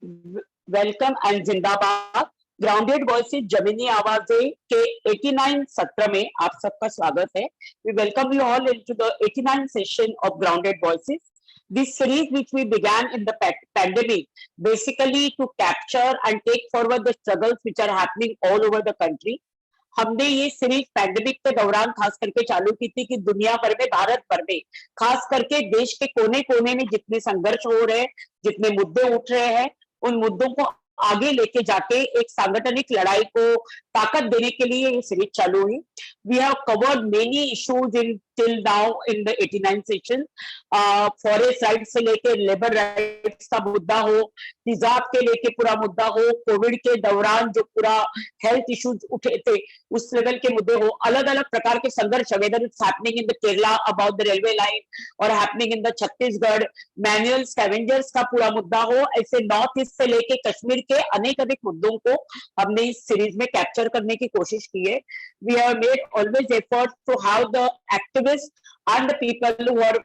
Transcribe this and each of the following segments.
Welcome and जिंदाबाद। Grounded voices जमीनी आवाजें के 89 सत्र में आप सबका स्वागत है। We welcome you all into the 89 session of grounded voices. This series, which we began in the pandemic, basically to capture and take forward the struggles which are happening all over the country. हमने ये series pandemic के दौरान खास करके चालू की थी कि दुनिया भर में, भारत भर में, खास करके देश के कोने कोने में जितने संघर्ष हो रहे हैं, जितने मुद्दे उठ रहे हैं, उन मुद्दों को आगे लेके जाके एक सांगठनिक लड़ाई को ताकत देने के लिए ये सीरीज चालू हुई. We have covered many issues in till now in the 89 session. Forest rights से लेके लेबर राइट्स का मुद्दा हो, तेजाब के लेके पूरा मुद्दा हो, कोविड के दौरान जो पूरा हेल्थ इश्यूज उठे थे उस लेवल के मुद्दे हो, अलग अलग प्रकार के संघर्ष, whether it's happening in the Kerala about the railway line और happening in the Chhattisgarh manual scavengers का पूरा मुद्दा हो, ऐसे नॉर्थ ईस्ट से लेके कश्मीर के अनेक मुद्दों को हमने इस सीरीज में कैप्चर करने की कोशिश की है. We have made always effort to have the activist and the people who are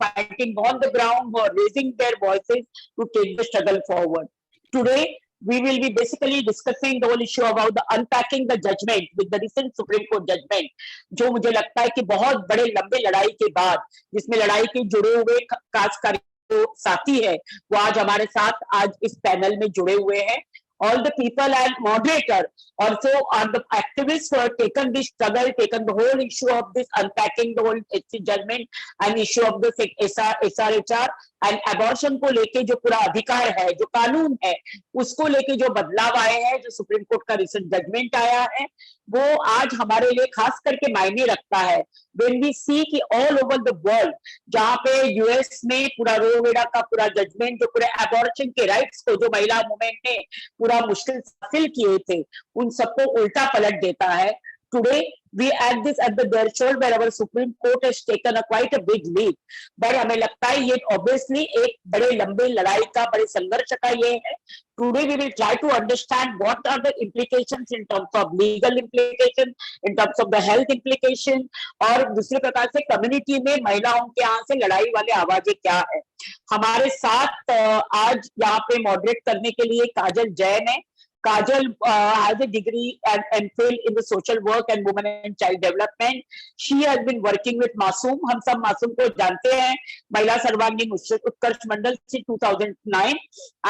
fighting on the ground, who are raising their voices to take the struggle forward. Today, we will be basically discussing the whole issue about the unpacking the judgment with the recent Supreme Court judgment, जो मुझे लगता है कि बहुत बड़े लंबे लड़ाई के बाद, जिसमें लड़ाई के जुड़े हुए खासकर जो साथी है वो आज हमारे साथ आज इस पैनल में जुड़े हुए हैं. All the people and moderator also are the activists who have taken this struggle, taken the whole issue of this unpacking the whole HC judgment and issue of the SRHR and abortion को लेके जो पूरा अधिकार है, जो कानून है, उसको लेके जो बदलाव आए हैं, जो सुप्रीम कोर्ट का रिसेंट जजमेंट आया है, वो आज हमारे लिए खास करके मायने रखता है. When we see कि all over the world, जहाँ पे यूएस में पूरा रोवेडा का पूरा जजमेंट जो पूरे एबॉर्शन के राइट्स को जो महिला मूवमेंट ने पूरा मुश्किल हासिल किए थे, उन सबको उल्टा पलट देता है. Today we at the threshold where our Supreme Court has taken quite a big leap. But हमें लगता है ये obviously एक बड़े लंबे लड़ाई का, बड़े संघर्ष का ये है. Today we will try to understand what are the implications in terms of legal implication, in terms of the health implication, और दूसरे प्रकार से कम्युनिटी में महिलाओं के यहाँ से लड़ाई वाले आवाजें क्या है. हमारे साथ आज यहाँ पे मॉडरेट करने के लिए काजल जैन है. Kajal has a degree and MPhil in the social work and women and child development. She has been working with MASUM. हम सब MASUM को जानते हैं, महिला सर्वांगीण उत्कर्ष मंडल से 2009,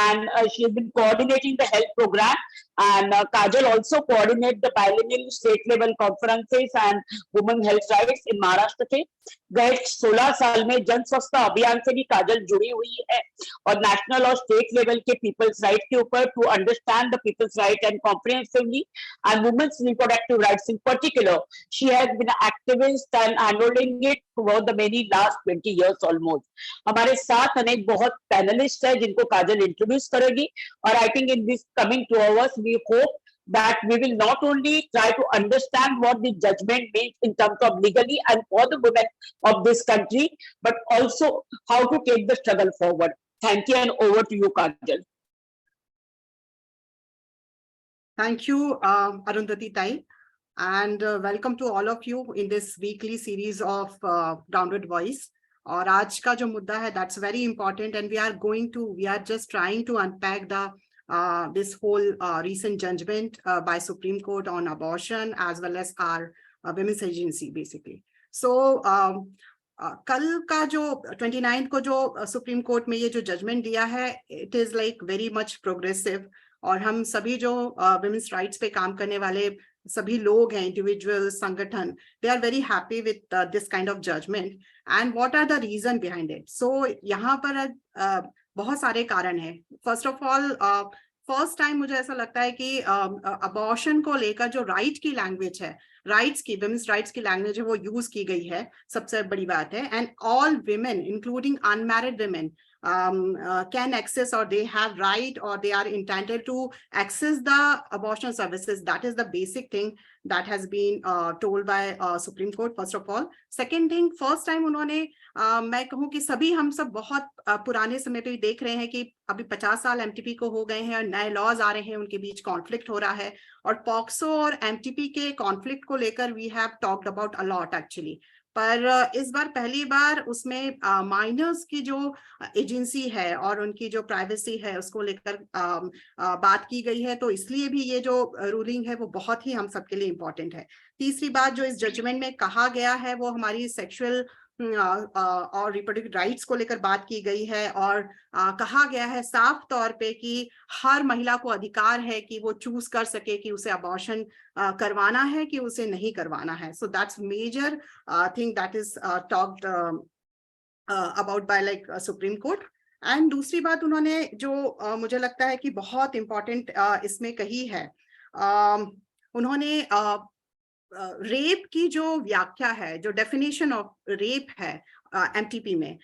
and she has been coordinating the health program. And Kajal also coordinate the biennial state level conferences and women health rights in Maharashtra के. गए 16 साल में जन स्वच्छता अभियान से भी काजल जुड़ी हुई है और नेशनल और स्टेट लेवल के पीपल्स राइट के ऊपर to understand the people's right and comprehensively and women's reproductive rights in particular. She has been activist and handling it for the many last 20 years almost. हमारे साथ अनेक बहुत panelist है जिनको काजल introduce करेगी और I think in this coming 2 hours we hope that we will not only try to understand what the judgment means in terms of legally and for the women of this country, but also how to take the struggle forward. Thank you, and over to you, Kajal. Thank you, Arundhati Tai, and welcome to all of you in this weekly series of Grounded Voice. और आज का जो मुद्दा है, that's very important, and we are just trying to unpack the this whole recent judgment by Supreme Court on abortion as well as our women's agency basically. So कल का जो 29 को जो सुप्रीम कोर्ट में ये जो जजमेंट दिया है, it is like very much progressive. और हम सभी जो women's rights पे काम करने वाले सभी लोग हैं, individuals, संगठन, they are very happy with this kind of judgment. And what are the reason behind it? So यहाँ पर बहुत सारे कारण हैं. First of all, first time मुझे ऐसा लगता है कि अबॉर्शन को लेकर जो राइट की लैंग्वेज है, राइट्स की, विमेन्स राइट्स की लैंग्वेज है, वो यूज की गई है, सबसे बड़ी बात है. And all women including unmarried women can access, or they have right, or they are entitled to access the abortion services. That is the basic thing that has been told by Supreme Court, first of all. Second thing, first time उन्होंने मैं कहूँ कि सभी हम सब बहुत पुराने समय पे देख रहे हैं कि अभी 50 साल एमटीपी को हो गए हैं और नए लॉज आ रहे हैं, उनके बीच कॉन्फ्लिक्ट हो रहा है. और पॉक्सो और एमटीपी के कॉन्फ्लिक्ट को लेकर we have talked about a lot actually. पर इस बार पहली बार उसमें माइनर्स की जो एजेंसी है और उनकी जो प्राइवेसी है उसको लेकर बात की गई है, तो इसलिए भी ये जो रूलिंग है वो बहुत ही हम सबके लिए इम्पोर्टेंट है। तीसरी बात जो इस जजमेंट में कहा गया है वो हमारी सेक्सुअल और रिप्रोडक्टिव राइट्स को लेकर बात की गई है, और कहा गया है साफ तौर पे कि हर महिला को अधिकार है कि वो चूज कर सके कि उसे अबॉर्शन करवाना है कि उसे नहीं करवाना है। So that's major thing that is talked about by like Supreme Court. And दूसरी बात उन्होंने जो मुझे लगता है कि बहुत इंपॉर्टेंट इसमें कही है, उन्होंने रेप की जो व्याख्या है, जो डेफिनेशन ऑफ रेप है एमटीपी में,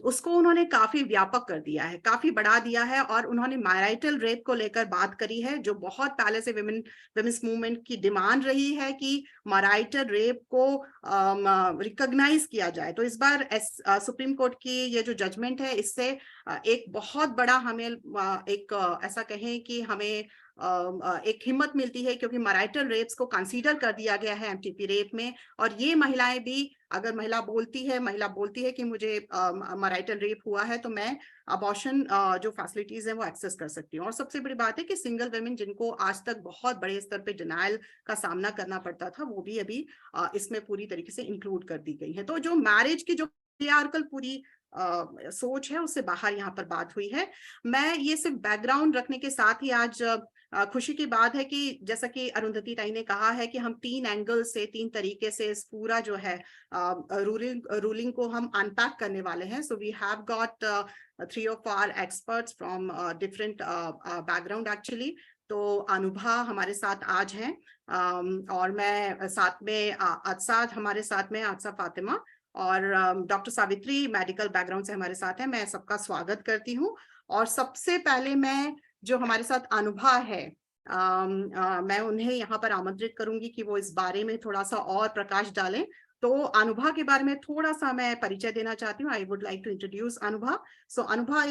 उसको उन्होंने काफी व्यापक कर दिया है, काफी बढ़ा दिया है, और उन्होंने मैराइटल रेप को लेकर बात करी है, जो बहुत पहले से विमेन्स मूवमेंट की डिमांड रही है कि मैराइटल रेप को रिकॉग्नाइज किया जाए। तो इस बार सुप्रीम कोर्ट की ये जो जजमेंट है, इससे एक बहुत बड़ा हमें एक ऐसा कहें कि हमें एक हिम्मत मिलती है, क्योंकि मैराइटल रेप्स को कंसीडर कर दिया गया है एमटीपी रेप में, और ये महिलाएं भी, अगर महिला बोलती है कि मुझे मैराइटल रेप हुआ है, तो मैं अबॉर्शन जो फैसिलिटीज है वो एक्सेस कर सकती हूँ। और सबसे बड़ी बात है कि सिंगल वुमेन जिनको आज तक बहुत बड़े स्तर पे डिनायल का सामना करना पड़ता था, वो भी अभी इसमें पूरी तरीके से इंक्लूड कर दी गई है। तो जो मैरिज की जो पेट्रियार्कल पूरी सोच है उससे बाहर यहाँ पर बात हुई है। मैं ये सिर्फ बैकग्राउंड रखने के साथ ही आज खुशी की बात है कि जैसा कि अरुंधति ताई ने कहा है कि हम 3 एंगल से, 3 तरीके से इस पूरा जो है रूलिंग को हम अनपैक करने वाले हैं। So we have got 3 of our experts from different background actually। तो अनुभा हमारे साथ आज हैं, और मैं साथ में अदसा हमारे साथ में, अदसा फातिमा, और डॉक्टर सावित्री मेडिकल बैकग्राउंड से हमारे साथ हैं। मैं सबका स्वागत करती हूँ। और सबसे पहले मैं जो हमारे साथ अनुभा है, मैं उन्हें यहाँ पर आमंत्रित करूंगी कि वो इस बारे में थोड़ा सा और प्रकाश डालें। तो अनुभा के बारे में थोड़ा सा मैं परिचय देना चाहती हूँ। I would like to introduce Anubha. So Anubha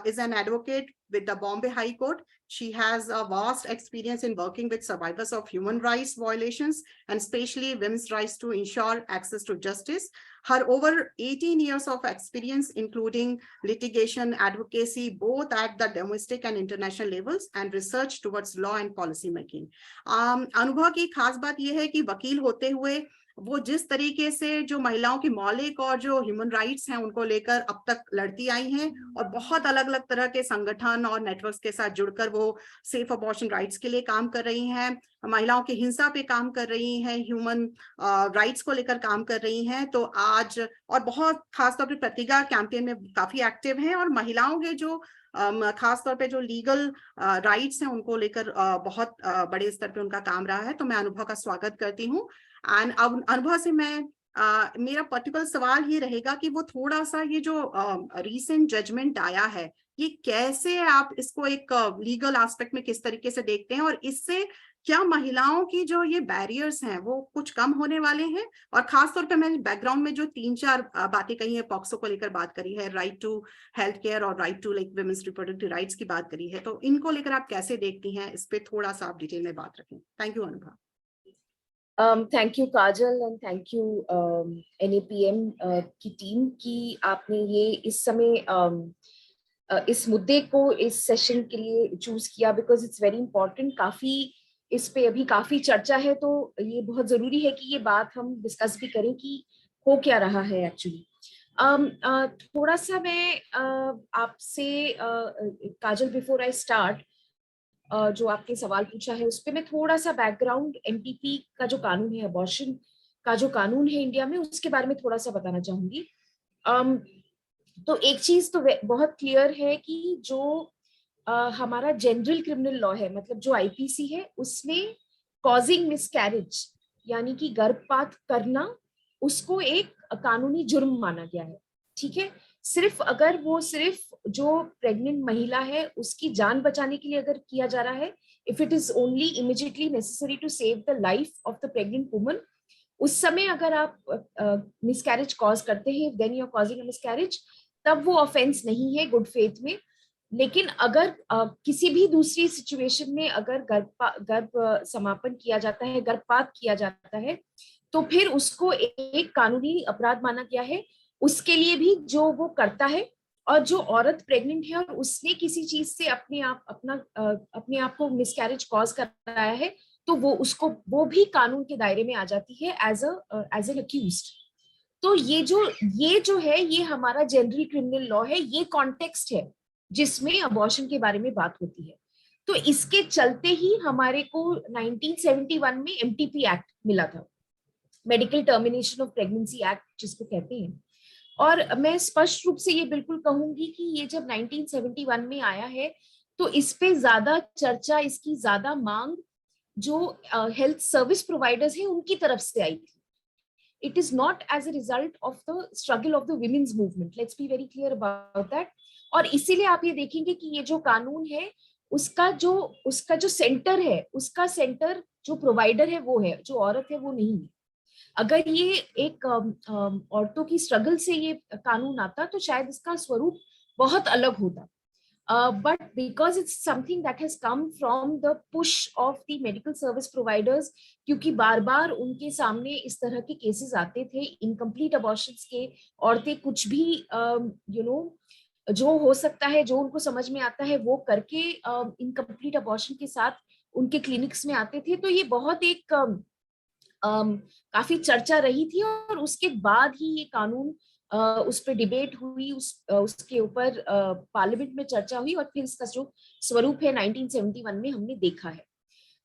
is an advocate with the Bombay High Court. She has a vast experience in working with survivors of human rights violations, and especially women's rights, to ensure access to justice. Her over 18 years of experience, including litigation, advocacy, both at the domestic and international levels, and research towards law and policy making. अनुभव की खास बात यह है कि वकील होते हुए वो जिस तरीके से जो महिलाओं की मौलिक और जो ह्यूमन राइट्स हैं उनको लेकर अब तक लड़ती आई हैं, और बहुत अलग अलग तरह के संगठन और नेटवर्क्स के साथ जुड़कर वो सेफ अबॉर्शन राइट्स के लिए काम कर रही हैं, महिलाओं की हिंसा पे काम कर रही हैं, ह्यूमन राइट्स को लेकर काम कर रही हैं। तो आज, और बहुत खासतौर पर प्रतिज्ञा कैंपेन में काफी एक्टिव हैं, और महिलाओं के जो खास तौर पे जो लीगल राइट्स हैं उनको लेकर बहुत बड़े स्तर पे उनका काम रहा है। तो मैं अनुभव का स्वागत करती हूँ। एंड अब अनुभव से मैं मेरा पर्टिकुलर सवाल ये रहेगा कि वो थोड़ा सा ये जो रीसेंट जजमेंट आया है, ये कैसे आप इसको एक लीगल एस्पेक्ट में किस तरीके से देखते हैं, और इससे क्या महिलाओं की जो ये बैरियर्स हैं वो कुछ कम होने वाले हैं? और खासतौर पे मैंने बैकग्राउंड में जो 3-4 बातें कही है, पॉक्सो को लेकर बात करी है, राइट टू हेल्थ केयर और right to like women's reproductive rights की बात करी है, तो इनको लेकर आप कैसे देखती हैं? इस पे थोड़ा सा आप डिटेल में बात रखें। Thank you Anubha. Thank you Kajal, and thank you NAPM की टीम की आपने ये इस समय इस मुद्दे को इस सेशन के लिए चूज किया, बिकॉज इट्स वेरी इंपॉर्टेंट। काफी इस पे अभी काफी चर्चा है, तो ये बहुत जरूरी है कि ये बात हम डिस्कस भी करें कि हो क्या रहा है एक्चुअली। थोड़ा सा मैं आपसे काजल, बिफोर आई स्टार्ट, जो आपने सवाल पूछा है उस पर मैं थोड़ा सा बैकग्राउंड, एमटीपी का जो कानून है, अबॉर्शन का जो कानून है इंडिया में, उसके बारे में थोड़ा सा बताना चाहूंगी। तो एक चीज तो बहुत क्लियर है कि जो हमारा जनरल क्रिमिनल लॉ है, मतलब जो आईपीसी है, उसमें कॉजिंग मिसकैरेज यानी कि गर्भपात करना, उसको एक कानूनी जुर्म माना गया है। ठीक है, सिर्फ अगर वो सिर्फ जो प्रेग्नेंट महिला है उसकी जान बचाने के लिए अगर किया जा रहा है, if it is only immediately necessary to save the life of the pregnant woman, उस समय अगर आप मिसकैरेज कॉज करते हैं, then you are causing a miscarriage, तब वो ऑफेंस नहीं है गुड फेथ में। लेकिन अगर किसी भी दूसरी सिचुएशन में अगर गर्भ समापन किया जाता है, गर्भपात किया जाता है, तो फिर उसको एक कानूनी अपराध माना गया है। उसके लिए भी जो वो करता है, और जो औरत प्रेग्नेंट है और उसने किसी चीज से अपने आप को मिसकैरेज कॉज कराया है, तो वो भी कानून के दायरे में आ जाती है एज एन अक्यूज्ड। तो ये जो है, ये हमारा जनरल क्रिमिनल लॉ है, ये कॉन्टेक्स्ट है जिसमें अबॉर्शन के बारे में बात होती है। तो इसके चलते ही हमारे को 1971 में एमटीपी एक्ट मिला था, medical termination of pregnancy act जिसको कहते हैं। और मैं स्पष्ट रूप से ये बिल्कुल कहूंगी कि ये जब 1971 में आया है, तो इस पे ज्यादा चर्चा, इसकी ज्यादा मांग जो हेल्थ सर्विस प्रोवाइडर्स हैं उनकी तरफ से आई थी। It is not as a result of the struggle of the women's movement. Let's be very clear about that. और इसीलिए आप ये देखेंगे कि ये जो कानून है, उसका जो सेंटर है, उसका सेंटर जो प्रोवाइडर है वो है, जो औरत है वो नहीं है। अगर ये एक औरतों की स्ट्रगल से ये कानून आता तो शायद इसका स्वरूप बहुत अलग होता। But because it's something that has come from the push of the medical service providers, क्योंकि बार बार उनके सामने इस तरह के केसेस आते थे इनकम्प्लीट अबॉर्शंस के, औरतें कुछ भी जो हो सकता है, जो उनको समझ में आता है वो करके इनकम्प्लीट अबॉर्शन के साथ उनके क्लिनिक्स में आते थे। तो ये बहुत एक काफी चर्चा रही थी, और उसके बाद ही ये कानून उस पर डिबेट हुई, उसके ऊपर पार्लियामेंट में चर्चा हुई, और फिर इसका जो स्वरूप है 1971 में हमने देखा है।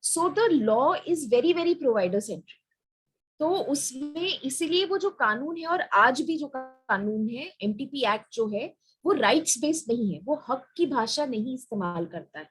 So the law is very very provider centric. तो उसमें इसीलिए वो जो कानून है, और आज भी जो कानून है एमटीपी एक्ट जो है, वो राइट्स बेस्ड नहीं है, वो हक की भाषा नहीं इस्तेमाल करता है।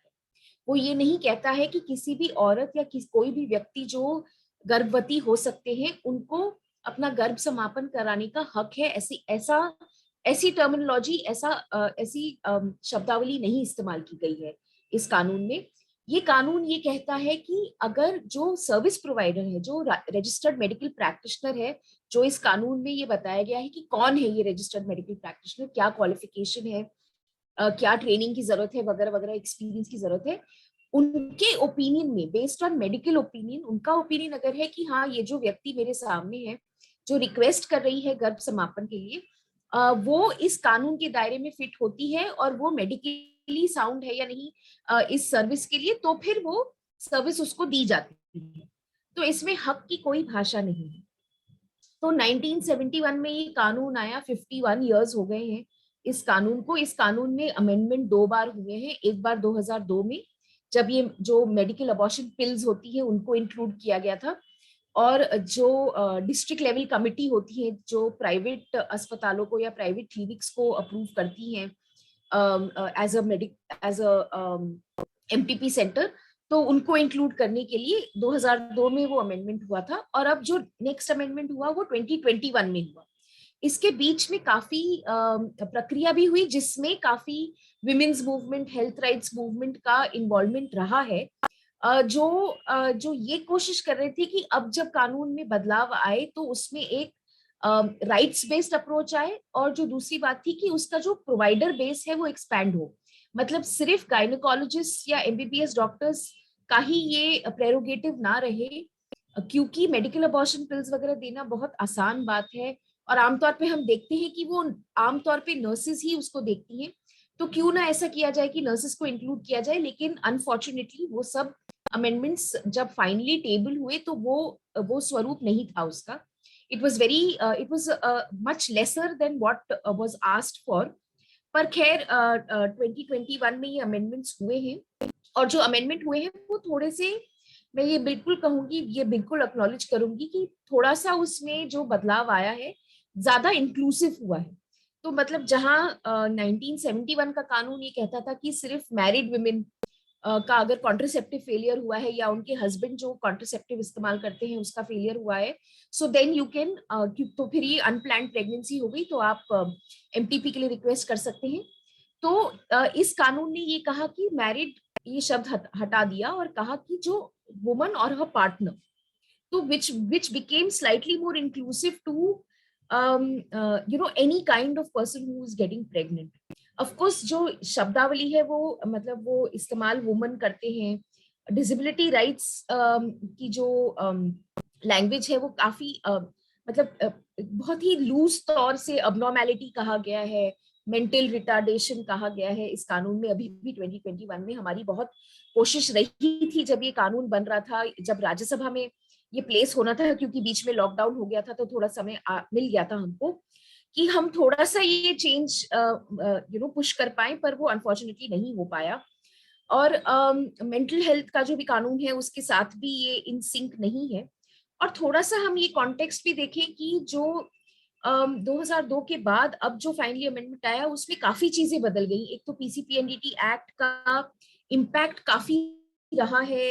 वो ये नहीं कहता है कि किसी भी औरत या कोई भी व्यक्ति जो गर्भवती हो सकते हैं उनको अपना गर्भ समापन कराने का हक है। ऐसी टर्मिनोलॉजी, ऐसी शब्दावली नहीं इस्तेमाल की गई है इस कानून में। ये कानून ये कहता है कि अगर जो सर्विस प्रोवाइडर है, जो रजिस्टर्ड मेडिकल प्रैक्टिशनर है, जो इस कानून में ये बताया गया है कि कौन है ये रजिस्टर्ड मेडिकल प्रैक्टिशनर, क्या क्वालिफिकेशन है, क्या ट्रेनिंग की जरूरत है, वगैरह वगैरह, एक्सपीरियंस की जरूरत है, उनके ओपिनियन में, बेस्ड ऑन मेडिकल ओपिनियन, उनका ओपिनियन अगर है कि हाँ ये जो व्यक्ति मेरे सामने है जो रिक्वेस्ट कर रही है गर्भ समापन के लिए, वो इस कानून के दायरे में फिट होती है और वो मेडिकली साउंड है या नहीं इस सर्विस के लिए, तो फिर वो सर्विस उसको दी जाती है। तो इसमें हक की कोई भाषा नहीं है। तो 1971 में ये कानून आया, 51 इयर्स हो गए हैं इस कानून को। इस कानून में अमेंडमेंट 2 बार हुए हैं, एक बार 2002 में जब ये जो मेडिकल अबॉर्शन पिल्स होती है उनको इंक्लूड किया गया था, और जो डिस्ट्रिक्ट लेवल कमिटी होती है जो प्राइवेट अस्पतालों को या प्राइवेट क्लिनिक्स को अप्रूव करती हैं एज अ एमटीपी सेंटर, तो उनको इंक्लूड करने के लिए 2002 में वो अमेंडमेंट हुआ था। और अब जो नेक्स्ट अमेंडमेंट हुआ वो 2021 में हुआ। इसके बीच में काफी प्रक्रिया भी हुई जिसमें काफी women's movement, health rights movement का इन्वॉल्वमेंट रहा है, जो ये कोशिश कर रहे थे कि अब जब कानून में बदलाव आए तो उसमें एक राइट्स बेस्ड अप्रोच आए, और जो दूसरी बात थी कि उसका जो प्रोवाइडर बेस है वो एक्सपैंड हो। मतलब सिर्फ गायनोकोलॉजिस्ट या एमबीबीएस डॉक्टर्स का ही ये प्रेरोगेटिव ना रहे, क्योंकि मेडिकल अबॉर्शन पिल्स वगैरह देना बहुत आसान बात है, और आमतौर पे हम देखते हैं कि वो आमतौर पे नर्सेज ही उसको देखती हैं। तो क्यों ना ऐसा किया जाए कि नर्सेज को इंक्लूड किया जाए। लेकिन अनफॉर्चुनेटली वो सब अमेंडमेंट्स जब फाइनली टेबल हुए तो वो स्वरूप नहीं था उसका। It was much lesser than what was asked for. पर खैर 2021 में ये अमेंडमेंट्स हुए हैं, और जो अमेंडमेंट हुए हैं वो थोड़े से, मैं ये बिल्कुल कहूंगी, ये बिल्कुल एक्नॉलेज करूंगी कि थोड़ा सा उसमें जो बदलाव आया है ज्यादा इंक्लूसिव हुआ है। तो मतलब जहां 1971 का कानून ये कहता था कि सिर्फ मैरिड वुमेन का अगर कॉन्ट्रासेप्टिव फेलियर हुआ है या उनके हस्बैंड जो कॉन्ट्रासेप्टिव इस्तेमाल करते हैं उसका फेलियर हुआ है, सो देन यू कैन, तो फिर ये अनप्लान्ड प्रेगनेंसी हो गई तो आप एमटीपी के लिए रिक्वेस्ट कर सकते हैं। तो इस कानून ने ये कहा कि मैरिड, ये शब्द हटा दिया और कहा कि जो वुमन और हर पार्टनर, तो which became slightly more inclusive to any kind of person who is getting pregnant. Of course जो शब्दावली है वो मतलब वो इस्तेमाल वुमन करते हैं। डिसेबिलिटी राइट्स की जो लैंग्वेज है वो काफी मतलब बहुत ही लूज तौर से अबनॉर्मेलिटी कहा गया है, मेंटल रिटार्डेशन कहा गया है इस कानून में। अभी भी 2021 में हमारी बहुत कोशिश रही थी जब ये कानून बन रहा था, जब राज्यसभा में ये प्लेस होना था, क्योंकि बीच में लॉकडाउन हो गया था तो थोड़ा समय मिल गया था हमको कि हम थोड़ा सा ये चेंज पुश कर पाए, पर वो अनफॉर्चुनेटली नहीं हो पाया। और मेंटल हेल्थ का जो भी कानून है उसके साथ भी ये इन सिंक नहीं है। और थोड़ा सा हम ये कॉन्टेक्स्ट भी देखें कि जो 2002 के बाद अब जो फाइनली अमेंडमेंट आया उसमें काफी चीजें बदल गई। एक तो पीसीपीएनडीटी एक्ट का इम्पैक्ट काफी रहा है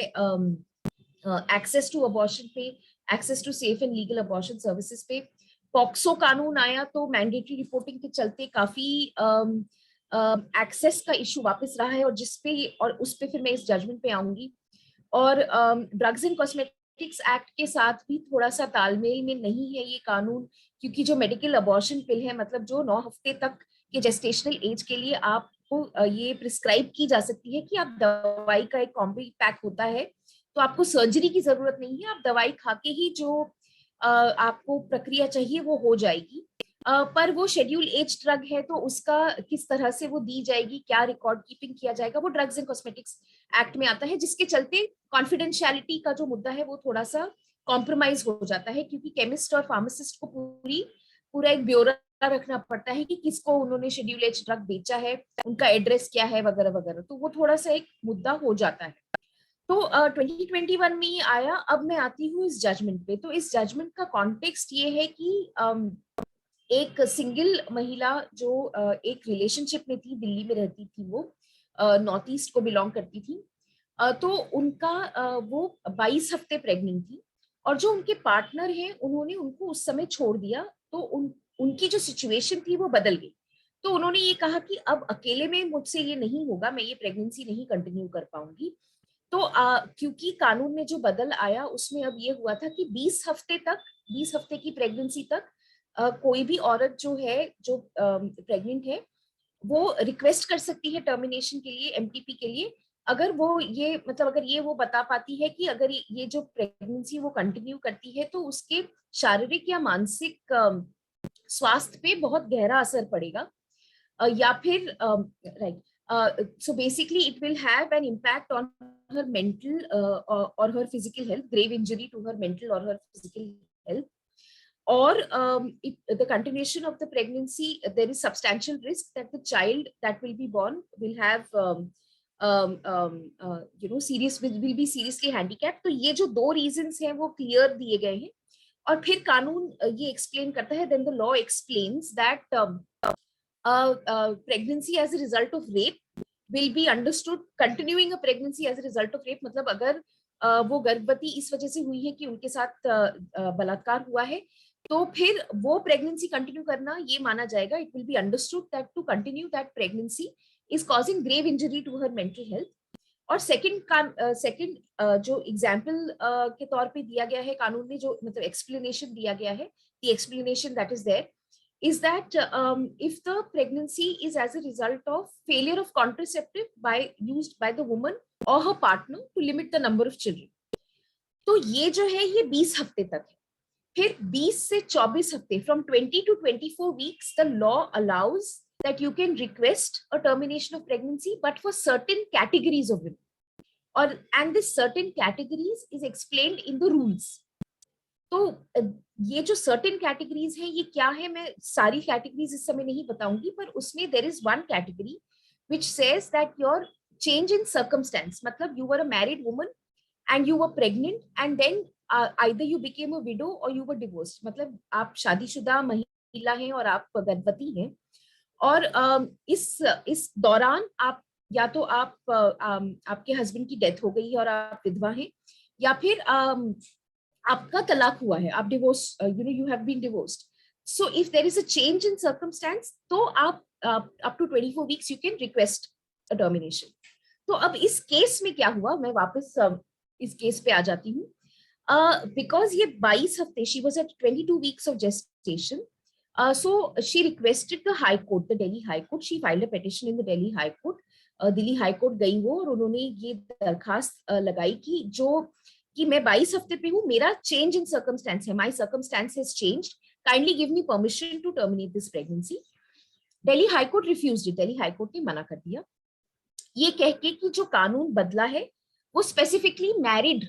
एक्सेस टू अबॉर्शन पे, access to safe and legal abortion services पे। पॉक्सो कानून आया तो मैंडेटरी रिपोर्टिंग के चलते काफी एक्सेस का इशू वापस रहा है, और जिसपे और उस पे फिर मैं इस जजमेंट पे आऊंगी। और ड्रग्स एंड कॉस्मेटिक्स एक्ट के साथ भी थोड़ा सा तालमेल में नहीं है ये कानून, क्योंकि जो मेडिकल अबॉर्शन पिल है, मतलब जो 9 हफ्ते तक के जेस्टेशनल एज के लिए आपको ये प्रिस्क्राइब की जा सकती है कि आप दवाई का एक कॉम्बो पैक होता है, तो आपको सर्जरी की जरूरत नहीं है, आप दवाई खा के ही जो आपको प्रक्रिया चाहिए वो हो जाएगी। पर वो शेड्यूल एज ड्रग है तो उसका किस तरह से वो दी जाएगी, क्या रिकॉर्ड कीपिंग किया जाएगा, वो ड्रग्स एंड कॉस्मेटिक्स एक्ट में आता है, जिसके चलते कॉन्फिडेंशियलिटी का जो मुद्दा है वो थोड़ा सा कॉम्प्रोमाइज हो जाता है, क्योंकि केमिस्ट और फार्मासिस्ट को पूरा एक ब्यौरा रखना पड़ता है कि किसको उन्होंने शेड्यूल एज ड्रग बेचा है, उनका एड्रेस क्या है वगैरह वगैरह, तो वो थोड़ा सा एक मुद्दा हो जाता है। तो 2021 में ये आया। अब मैं आती हूँ इस जजमेंट पे। तो इस जजमेंट का कॉन्टेक्स्ट ये है कि एक सिंगल महिला जो एक रिलेशनशिप में थी, दिल्ली में रहती थी, वो नॉर्थ ईस्ट को बिलोंग करती थी। तो उनका वो 22 हफ्ते प्रेग्नेंट थी, और जो उनके पार्टनर हैं उन्होंने उनको उस समय छोड़ दिया। तो उनकी जो सिचुएशन थी वो बदल गई। तो उन्होंने ये कहा कि अब अकेले में मुझसे ये नहीं होगा, मैं ये प्रेगनेंसी नहीं कंटिन्यू कर पाऊंगी। तो क्योंकि कानून में जो बदल आया उसमें अब ये हुआ था कि 20 हफ्ते की प्रेगनेंसी तक कोई भी औरत जो है, जो प्रेग्नेंट है, वो रिक्वेस्ट कर सकती है टर्मिनेशन के लिए, एमटीपी के लिए, अगर वो ये मतलब अगर ये वो बता पाती है कि अगर ये जो प्रेगनेंसी वो कंटिन्यू करती है तो उसके शारीरिक या मानसिक स्वास्थ्य पे बहुत गहरा असर पड़ेगा, या फिर right, so basically it will have an impact on her mental or her physical health, grave injury to her mental or her physical health. Or the continuation of the pregnancy, there is substantial risk that the child that will be born will have serious will be seriously handicapped. तो ये जो 2 reasons हैं वो clear दिए गए हैं। और फिर कानून ये explain करता है, then the law explains that pregnancy as a result of rape will be understood, continuing a pregnancy as a result of rape, मतलब अगर वो गर्भवती इस वजह से हुई है कि उनके साथ बलात्कार हुआ है, तो फिर वो प्रेगनेंसी कंटिन्यू करना ये माना जाएगा, it will be understood that to continue that pregnancy is causing grave injury to her mental health. और सेकंड जो एग्जाम्पल के तौर पे दिया गया है कानून में, जो मतलब एक्सप्लेनेशन दिया गया है, the explanation that is there is that if the pregnancy is as a result of failure of contraceptive used by the woman or her partner to limit the number of children, तो ये जो है ये 20 हफ्ते तक है। फिर 20 से 24 हफ्ते, from 20 to 24 weeks, the law allows that you can request a termination of pregnancy, but for certain categories of women, and this certain categories is explained in the rules. तो ये जो सर्टेन कैटेगरीज हैं ये क्या है, मैं सारी categories इस समय नहीं बताऊंगी, पर उसमें there is one category which says that your change in circumstances, मतलब you were a married woman and you were pregnant and then either you became a widow or you were divorced, मतलब आप शादीशुदा महिला हैं और आप गर्भवती हैं, और इस दौरान आप या तो आपके हस्बैंड की डेथ हो गई है और आप विधवा हैं, या फिर आपका तलाक हुआ है, आप divorce, you have been divorced. So if there is a change in circumstance, तो आप up to 24 weeks you can request a termination. तो अब इस केस में क्या हुआ, मैं वापस इस केस पे आ जाती हूँ। बिकॉज ये 22 हफ्ते, she was at 22 weeks of gestation, so she requested the high court, the Delhi High Court, she filed a petition in the Delhi High Court, Delhi High court गई वो, और उन्होंने ये दरखास्त लगाई कि जो कि मैं 22 हफ्ते पे हूँ, मेरा चेंज इन सर्कमस्टेंस है, my circumstance has changed, kindly give me permission to terminate this pregnancy. Delhi High Court refused it, Delhi High Court ने मना कर दिया, ये कह के कि जो कानून बदला है वो स्पेसिफिकली मैरिड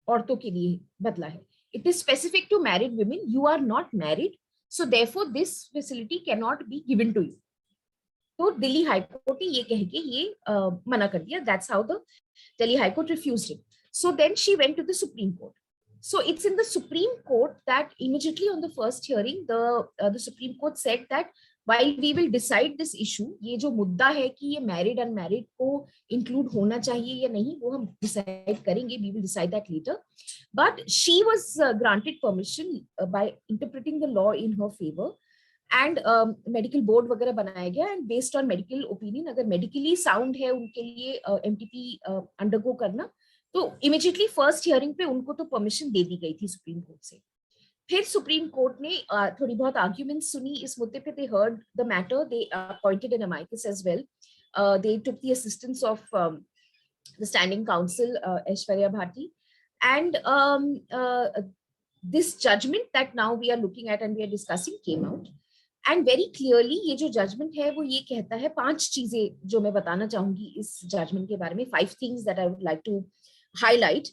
औरतों के लिए बदला है, it is specific to married women, you are not married, so therefore this facility can not be given to you. तो दिल्ली हाई कोर्ट ने ये कह के ये मना कर दिया, that's how the Delhi High Court refused it. So then she went to the Supreme Court. So it's in the Supreme Court that immediately on the first hearing, the Supreme Court said that while we will decide this issue, ये जो मुद्दा है कि ये married unmarried को include होना चाहिए या नहीं, वो हम decide करेंगे, we will decide that later. But she was granted permission by interpreting the law in her favor. And medical board वगैरह बनाया गया, and based on medical opinion, अगर मेडिकली साउंड है उनके लिए एमटीपी अंडरगो करना, तो इमीडिएटली फर्स्ट हियरिंग पे उनको तो परमिशन दे दी गई थी सुप्रीम कोर्ट से। फिर सुप्रीम कोर्ट ने थोड़ी बहुत आर्ग्यूमेंट्स सुनी इस मुद्दे पे, they heard the matter, they appointed an amicus as well, they took the assistance of the standing counsel Aishwarya Bhati, and this judgment that now we are looking at and we are discussing came out, and very clearly ये जो judgment है वो ये कहता है, 5 चीजें जो मैं बताना चाहूंगी इस judgment के बारे में, 5 things that I would like to highlight.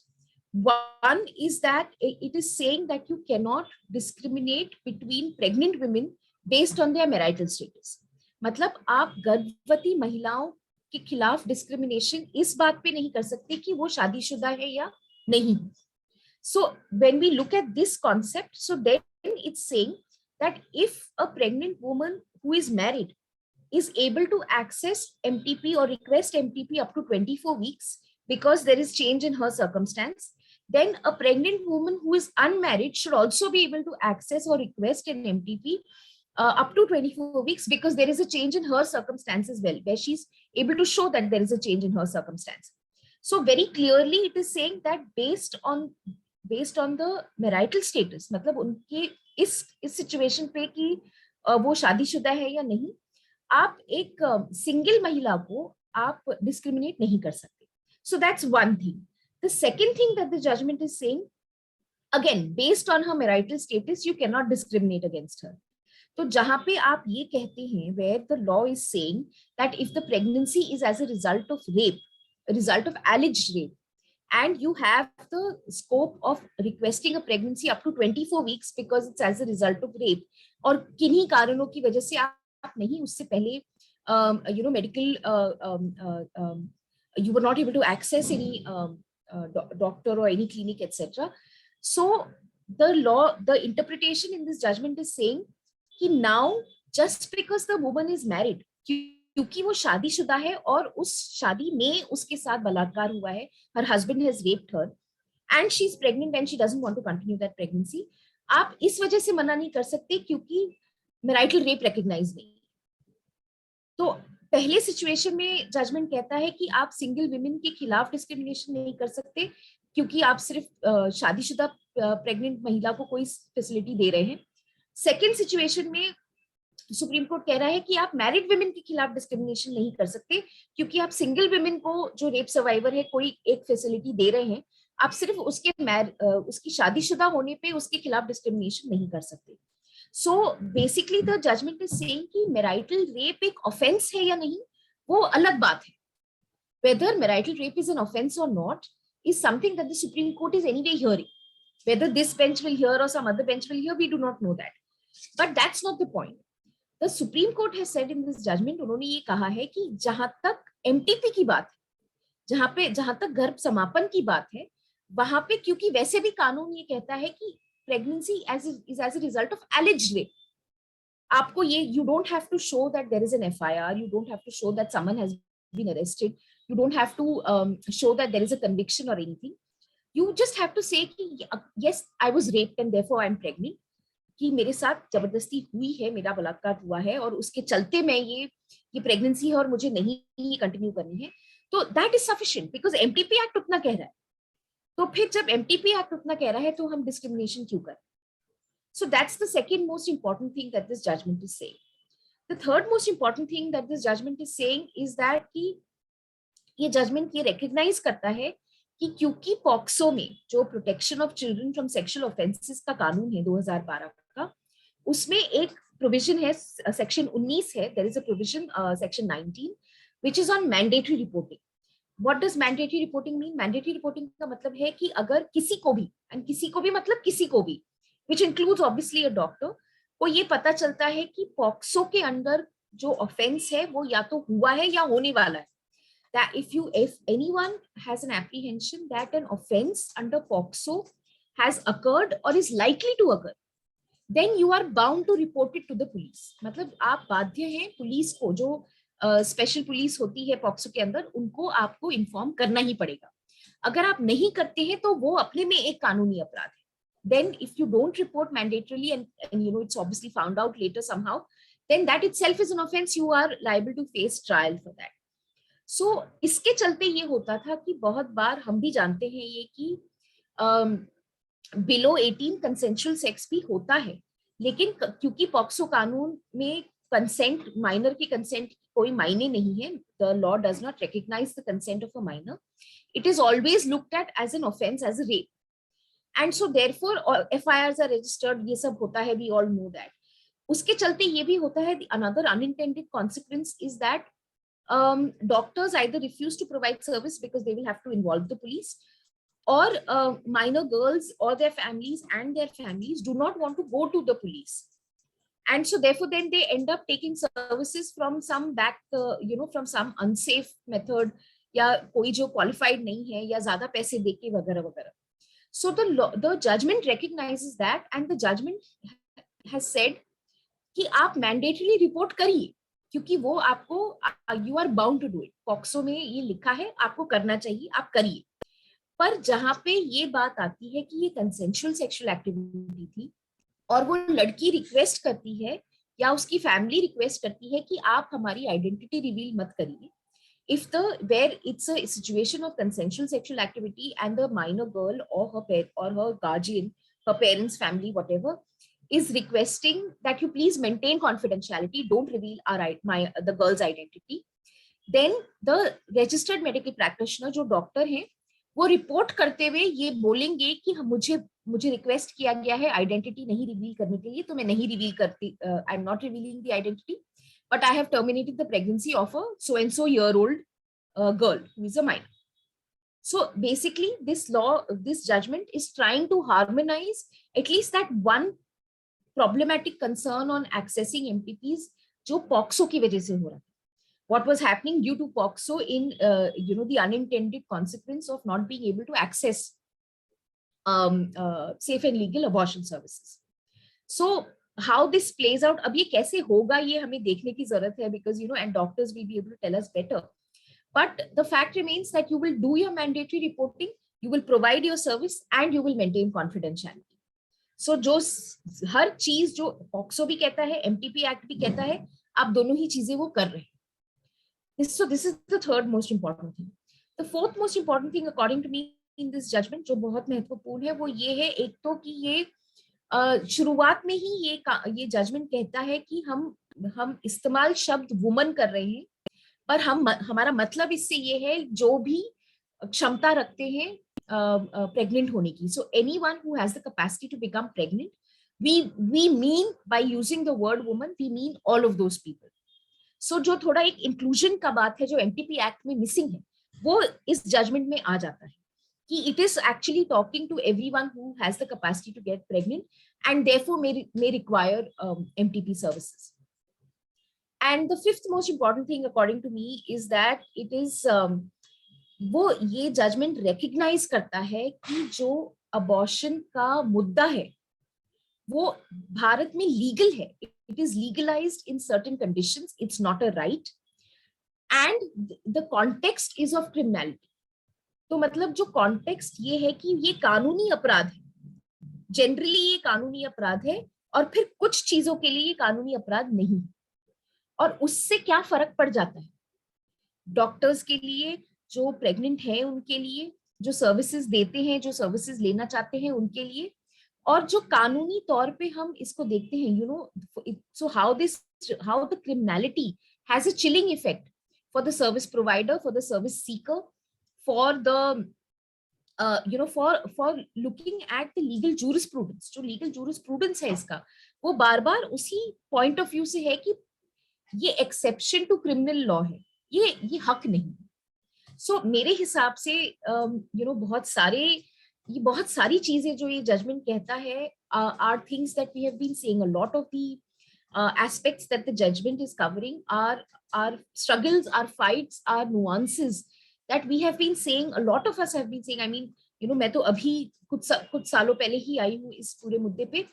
One is that it is saying that you cannot discriminate between pregnant women based on their marital status. मतलब आप गर्भवती महिलाओं के खिलाफ डिस्क्रिमिनेशन इस बात पे नहीं कर सकते कि वो शादीशुदा है या नहीं। So when we look at this concept, so then it's saying that if a pregnant woman who is married is able to access MTP or request MTP up to 24 weeks because there is change in her circumstance, then a pregnant woman who is unmarried should also be able to access or request an MTP up to 24 weeks because there is a change in her circumstance as well, where she's able to show that there is a change in her circumstance. So very clearly it is saying that based on the marital status, मतलब उनके इस situation पे कि वो शादीशुदा है या नहीं, आप एक सिंगल महिला को आप डिस्क्रिमिनेट नहीं कर सकते. So that's one thing. The second thing that the judgment is saying, again based on her marital status, you cannot discriminate against her. तो जहां पे आप ये कहते हैं, where the law is saying that if the pregnancy is as a result of rape, a result of alleged rape, and you have the scope of requesting a pregnancy up to 24 weeks because it's as a result of rape, और किन्हीं कारणों की वजह से आप नहीं उससे पहले medical you were not able to access any doctor or any clinic, etc. So the law, the interpretation in this judgment is saying कि now just because the woman is married, क्योंकि वो शादीशुदा है और उस शादी में उसके साथ बलात्कार हुआ है, her husband has raped her and she is pregnant and she doesn't want to continue that pregnancy, आप इस वजह से मना नहीं कर सकते क्योंकि मैरिटल रेप रिकॉग्नाइज नहीं. तो पहले सिचुएशन में जजमेंट कहता है कि आप सिंगल विमेन के खिलाफ डिस्क्रिमिनेशन नहीं कर सकते क्योंकि आप सिर्फ शादीशुदा प्रेग्नेंट महिला को कोई फैसिलिटी दे रहे हैं. सेकेंड सिचुएशन में सुप्रीम कोर्ट कह रहा है कि आप मैरिड विमेन के खिलाफ डिस्क्रिमिनेशन नहीं कर सकते क्योंकि आप सिंगल विमेन को जो रेप सर्वाइवर है कोई एक फैसिलिटी दे रहे हैं, आप सिर्फ उसकी शादीशुदा होने पे उसके खिलाफ डिस्क्रिमिनेशन नहीं कर सकते. So basically the judgment is saying कि मैरिटल रेप एक ऑफेंस है या नहीं वो अलग बात है. Whether marital rape is an offence or not is something that the Supreme Court is anyway hearing. Whether this bench will hear or some other bench will hear, we do not know that. But that's not the point. The Supreme Court has said in this judgment, उन्होंने ये कहा है कि जहां तक MTP की बात है, जहां तक गर्भ समापन की बात है, वहां पे क्योंकि वैसे भी कानून ये कहता है कि pregnancy is as a result of alleged rape. आपको ये you don't have to show that there is an FIR, you don't have to show that someone has been arrested, you don't have to show that there is a conviction or anything. You just have to say कि yes, I was raped and therefore I am pregnant, कि मेरे साथ जबरदस्ती हुई है, मेरा बलात्कार हुआ है और उसके चलते मैं ये प्रेगनेंसी है और मुझे नहीं कंटिन्यू करनी है. तो that is sufficient because MTP act उतना कह रहा है. तो फिर जब MTP एक्ट उतना कह रहा है तो हम डिस्क्रिमिनेशन क्यों करें? So that's the second most important thing that this judgment is saying. The third most important thing that this judgment is saying is that कि ये judgment ये recognize करता है कि क्योंकि पॉक्सो में जो protection of children from sexual offences का कानून है 2012 का, उसमें एक प्रोविजन है, सेक्शन 19 है, there is a provision section 19 which is on mandatory reporting. What does mandatory reporting mean? Mandatory reporting का मतलब है कि अगर किसी को भी, एंड किसी को भी मतलब किसी को भी, which includes obviously a doctor, को ये पता चलता है कि पॉक्सो के अंदर जो ऑफेंस है वो या तो हुआ है या होने वाला है. That if anyone has an apprehension that an offense under POCSO has occurred or is likely to occur, then you are bound to report it to the police. मतलब आप बाध्य हैं पुलिस को, जो स्पेशल पुलिस होती है POCSO के अंदर, उनको आपको इन्फॉर्म करना ही पड़ेगा. अगर आप नहीं करते हैं तो वो अपने में एक कानूनी अपराध है. Then if you don't report mandatorily and you know it's obviously found out later somehow, then that itself is an offense. You are liable to face trial for that. So इसके चलते ये होता था कि बहुत बार हम भी जानते हैं ये कि बिलो 18 कंसेंशुअल सेक्स भी होता है, लेकिन क्योंकि पॉक्सो कानून में कंसेंट, माइनर की कंसेंट कोई मायने नहीं है, the law does not recognise the consent of a minor, it is always looked at as an offence, as a rape, and so therefore FIRs are registered, ये सब होता है, वी ऑल नो दैट. उसके चलते ये भी होता है, another unintended consequence is that doctors either refuse to provide service because they will have to involve the police, or minor girls or their families do not want to go to the police, and so therefore then they end up taking services from some back from some unsafe method, या कोई जो qualified नहीं है या ज्यादा पैसे देके वगैरह वगैरह. So the judgment recognizes that, and the judgment has said कि आप mandatorily report करिए, क्योंकि वो आपको, you are bound to do it. POCSO में ये लिखा है, आपको करना चाहिए, आप करिए. पर जहां पे ये बात आती है कि ये कंसेंशुअल सेक्सुअल एक्टिविटी थी और वो लड़की रिक्वेस्ट करती है या उसकी फैमिली रिक्वेस्ट करती है कि आप हमारी आइडेंटिटी रिवील मत करिए, if where it's a situation of consensual sexual activity and the minor girl or her guardian, her parents, family, whatever, is requesting that you please maintain confidentiality, don't reveal the girl's identity, then the registered medical practitioner, जो doctor हैं, वो report करते हुए ये बोलेंगे कि मुझे request किया गया है आइडेंटिटी नहीं रिवील करने के लिए, तो मैं नहीं रिवील करती, I am not revealing the identity, but I have terminated the pregnancy of a so-and-so year-old girl who is a minor. So basically, this judgment is trying to harmonize at least that one problematic concern on accessing MPPs, जो POCSO की वजह से हो रहा है. What was happening due to POCSO in, the unintended consequence of not being able to access safe and legal abortion services. So how this plays out, अब ये कैसे होगा ये हमें देखने की जरूरत है, because and doctors will be able to tell us better. But the fact remains that you will do your mandatory reporting, you will provide your service, and you will maintain confidentiality. So जो हर चीज जो POCSO भी कहता है, MTP act भी कहता है, आप दोनों ही चीजें वो कर रहे हैं. So this is the third most important thing. The fourth most important thing according to me in this judgment, जो बहुत महत्वपूर्ण है, वो ये है, एक तो कि ये शुरुआत में ही ये जजमेंट कहता है कि हम इस्तेमाल शब्द वुमन कर रहे हैं, पर हमारा मतलब इससे ये है जो भी क्षमता रखते हैं प्रेग्नेंट होने की. So anyone who has the capacity to become pregnant, we mean by using the word woman, we mean all of those people. So जो थोड़ा एक इंक्लूजन का बात है जो MTP एक्ट में मिसिंग है, वो इस जजमेंट में आ जाता है कि it is actually talking to everyone who has the capacity to get pregnant and therefore may require MTP services. And the fifth most important thing according to me is that it is वो ये judgement recognise करता है कि जो abortion का मुद्दा है वो भारत में लीगल है. It is legalized in certain conditions. It's not a right. And the context is of criminality. तो मतलब जो कॉन्टेक्स्ट ये है कि ये कानूनी अपराध है, जनरली ये कानूनी अपराध है, और फिर कुछ चीजों के लिए ये कानूनी अपराध नहीं है. और उससे क्या फर्क पड़ जाता है डॉक्टर्स के लिए, जो प्रेग्नेंट है उनके लिए, जो सर्विसेज देते हैं, जो सर्विसेज लेना चाहते हैं उनके लिए, और जो कानूनी तौर पे हम इसको देखते हैं, so how the criminality has a chilling effect for the service provider, for the service seeker, for the for looking at the legal jurisprudence, जो legal jurisprudence है इसका, वो बार बार उसी point of view से है कि ये exception to criminal law है, ये हक नहीं. So मेरे हिसाब से बहुत सारी चीजें जो ये judgment कहता है are things that we have been seeing. A lot of the aspects that the judgment is covering are struggles, are fights, are nuances that we have been saying, a lot of us have been saying. I mean, मैं तो अभी कुछ सालों पहले ही आई हूँ इस पूरे मुद्दे पे,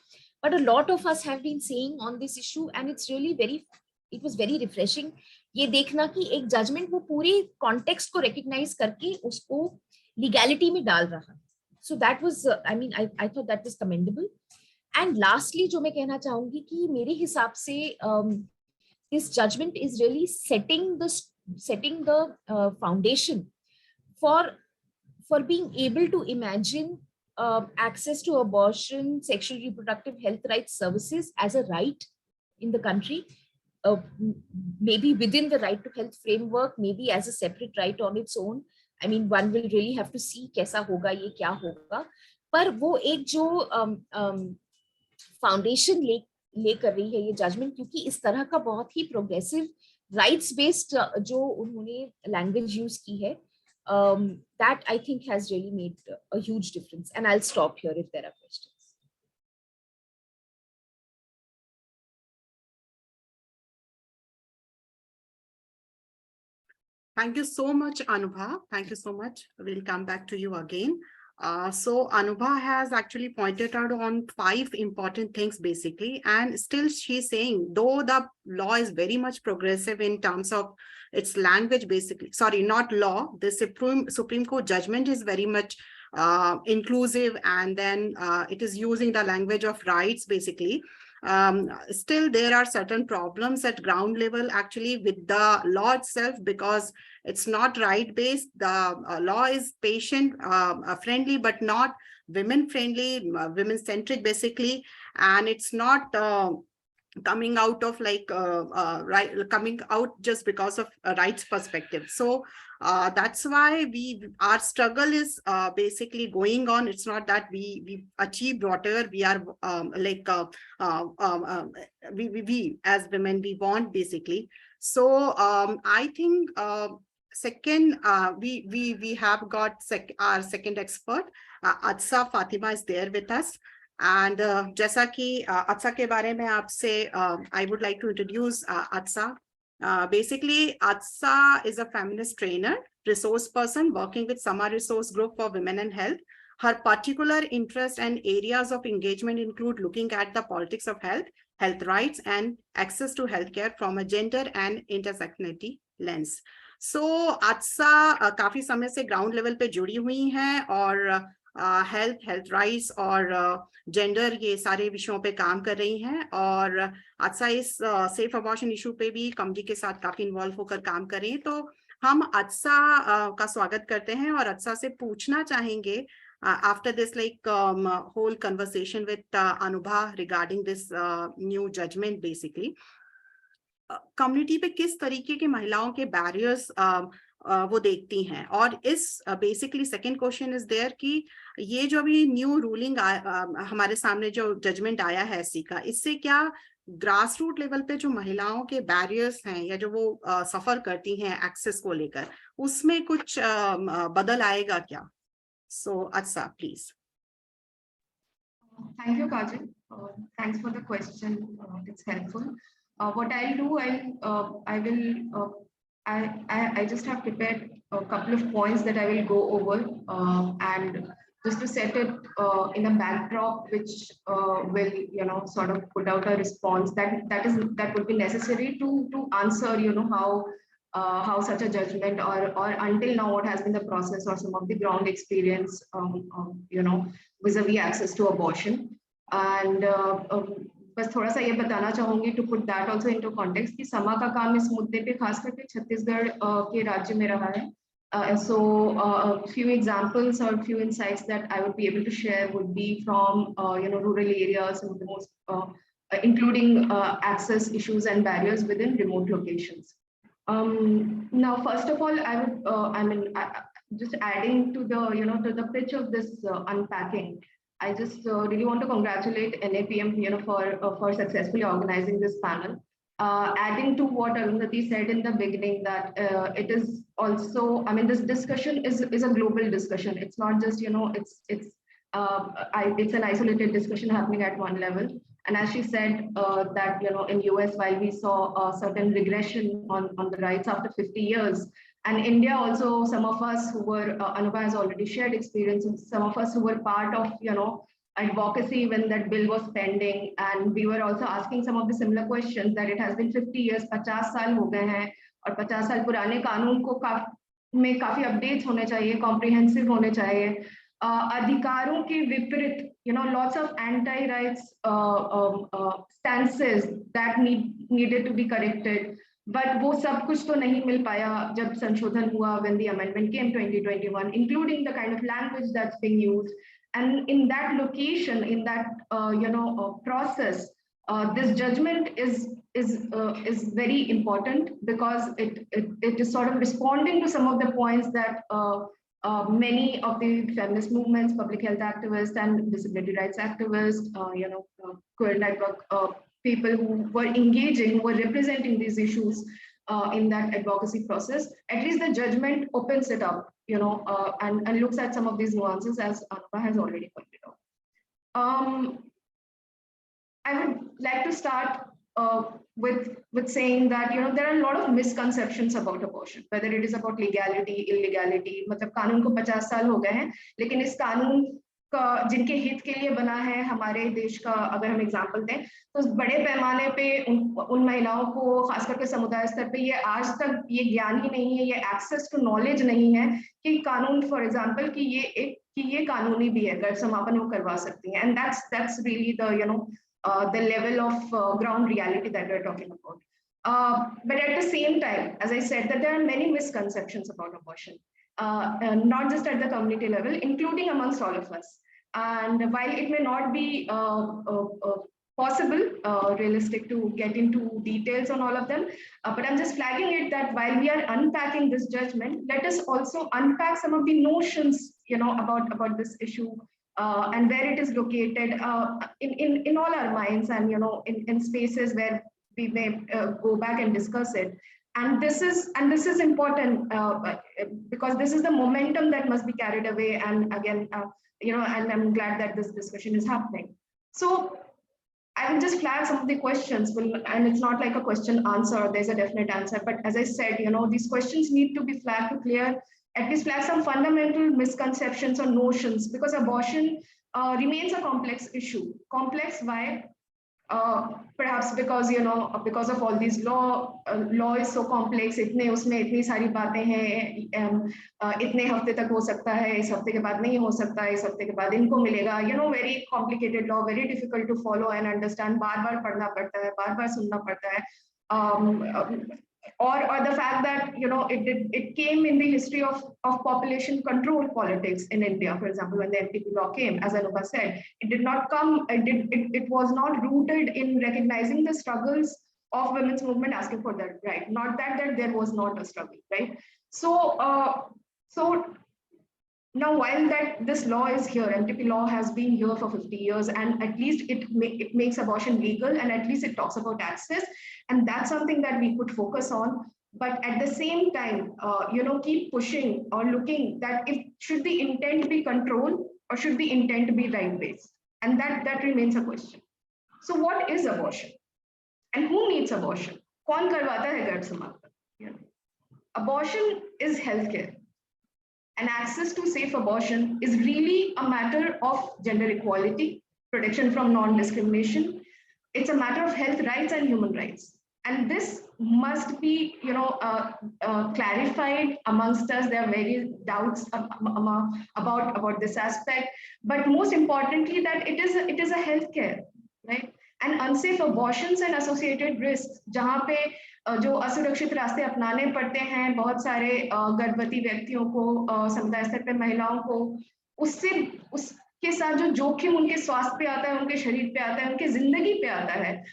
but a lot of us have been saying on this issue, and it was very refreshing ये देखना कि एक judgment वो पूरे context को recognize करके उसको legality में डाल रहा है. So that was, I thought that was commendable. And lastly, जो मैं कहना चाहूंगी कि मेरे हिसाब से this judgment is really setting the foundation for being able to imagine access to abortion, sexual reproductive health rights services as a right in the country, maybe within the right to health framework, maybe as a separate right on its own. I mean, one will really have to see कैसा होगा ये क्या होगा, पर वो एक जो foundation ले कर रही है ये जजमेंट, क्योंकि इस तरह का बहुत ही प्रोग्रेसिव राइट्स बेस्ड जो उन्होंने लैंग्वेज यूज की है, that I think has really made a huge difference. And I'll stop here if there are questions. Thank you so much, Anubha. Thank you so much. We'll come back to you again. So Anubha has actually pointed out on 5 important things basically, and still she's saying, though the law is very much progressive in terms of its language basically, sorry, not law, the Supreme Court judgment is very much inclusive, and then it is using the language of rights basically. Still there are certain problems at ground level actually with the law itself, because it's not right based. The law is patient friendly but not women friendly, women centric basically, and it's not coming out of like coming out just because of a rights perspective. So that's why our struggle is basically going on. It's not that we achieved whatever we are we as women we want basically. So I think second we have got our second expert, Adsa Fatima is there with us. And जैसा कि Adsa के बारे में आपसे I would like to introduce Adsa. Basically, Adsa is a feminist trainer, resource person working with Sama Resource Group for Women and Health. Her particular interest and areas of engagement include looking at the politics of health, health rights, and access to healthcare from a gender and intersectionality lens. So Adsa काफी समय से ground level पे जुड़ी हुई हैं और health rights और gender ये सारे विषयों पे काम कर रही हैं, और अत्सा इस सेफ अबॉर्शन इशू पे भी कमिटी के साथ काफी इन्वॉल्व होकर काम कर रही हैं. तो हम अत्सा का स्वागत करते हैं और अत्सा से पूछना चाहेंगे after this like whole conversation with Anubha regarding this new judgment, basically community पे किस तरीके के महिलाओं के बैरियर्स वो देखती हैं. और इस basically second question is there कि ये जो अभी न्यू रूलिंग हमारे सामने जो जजमेंट आया है एससी का, इससे क्या ग्रास रूट लेवल पे जो महिलाओं के बैरियर्स हैं या जो वो सफर करती हैं एक्सेस को लेकर, उसमें कुछ बदल आएगा क्या? सो अत्सा please. Thank you, Kajal. Thanks for the question. It's helpful. What I'll do, I just have prepared a couple of points that I will go over, and just to set it in a backdrop, which will sort of put out a response that would be necessary to answer how such a judgment or until now what has been the process or some of the ground experience vis-a-vis access to abortion. And बस थोड़ा सा ये बताना चाहूंगी to put that also into context कि समा का काम इस मुद्दे पे खास करके छत्तीसगढ़ के राज्य में रहा है. So a few examples or few insights that I would be able to share would be from rural areas, some of the most including access issues and barriers within remote locations. Now, first of all, just adding to the, to the pitch of this unpacking, I just really want to congratulate NAPM, for successfully organizing this panel. Adding to what Arundhati said in the beginning, that it is also, I mean, this discussion is a global discussion. It's not just, it's an isolated discussion happening at one level. And as she said, that, in US, while we saw a certain regression on the rights after 50 years, and India also, some of us who were, Anubha has already shared experiences, some of us who were part of, advocacy when that bill was pending, and we were also asking some of the similar questions, that it has been 50 years, 50 साल हो गए हैं, और 50 साल पुराने कानून को में काफी अपडेट्स होने चाहिए, कॉम्प्रिहेंसिव होने चाहिए, अधिकारों के विपरीत, lots of anti-rights stances that needed to be corrected. But वो सब कुछ तो नहीं मिल पाया जब संशोधन हुआ, when the amendment came 2021, including the kind of language that's being used. And in that location, in that process, this judgment is very important, because it is sort of responding to some of the points that many of the feminist movements, public health activists, and disability rights activists, queer network people who were engaging, who were representing these issues in that advocacy process. At least the judgment opens it up, and looks at some of these nuances, as Anubha has already pointed out. I would like to start with saying that, there are a lot of misconceptions about abortion, whether it is about legality, illegality. मतलब कानून को 50 साल हो गए हैं, लेकिन इस कानून का जिनके हित के लिए बना है हमारे देश का, अगर हम एग्जांपल दें, तो बड़े पैमाने पे उन महिलाओं को, खास करके समुदाय स्तर पे, ये आज तक ये ज्ञान ही नहीं है, ये एक्सेस टू नॉलेज नहीं है कि कानून, फॉर एग्जांपल, कि ये कानूनी भी है, गर्भ समापन वो करवा सकती हैं. And that's really the the level of ground reality that we're talking about. But at the same time, as I said, that there are many misconceptions about abortion, not just at the community level, including amongst all of us. And while it may not be possible, realistic to get into details on all of them, but I'm just flagging it that while we are unpacking this judgment, let us also unpack some of the notions, about this issue, and where it is located in all our minds, and in spaces where we may go back and discuss it. And this is important, because this is the momentum that must be carried away. And again, and I'm glad that this discussion is happening. So I will just flag some of the questions, and it's not like a question answer, there's a definite answer. But as I said, these questions need to be flagged to clear, at least flag some fundamental misconceptions or notions, because abortion remains a complex issue. Complex why? Perhaps because because of all these law is so complex. इतने उसमें इतनी सारी बातें हैं, इतने हफ्ते तक हो सकता है, इस हफ्ते के बाद नहीं हो सकता है, इस हफ्ते के बाद इनको मिलेगा. Very complicated law, very difficult to follow and understand. बार-बार पढ़ना पड़ता है, बार-बार सुनना पड़ता है. Or the fact that it came in the history of population control politics in India, for example, when the NPP law came, as Anubha said, it did not come. It was not rooted in recognizing the struggles of women's movement asking for that right. Not that there was not a struggle, right? So now, while this law is here, NPP law has been here for 50 years, and at least it makes abortion legal, and at least it talks about access, and that's something that we could focus on. But at the same time, keep pushing or looking that should the intent be control, or should the intent be right-based, and that remains a question. So, what is abortion, and who needs abortion? कौन करवाता है गर्भ समापन? Abortion is healthcare. And access to safe abortion is really a matter of gender equality, protection from non-discrimination. It's a matter of health rights and human rights. And this must be, clarified amongst us. There are various doubts about this aspect, but most importantly, that it is a healthcare, right? And unsafe abortions and associated risks, जहाँ पे जो असुरक्षित रास्ते अपनाने पड़ते हैं बहुत सारे गर्भवती व्यक्तियों को, समुदाय स्तर पे महिलाओं को, उसके साथ जो जोखिम उनके स्वास्थ्य पे आता है, उनके शरीर पे आता है, उनके जिंदगी पे आता है,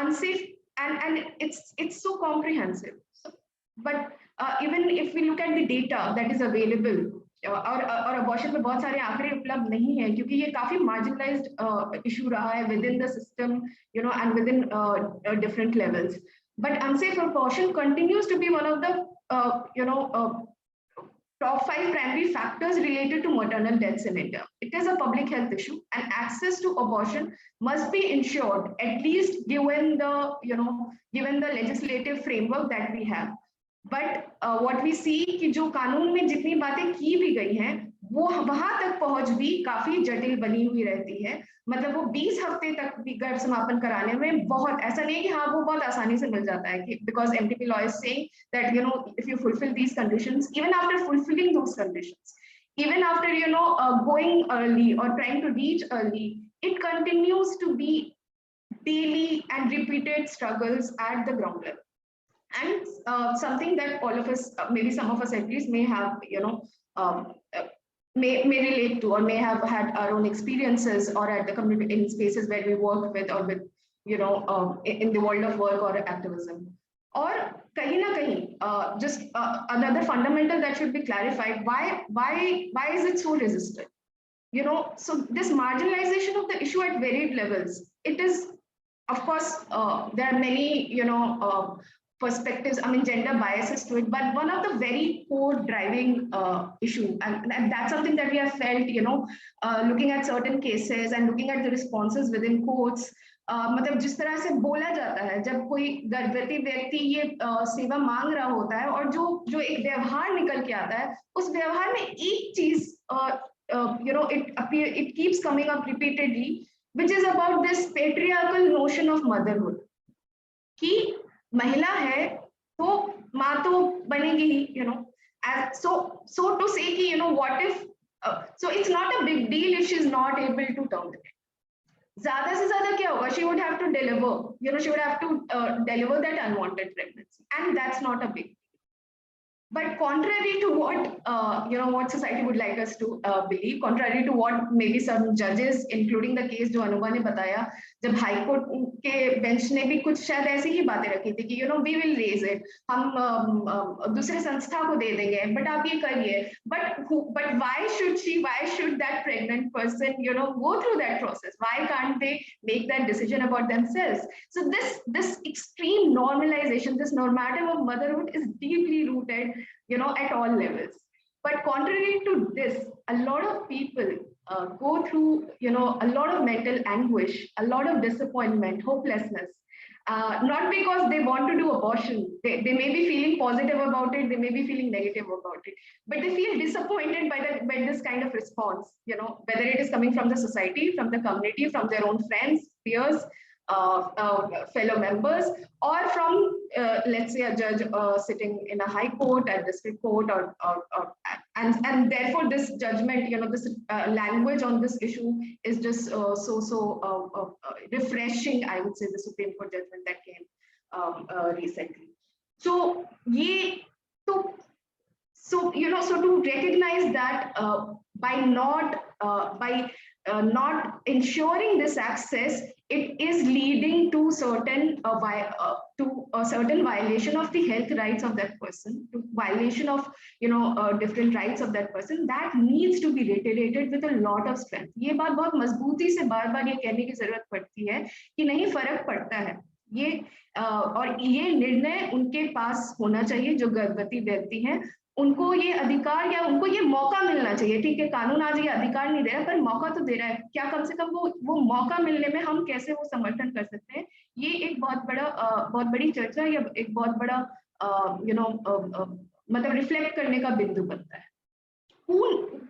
unsafe, and it's so comprehensive. But even if we look at the data that is available, और abortion में बहुत सारे आंकड़े उपलब्ध नहीं है क्योंकि ये काफी marginalized issue रहा है within the system, and within different levels. But unsafe abortion continues to be one of the top 5 primary factors related to maternal deaths in India. It is a public health issue, and access to abortion must be ensured, at least given the legislative framework that we have. But what we see कि जो कानून में जितनी बातें की भी गई हैं वो वहां तक पहुंच भी काफी जटिल बनी हुई रहती है. मतलब वो 20 हफ्ते तक भी गर्भ समापन कराने में बहुत ऐसा नहीं कि हाँ वो बहुत आसानी से मिल जाता है कि because MTP law is saying that if you fulfill these conditions, even after fulfilling those conditions, even after going early or trying to reach early, it continues to be daily and repeated struggles at the ground level. And something that all of us, maybe some of us at least, may have, may relate to, or may have had our own experiences, or at the community in spaces where we work with, or with, in the world of work or activism. Or kahin na kahin, just another fundamental that should be clarified: why is it so resisted? So this marginalization of the issue at varied levels. It is, of course, there are many, perspectives, gender biases to it, but one of the very core driving issue, and that's something that we have felt, looking at certain cases and looking at the responses within courts. मतलब जिस तरह से बोला जाता है जब कोई गर्भवती व्यक्ति ये सेवा मांग रहा होता है, और जो एक व्यवहार निकल के आता है, उस व्यवहार में एक चीज it keeps coming up repeatedly, which is about this patriarchal notion of motherhood. कि महिला है तो माँ तो बनेगी ही, so to say कि what if, so it's not a big deal if she's not able to terminate. ज़्यादा से ज़्यादा क्या होगा? She would have to deliver, she would have to deliver that unwanted pregnancy, and that's not a big deal. But contrary to what what society would like us to believe, contrary to what maybe some judges, including the case जो अनुभा ने बताया, जब high court के bench ने भी कुछ शायद ऐसी ही बातें रखी थी कि we will raise it, हम दूसरे संस्था को दे देंगे, but आप ये करिए. But why should that pregnant person go through that process? Why can't they make that decision about themselves? So this extreme normalization, this normative of motherhood is deeply rooted at all levels. But contrary to this, a lot of people go through a lot of mental anguish, a lot of disappointment, hopelessness, not because they want to do abortion. They may be feeling positive about it, they may be feeling negative about it, but they feel disappointed by this kind of response, whether it is coming from the society, from the community, from their own friends, peers, fellow members, or from let's say a judge sitting in a high court, a district court, and therefore this judgment, this language on this issue is just so refreshing. I would say the Supreme Court judgment that came recently. So so to recognize that by not ensuring this access, it is leading to a certain violation of the health rights of that person, to violation of different rights of that person, that needs to be reiterated with a lot of strength. ये बात बहुत मजबूती से बार-बार ये कहने की जरूरत पड़ती है कि नहीं फर्क पड़ता है ये, और ये निर्णय उनके पास होना चाहिए जो गर्भवती व्यक्ति हैं, उनको ये अधिकार या उनको ये मौका मिलना चाहिए. ठीक है, कानून आज ये अधिकार नहीं दे रहा पर मौका तो दे रहा है, क्या कम से कम वो मौका मिलने में हम कैसे वो समर्थन कर सकते हैं, ये एक बहुत बड़ी चर्चा या एक बहुत बड़ा मतलब रिफ्लेक्ट करने का बिंदु बनता है.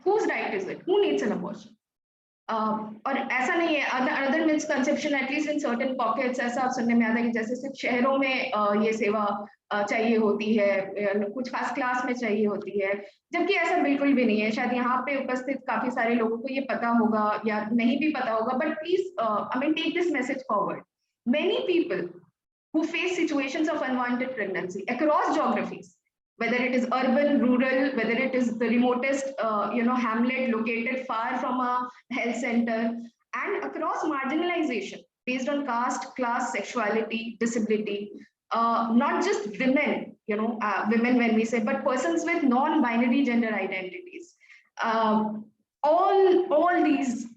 Whose right is it? Who needs an abortion? और ऐसा नहीं है, other misconception at least in certain pockets ऐसा सुनने में आता है कि जैसे सिर्फ शहरों में ये सेवा चाहिए होती है, कुछ खास क्लास में चाहिए होती है, जबकि ऐसा बिल्कुल भी नहीं है. शायद यहाँ पे उपस्थित काफी सारे लोगों को ये पता होगा या नहीं भी पता होगा, but please take this message forward. Many people who face situations of unwanted pregnancy across geographies, whether it is urban, rural, whether it is the remotest hamlet located far from a health center, and across marginalization based on caste, class, sexuality, disability, not just women, women when we say, but persons with non-binary gender identities. All these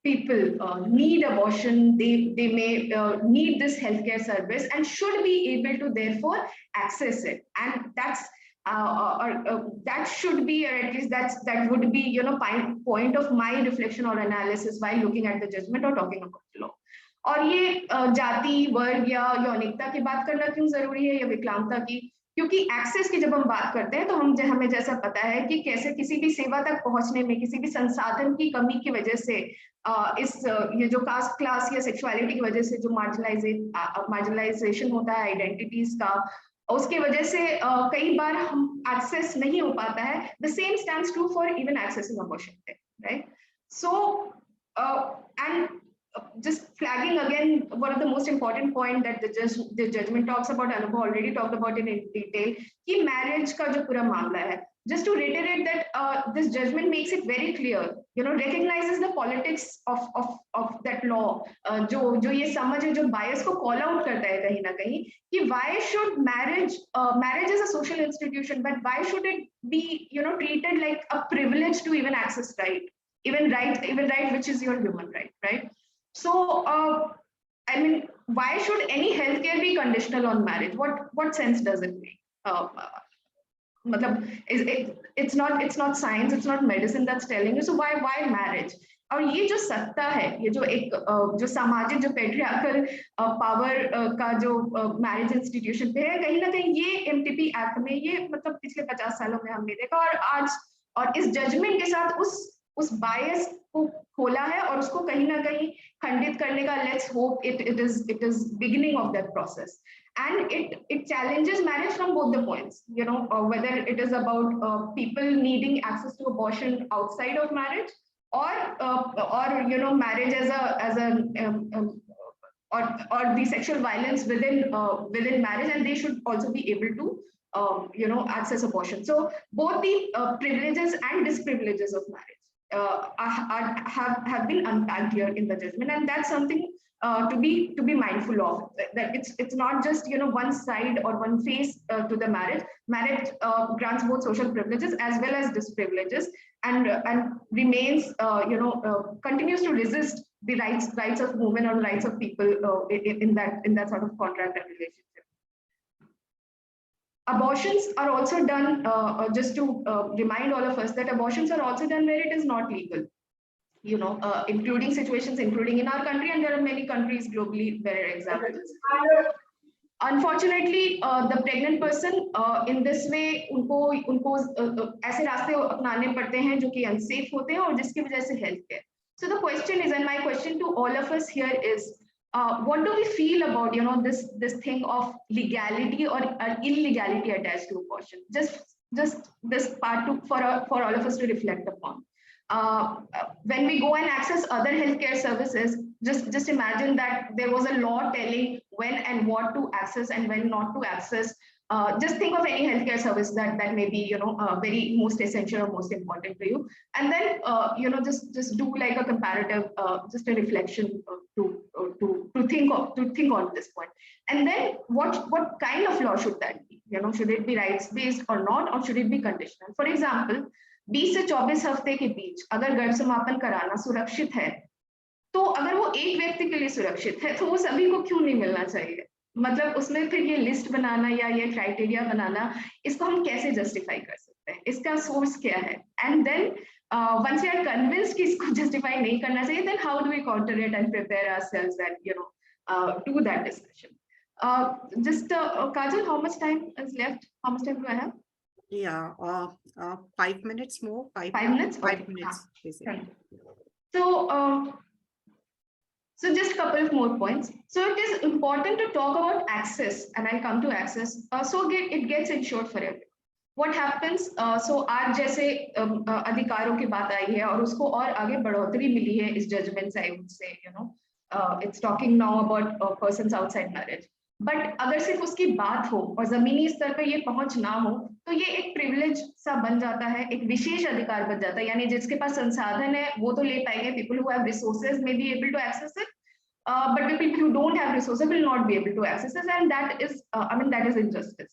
people need abortion. They may need this healthcare service and should be able to therefore access it. And that's that should be, or at least that would be point of my reflection or analysis while looking at the judgment or talking about the law. और ये जाति वर्ग या यौनिकता की बात करना क्यों जरूरी है या विकलांगता की, क्योंकि एक्सेस की जब हम बात करते हैं तो हमें जैसा पता है कि कैसे किसी भी सेवा तक पहुंचने में किसी भी संसाधन की कमी की वजह से ये जो कास्ट क्लास या सेक्सुअलिटी की वजह से जो मार्जिनलाइजेशन होता है आइडेंटिटीज का, उसके वजह से कई बार हम एक्सेस नहीं हो पाता है. The same stands true for even accessing abortion, right? So and just flagging again, one of the most important point that the judgment talks about, Anubha already talked about it in detail, कि marriage का जो पूरा मामला है. Just to reiterate that this judgment makes it very clear, recognizes the politics of that law, जो ये समझ है, जो bias को call out करता है कहीं ना कहीं, कि why should marriage is a social institution, but why should it be treated like a privilege to even access even right which is your human right? So, I mean, why should any healthcare be conditional on marriage? What sense does it make? It's not science, it's not medicine that's telling you. So why marriage? और ये जो सत्ता है, ये जो एक जो सामाजिक जो पेट्रियार्कल पावर का जो मैरिज इंस्टीट्यूशन पे है, कहीं ना कहीं ये एमटीपी एक्ट में ये पिछले 50 सालों में हमने देखा, और आज और इस जजमेंट के साथ उस बायस को खोला है और उसको कहीं ना कहीं खंडित करने का, let's hope it is beginning of that process. And it challenges marriage from both the points, whether it is about people needing access to abortion outside of marriage, or marriage as a or the sexual violence within marriage, and they should also be able to access abortion. So both the privileges and disprivileges of marriage have been unpacked here in the judgment, and that's something to be mindful of, that it's not just one side or one face to the marriage. Marriage grants both social privileges as well as disprivileges, and remains continues to resist the rights of women or rights of people in that sort of contract and relationship. Abortions are also done, just to remind all of us that abortions are also done where it is not legal. Including situations, including in our country, and there are many countries globally where examples. Unfortunately, the pregnant person in this way उनको ऐसे रास्ते अपनाने पड़ते हैं जो कि unsafe होते हैं और जिसकी वजह से health care. So the question is, and my question to all of us here is, what do we feel about this thing of legality or illegality attached to abortion? Just this part for all of us to reflect upon. When we go and access other healthcare services, just imagine that there was a law telling when and what to access and when not to access. Just think of any healthcare service that may be very most essential or most important to you, and then just do like a comparative, just a reflection to think on this point. And then what kind of law should that be? Should it be rights based or not, or should it be conditional? For example, 20 से 24 हफ्ते के बीच अगर गर्भ समापन कराना सुरक्षित है, तो अगर वो एक व्यक्ति के लिए सुरक्षित है तो वो सभी को क्यों नहीं मिलना चाहिए? मतलब उसमें फिर ये लिस्ट बनाना या ये क्राइटेरिया बनाना, इसको हम कैसे जस्टिफाई कर सकते हैं? इसका सोर्स क्या है? And then once we are convinced कि इसको जस्टिफाई नहीं करना चाहिए, then how do we counter it and prepare ourselves and do that discussion? Just Kajal, how much time is left? How much time do I have? Yeah, 5 minutes more. 5 minutes? 5 minutes. Basically. So just a couple of more points. So it is important to talk about access, and I'll come to access. So it gets ensured for everyone. What happens? So आज जैसे अधिकारों की बात आई है और उसको और आगे बढ़ोतरी मिली है इस judgment से, I would say, it's talking now about persons outside marriage. But अगर सिर्फ उसकी बात हो और जमीनी स्तर पर ये पहुंच ना हो, तो ये एक प्रिविलेज सा बन जाता है, एक विशेष अधिकार बन जाता है. यानी जिसके पास संसाधन है वो तो ले पाएंगे, people who have resources may be able to access it, but people who don't have resources will not be able to access this, and that is, that is injustice.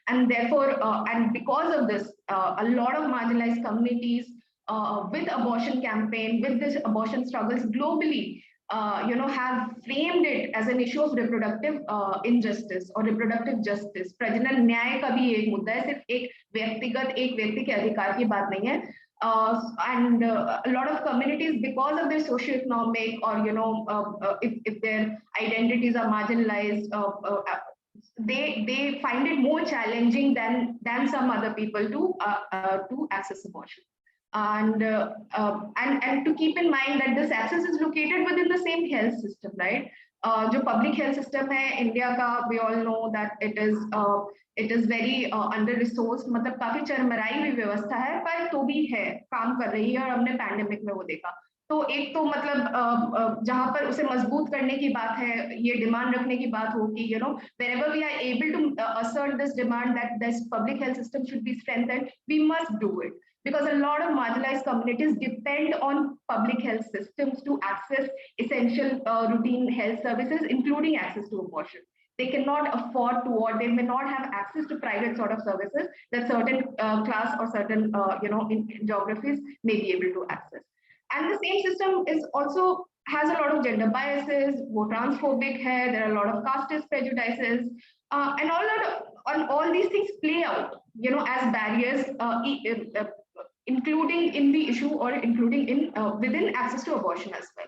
And therefore, and because of this, a lot of marginalized communities with abortion campaign, with this abortion struggles globally, have framed it as an issue of reproductive injustice or reproductive justice. प्रजनन न्याय का भी एक मुद्दा है, सिर्फ एक व्यक्ति के अधिकार की बात नहीं है. And a lot of communities, because of their socioeconomic or if their identities are marginalized, they find it more challenging than some other people to access abortion. And to keep in mind that this access is located within the same health system, right? जो public health system है India का, we all know that it is very under resourced, मतलब काफी चरमराई हुई व्यवस्था है, पर तो भी है, काम कर रही है, और हमने पैंडेमिक में वो देखा. तो एक तो मतलब जहां पर उसे मजबूत करने की बात है, ये डिमांड रखने की बात हो कि wherever we are able to assert this demand that this public health system should be strengthened, we must do it, because a lot of marginalized communities depend on public health systems to access essential routine health services, including access to abortion. They cannot afford to, or they may not have access to private sort of services that certain class or certain in geographies may be able to access. And the same system is also has a lot of gender biases, wo transphobic hai, there are a lot of casteist prejudices, and all these things play out, as barriers, including in the issue or including in within access to abortion as well.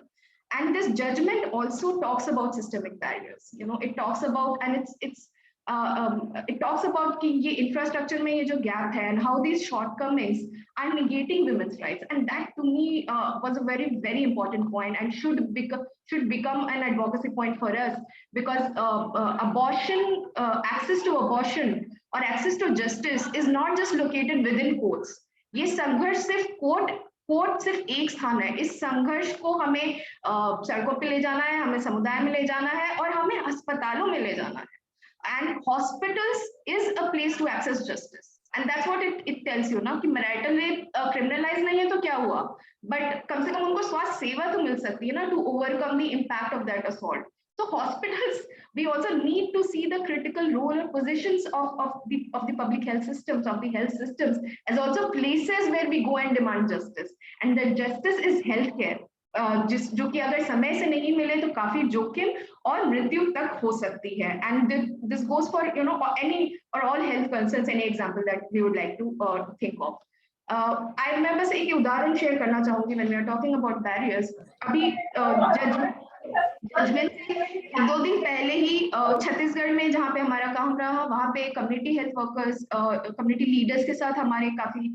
And this judgment also talks about systemic barriers. It talks about, and it talks about कि ये infrastructure में ये जो gap है, and how these shortcomings are negating women's rights. And that to me was a very, very important point, and should become an advocacy point for us, because abortion, access to abortion or access to justice is not just located within courts. ये संघर्ष सिर्फ court सिर्फ एक स्थान है. इस संघर्ष को हमें सड़कों पे ले जाना है, हमें समुदाय में ले जाना है, और हमें अस्पतालों में ले जाना है. And hospitals is a place to access justice, and that's what it tells you ना, कि marital rape criminalize नहीं है तो क्या हुआ, but कम से कम उनको स्वास्थ्य सेवा तो मिल सकती है ना, to overcome the impact of that assault. So hospitals, we also need to see the critical role or positions of the public health systems, of the health systems, as also places where we go and demand justice. And the justice is healthcare, जो कि अगर समय से नहीं मिले तो काफी जोखिम और मृत्यु तक हो सकती है. And this goes for any or all health concerns. Any example that we would like to think of. I remember से एक उदाहरण शेयर करना चाहूंगी when we are talking about barriers. अभी जजमेंट से 2 दिन पहले ही छत्तीसगढ़ में जहाँ पे हमारा काम रहा, वहाँ पे community health workers, community leaders के साथ हमारे काफी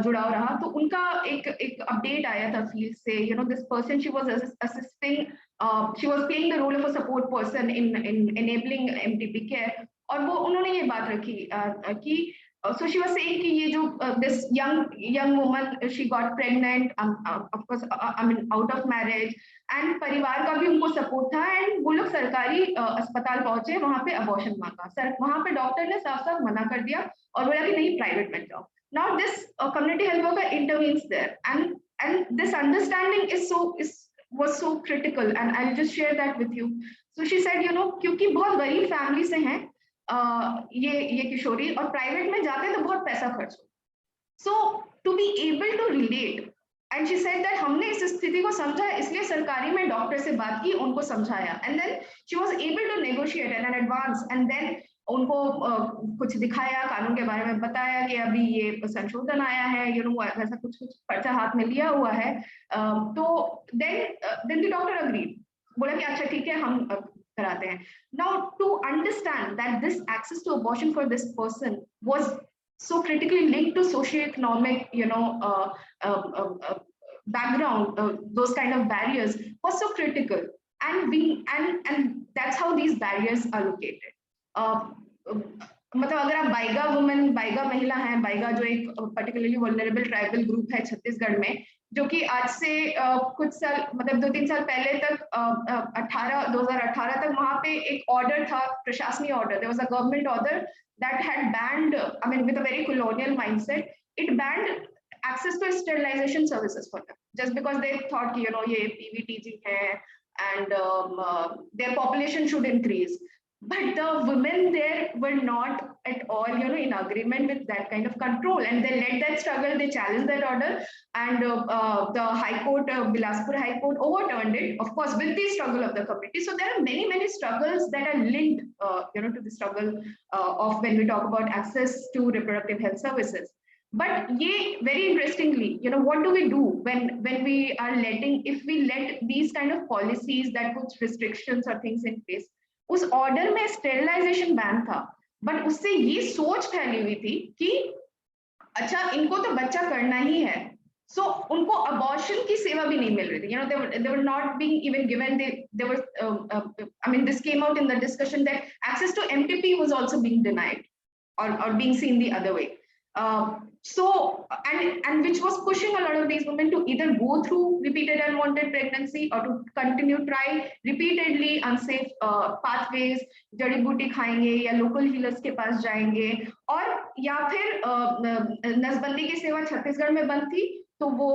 जुड़ाव रहा. तो उनका एक अपडेट आया था फील्ड से. This person, she was assisting, she was playing the role of a support person in enabling MTP care. और वो उन्होंने ये बात रखी कि so she was saying कि ये जो this young woman, she got pregnant, of course, out of marriage, and परिवार का भी उनको सपोर्ट था, and वो लोग सरकारी अस्पताल पहुंचे, वहां पे अबॉर्शन मांगा. वहां पे डॉक्टर ने साफ साफ मना कर दिया और बोला कि नहीं, प्राइवेट में जाओ. Now this community health worker intervenes there, and this understanding was so critical, and I'll just share that with you. So she said, क्योंकि बहुत गरीब फैमिली से हैं ये किशोरी, और प्राइवेट में जाते तो बहुत पैसा खर्च हो. So to be able to relate, and she said that हमने इस स्थिति को समझा, इसलिए सरकारी में डॉक्टर से बात की, उनको समझाया, and then she was able to negotiate an advance, and then उनको कुछ दिखाया, कानून के बारे में बताया कि अभी ये संशोधन आया है, ऐसा कुछ पर्चा हाथ में लिया हुआ है. तो देन द डॉक्टर अग्रीड, बोला कि अच्छा ठीक है, हम कराते हैं. Now to understand that this access to abortion for this person was so critically linked to socioeconomic background, those kind of barriers was so critical, and that's how these barriers are located. मतलब अगर आप बाइगा महिला हैं, बाइगा जो एक particularly vulnerable tribal group है छत्तीसगढ़ में, जो कि आज से कुछ साल, मतलब 2-3 साल पहले तक 2018 तक वहां पे एक ऑर्डर था, प्रशासनिक order, there was a government order that had banned, with a very colonial mindset, it banned access to sterilization services for them, just because they thought कि ये PVTG है, and their population should increase. But the women there were not at all, in agreement with that kind of control, and they led that struggle. They challenged that order, and the High Court, Bilaspur High Court, overturned it. Of course, with the struggle of the community. So there are many struggles that are linked, to the struggle of when we talk about access to reproductive health services. But very interestingly, what do we do when we are if we let these kind of policies that puts restrictions or things in place? उस order में sterilisation ban था, but उससे ये सोच फैली हुई थी कि अच्छा इनको तो बच्चा करना ही है, सो उनको अबॉर्शन की सेवा भी नहीं मिल रही थी. They were not being even given. They were I mean, this came out in the discussion that access to MTP was also being denied or being seen the other way. So and which was pushing a lot of these women to either go through repeated unwanted pregnancy or to continue try repeatedly unsafe pathways, जड़ी बूटी खाएंगे या local healers के पास जाएंगे, और या फिर नसबंदी की सेवा छत्तीसगढ़ में बंद थी, तो वो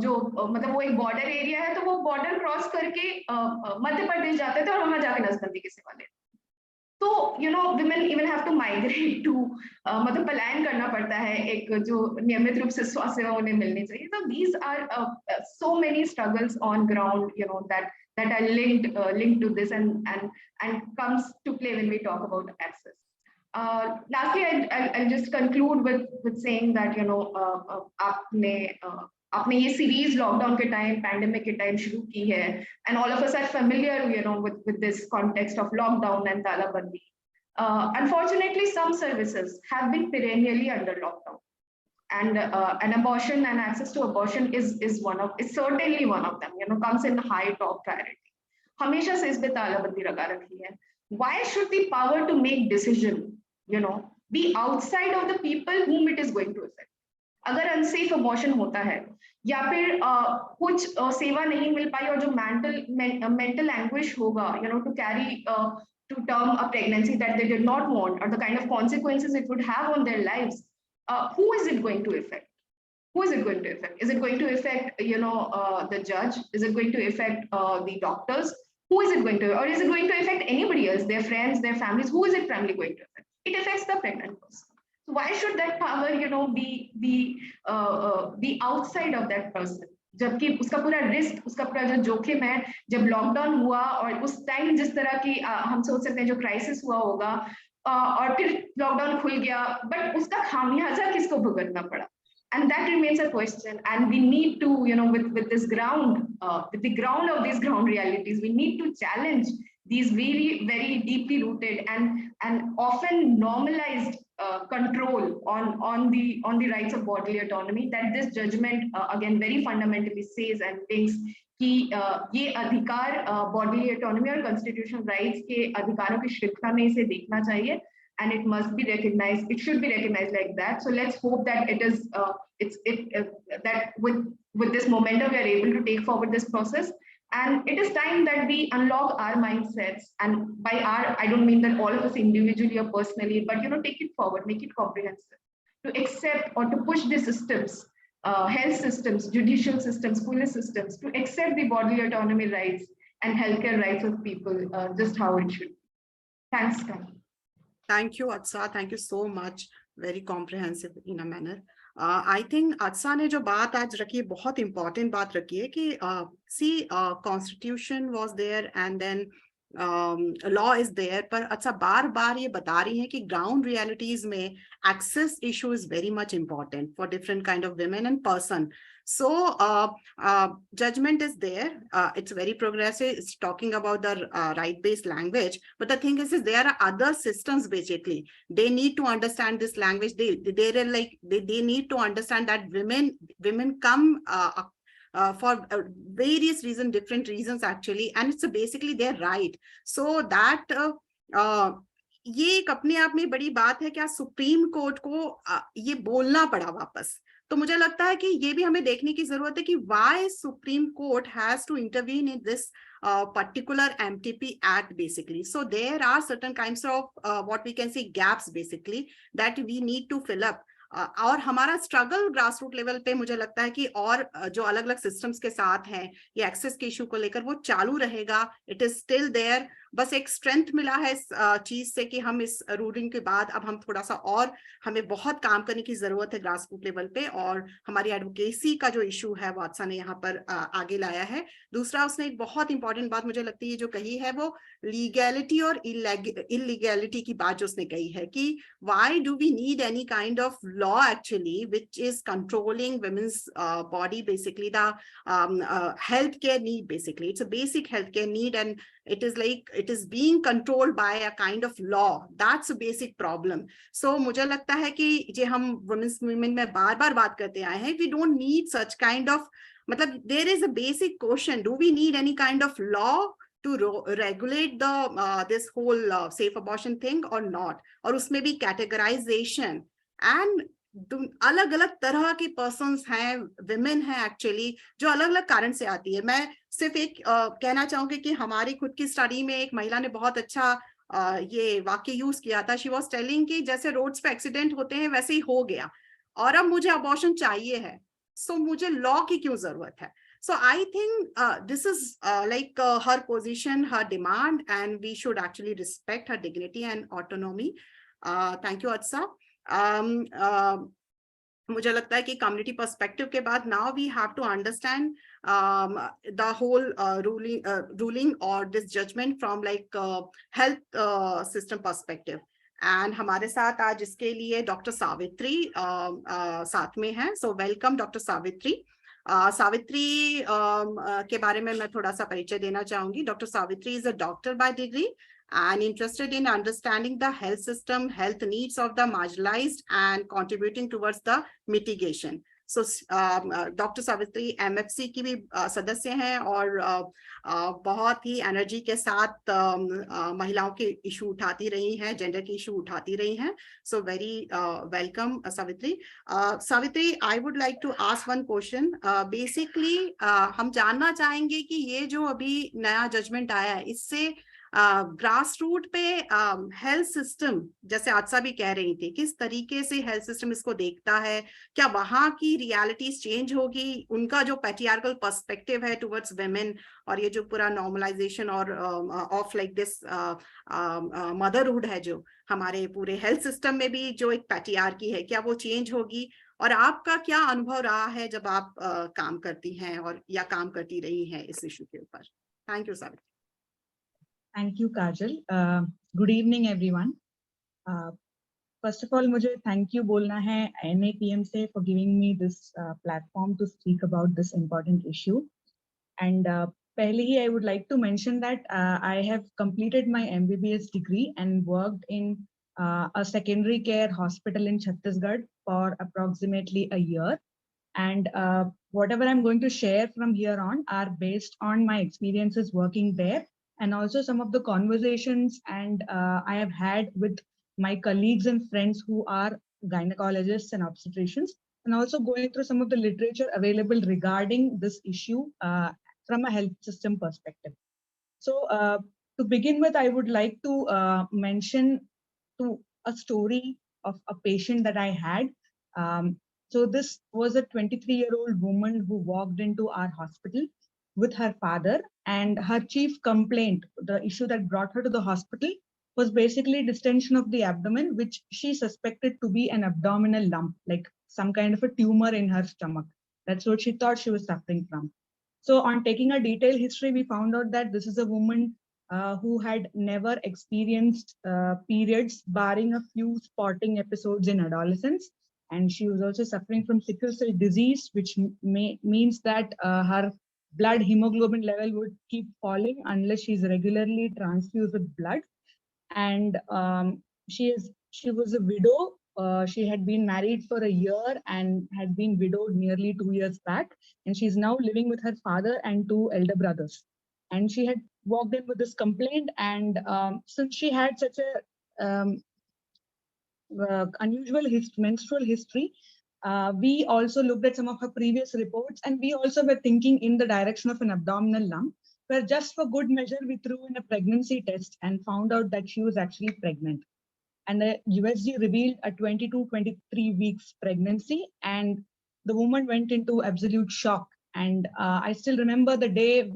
जो मतलब वो एक बॉर्डर एरिया है, तो वो बॉर्डर क्रॉस करके मध्य प्रदेश जाते थे और वहां जाके नसबंदी की सेवा लेते. तो women even have to migrate to मतलब पलायन करना पड़ता है, एक जो नियमित रूप से स्वास्थ्य सेवा उन्हें मिलनी चाहिए. So these are so many struggles on ground, that are linked to this and comes to play when we talk about access. Lastly, I'll just conclude with saying that आपने ये सीरीज लॉकडाउन के time, pandemic के time शुरू की है, and all of us are familiar with this context of lockdown and तालाबंदी. Unfortunately, some services have been perennially under lockdown, and abortion and access to abortion is certainly one of them. Comes in high top priority. हमेशा से इस पे तालाबंदी लगा रखी है. Why should the power to make decision be outside of the people whom it is going to affect? अगर unsafe abortion होता है या फिर कुछ सेवा नहीं मिल पाई और जो मेंटल एंग्विश होगा to carry to term a pregnancy that they did not want, or the kind of consequences it would have on their lives, who is it going to affect? Is it going to affect the judge? Is it going to affect the doctors? Who is it going to, or is it going to affect anybody else, their friends, their families? Who is it primarily going to affect? It affects the pregnant person. So why should that power be outside of that person? जबकि उसका पूरा risk, उसका पूरा जो जोखिम है, जब lockdown हुआ और उस टाइम जिस तरह की हम सोच सकते हैं जो क्राइसिस हुआ होगा, और फिर लॉकडाउन खुल गया, बट उसका खामियाजा किसको भुगतना पड़ा? And that remains a question, and we need to, with this ground, with the ground of these ground realities, we need to challenge these very deeply rooted and often normalized control on the rights of bodily autonomy that this judgment again very fundamentally says and thinks कि ये अधिकार bodily autonomy और constitutional rights के अधिकारों की श्रृंखला में इसे देखना चाहिए, and it must be recognized. It should be recognized like that. So let's hope that it is that with this momentum we are able to take forward this process. And it is time that we unlock our mindsets, and by our, I don't mean that all of us individually or personally, but take it forward, make it comprehensive, to accept or to push the systems, health systems, judicial systems, police systems, to accept the bodily autonomy rights and healthcare rights of people, just how it should be. Thanks, Kajal. Thank you, Adsa. Thank you so much. Very comprehensive in a manner. I think Adsa ने जो बात आज रखी है, बहुत important बात रखी है कि see, constitution was there and then law is there, पर अच्छा बार ये बता रही है कि ground realities में access issue is very much important for different kind of women and person. So judgment is there. It's very progressive. It's talking about the right-based language. But the thing is there are other systems basically. They need to understand this language. They need to understand that women come for various reasons, different reasons actually, and it's basically their right. So that ये एक अपने आप में बड़ी बात है कि supreme court को ये बोलना पड़ा वापस. तो मुझे लगता है कि ये भी हमें देखने की जरूरत है कि why Supreme Court has to intervene in this particular MTP Act basically. So there are certain kinds of what we can say gaps basically that we need to fill up. और हमारा स्ट्रगल ग्रास रूट लेवल पे मुझे लगता है कि और जो अलग अलग सिस्टम्स के साथ हैं ये एक्सेस के इशू को लेकर वो चालू रहेगा. It is still there. बस एक स्ट्रेंथ मिला है इस चीज से कि हम इस रूलिंग के बाद अब हम थोड़ा सा और हमें बहुत काम करने की जरूरत है ग्रास रूट लेवल पे. और हमारी एडवोकेसी का जो इशू है वो अदसा ने यहाँ पर आगे लाया है. दूसरा उसने एक बहुत इंपॉर्टेंट बात मुझे लगती है जो कही है वो लीगैलिटी और इलीगैलिटी की बात जो उसने कही है कि why do we need any kind of law actually which is controlling women's body, basically the healthcare need. Basically it's a basic healthcare need and it is like it is being controlled by a kind of law. That's a basic problem. So मुझे लगता है कि जे हम women's movement में बार बार बात करते आए हैं, we don't need such kind of, मतलब there is a basic question, do we need any kind of law to regulate the this whole safe abortion thing or not. और उसमें भी categorization and अलग अलग तरह की पर्सन्स हैं, women हैं एक्चुअली जो अलग अलग कारण से आती है. मैं सिर्फ एक कहना चाहूंगी कि हमारी खुद की स्टडी में एक महिला ने बहुत अच्छा ये वाक्य यूज किया था. शी वाज टेलिंग कि जैसे रोड्स पे एक्सीडेंट होते हैं वैसे ही हो गया और अब मुझे अबॉर्शन चाहिए है, सो मुझे लॉ की क्यों जरूरत है. So I think this is like her position, her demand, and we should actually respect her dignity and autonomy. Thank you, Adsa. मुझे लगता है कि कम्युनिटी पर्सपेक्टिव के बाद now we have to understand the whole ruling or this judgment from like health system perspective. And हमारे साथ आज इसके लिए डॉक्टर सावित्री साथ में है. So welcome doctor Savitri. Savitri के बारे में मैं थोड़ा सा परिचय देना चाहूंगी. Doctor Savitri is a doctor by degree and interested in understanding the health system, health needs of the marginalized and contributing towards the mitigation. So doctor Savitri MFC की भी सदस्य हैं और बहुत ही एनर्जी के साथ महिलाओं के इशू उठाती रही हैं, जेंडर के इशू उठाती रही हैं. So very welcome Savitri. Savitri, I would like to ask one question. Basically हम जानना चाहेंगे कि ये जो अभी नया जजमेंट आया है इससे ग्रास रूट पे हेल्थ सिस्टम, जैसे आदसा भी कह रही थी, किस तरीके से हेल्थ सिस्टम इसको देखता है. क्या वहां की रियलिटीज चेंज होगी, उनका जो पैट्रियार्कल पर्सपेक्टिव है टुवर्ड्स वेमेन और ये जो पूरा नॉर्मलाइजेशन और ऑफ लाइक दिस मदरहुड है जो हमारे पूरे हेल्थ सिस्टम में भी जो एक पैट्रियार्की है, क्या वो चेंज होगी. और आपका क्या अनुभव रहा है जब आप काम करती हैं और या काम करती रही हैं इस इशू के ऊपर. Thank you Savitri. Thank you, Kajal. Good evening, everyone. First of all, मुझे thank you बोलना है NAPM से for giving me this platform to speak about this important issue. And पहले ही I would like to mention that I have completed my MBBS degree and worked in a secondary care hospital in Chhattisgarh for approximately a year. And whatever I'm going to share from here on are based on my experiences working there, and also some of the conversations and I have had with my colleagues and friends who are gynecologists and obstetricians, and also going through some of the literature available regarding this issue from a health system perspective. So to begin with, I would like to mention a story of a patient that I had. So this was a 23-year-old woman who walked into our hospital with her father, and her chief complaint, the issue that brought her to the hospital, was basically distension of the abdomen, which she suspected to be an abdominal lump, like some kind of a tumor in her stomach. That's what she thought she was suffering from. So on taking a detailed history, we found out that this is a woman who had never experienced periods, barring a few spotting episodes in adolescence. And she was also suffering from sickle cell disease, which means that her blood hemoglobin level would keep falling unless she's regularly transfused with blood. And she was a widow. She had been married for a year and had been widowed nearly 2 years back. And she's now living with her father and 2 elder brothers. And she had walked in with this complaint. And since she had such a unusual menstrual history, we also looked at some of her previous reports, and we also were thinking in the direction of an abdominal lump, where just for good measure, we threw in a pregnancy test and found out that she was actually pregnant. and the USG revealed a 22-23 weeks pregnancy, and the woman went into absolute shock. And I still remember the day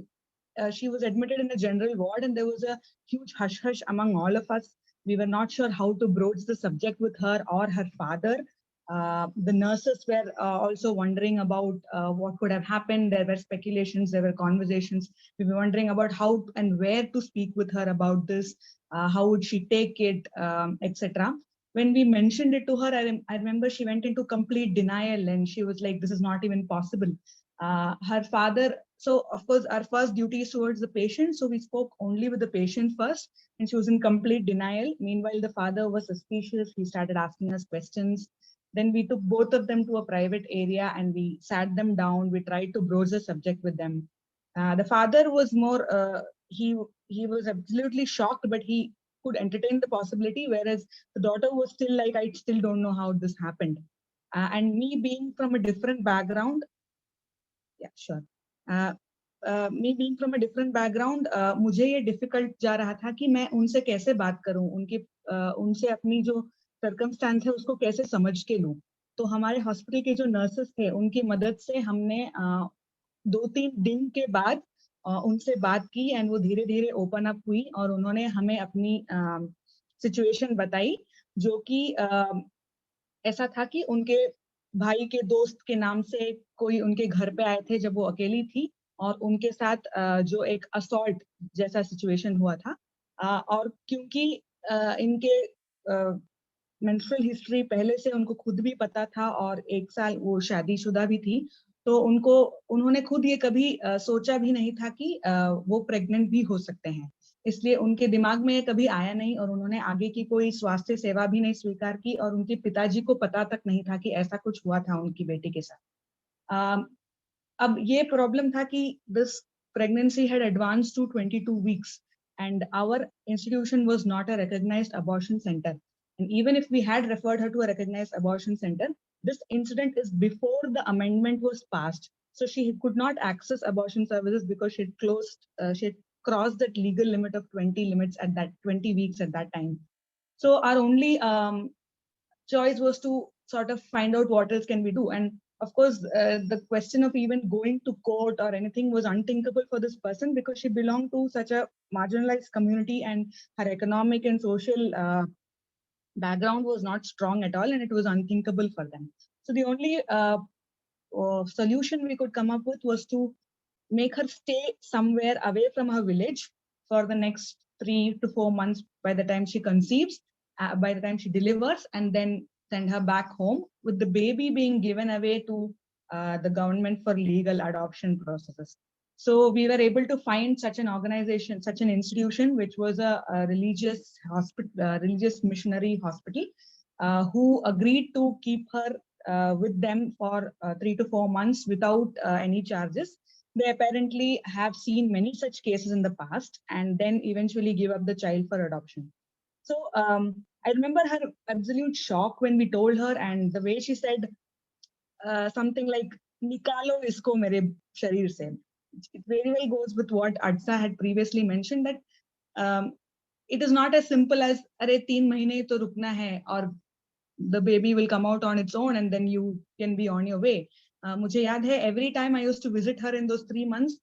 she was admitted in a general ward, and there was a huge hush hush among all of us. We were not sure how to broach the subject with her or her father. The nurses were also wondering about what could have happened. There were speculations, there were conversations. We were wondering about how and where to speak with her about this, how would she take it, etc. When we mentioned it to her, I remember she went into complete denial, and she was like, this is not even possible. Her father, so of course our first duty is towards the patient, so we spoke only with the patient first, and she was in complete denial. Meanwhile, the father was suspicious. He started asking us questions. Then we took both of them to a private area and we sat them down. We tried to broach the subject with them. The father was more, he was absolutely shocked, but he could entertain the possibility, whereas the daughter was still like, I still don't know how this happened. And me being from a different background, yeah, sure. Me being from a different background, मुझे ये difficult जा रहा था कि मैं उनसे कैसे बात करूं, उनसे अपनी जो circumstance है उसको कैसे समझ के लूं. तो हमारे hospital के जो nurses थे, उनकी मदद से हमने 2-3 दिन के बाद उनसे बात की, and वो धीरे धीरे open up हुई और उन्होंने हमें अपनी situation बताई, जो कि ऐसा था कि उनके भाई के दोस्त के नाम से कोई उनके घर पे आए थे जब वो अकेली थी, और उनके साथ जो एक असॉल्ट जैसा सिचुएशन हुआ था, और क्योंकि इनके मेंस्ट्रुअल हिस्ट्री पहले से उनको खुद भी पता था और 1 साल वो शादीशुदा भी थी, तो उन्होंने खुद ये कभी सोचा भी नहीं था कि वो प्रेग्नेंट भी हो सकते हैं. इसलिए उनके दिमाग में ये कभी आया नहीं और उन्होंने आगे की कोई स्वास्थ्य सेवा भी नहीं स्वीकार की, और उनके पिताजी को पता तक नहीं था कि ऐसा कुछ हुआ था उनकी बेटी के साथ. अब ये प्रॉब्लम था कि this pregnancy had advanced to 22 weeks and our institution was not a recognized abortion center. And even if we had referred her to a recognized abortion center, this incident is before the amendment was passed. So she could not access abortion services because she had crossed that legal limit of 20 weeks at that time. So our only choice was to sort of find out what else can we do. And of course, the question of even going to court or anything was unthinkable for this person because she belonged to such a marginalized community and her economic and social background was not strong at all, and it was unthinkable for them. So the only solution we could come up with was to make her stay somewhere away from her village for the next 3 to 4 months by the time she conceives, by the time she delivers, and then send her back home with the baby being given away to the government for legal adoption processes. So we were able to find such an organization, such an institution, which was a religious hospital, religious missionary hospital, who agreed to keep her with them for 3 to 4 months without any charges. They apparently have seen many such cases in the past and then eventually give up the child for adoption. So I remember her absolute shock when we told her, and the way she said something like, "Nikalo isko mere sharir se." It very well goes with what Adsa had previously mentioned, that it is not as simple as, "Arey 3 mahine to rukna hai," or the baby will come out on its own and then you can be on your way. मुझे याद है, every time I used to visit her in those 3 months,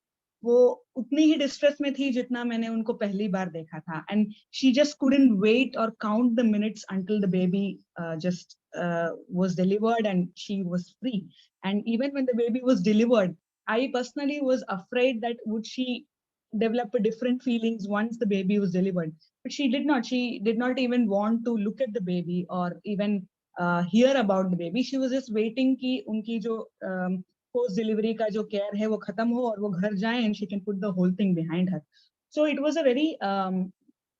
वो उतनी ही distress में थी जितना मैंने उनको पहली बार देखा था, and she just couldn't wait or count the minutes until the baby just was delivered and she was free. And even when the baby was delivered, I personally was afraid that would she develop a different feelings once the baby was delivered. But she did not. She did not even want to look at the baby or even hear about the baby. She was just waiting कि उनकी जो post delivery का जो care है वो खत्म हो और वो घर जाए and she can put the whole thing behind her. So it was a very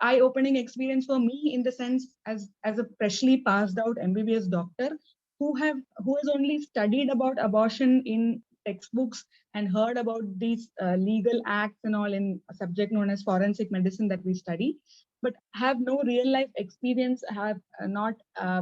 eye-opening experience for me, in the sense as a freshly passed out MBBS doctor who has only studied about abortion in textbooks and heard about these legal acts and all in a subject known as forensic medicine that we study, but have no real life experience, have not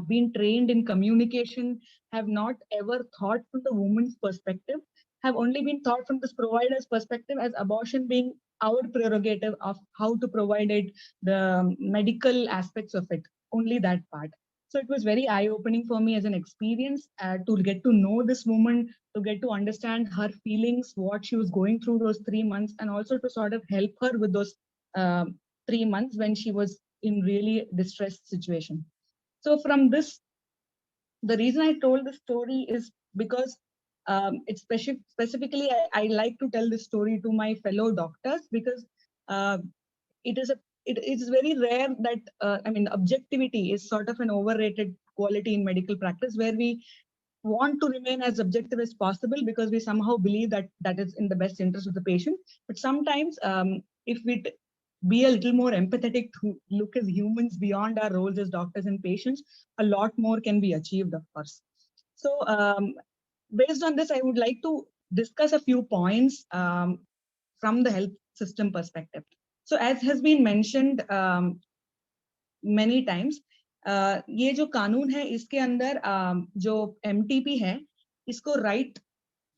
been trained in communication, have not ever thought from the woman's perspective, have only been thought from this provider's perspective as abortion being our prerogative of how to provide it, the medical aspects of it. only that part. So it was very eye-opening for me as an experience to get to know this woman, to get to understand her feelings, what she was going through those 3 months, and also to sort of help her with those 3 months when she was in really distressed situation. So from this, the reason I told this story is because it's specifically I like to tell this story to my fellow doctors, because it is very rare that I mean, objectivity is sort of an overrated quality in medical practice, where we want to remain as objective as possible because we somehow believe that that is in the best interest of the patient. But sometimes if we be a little more empathetic to look as humans beyond our roles as doctors and patients, a lot more can be achieved, of course. So based on this, I would like to discuss a few points from the health system perspective. So as has been mentioned many times, ये जो कानून है इसके अंदर जो MTP है, इसको right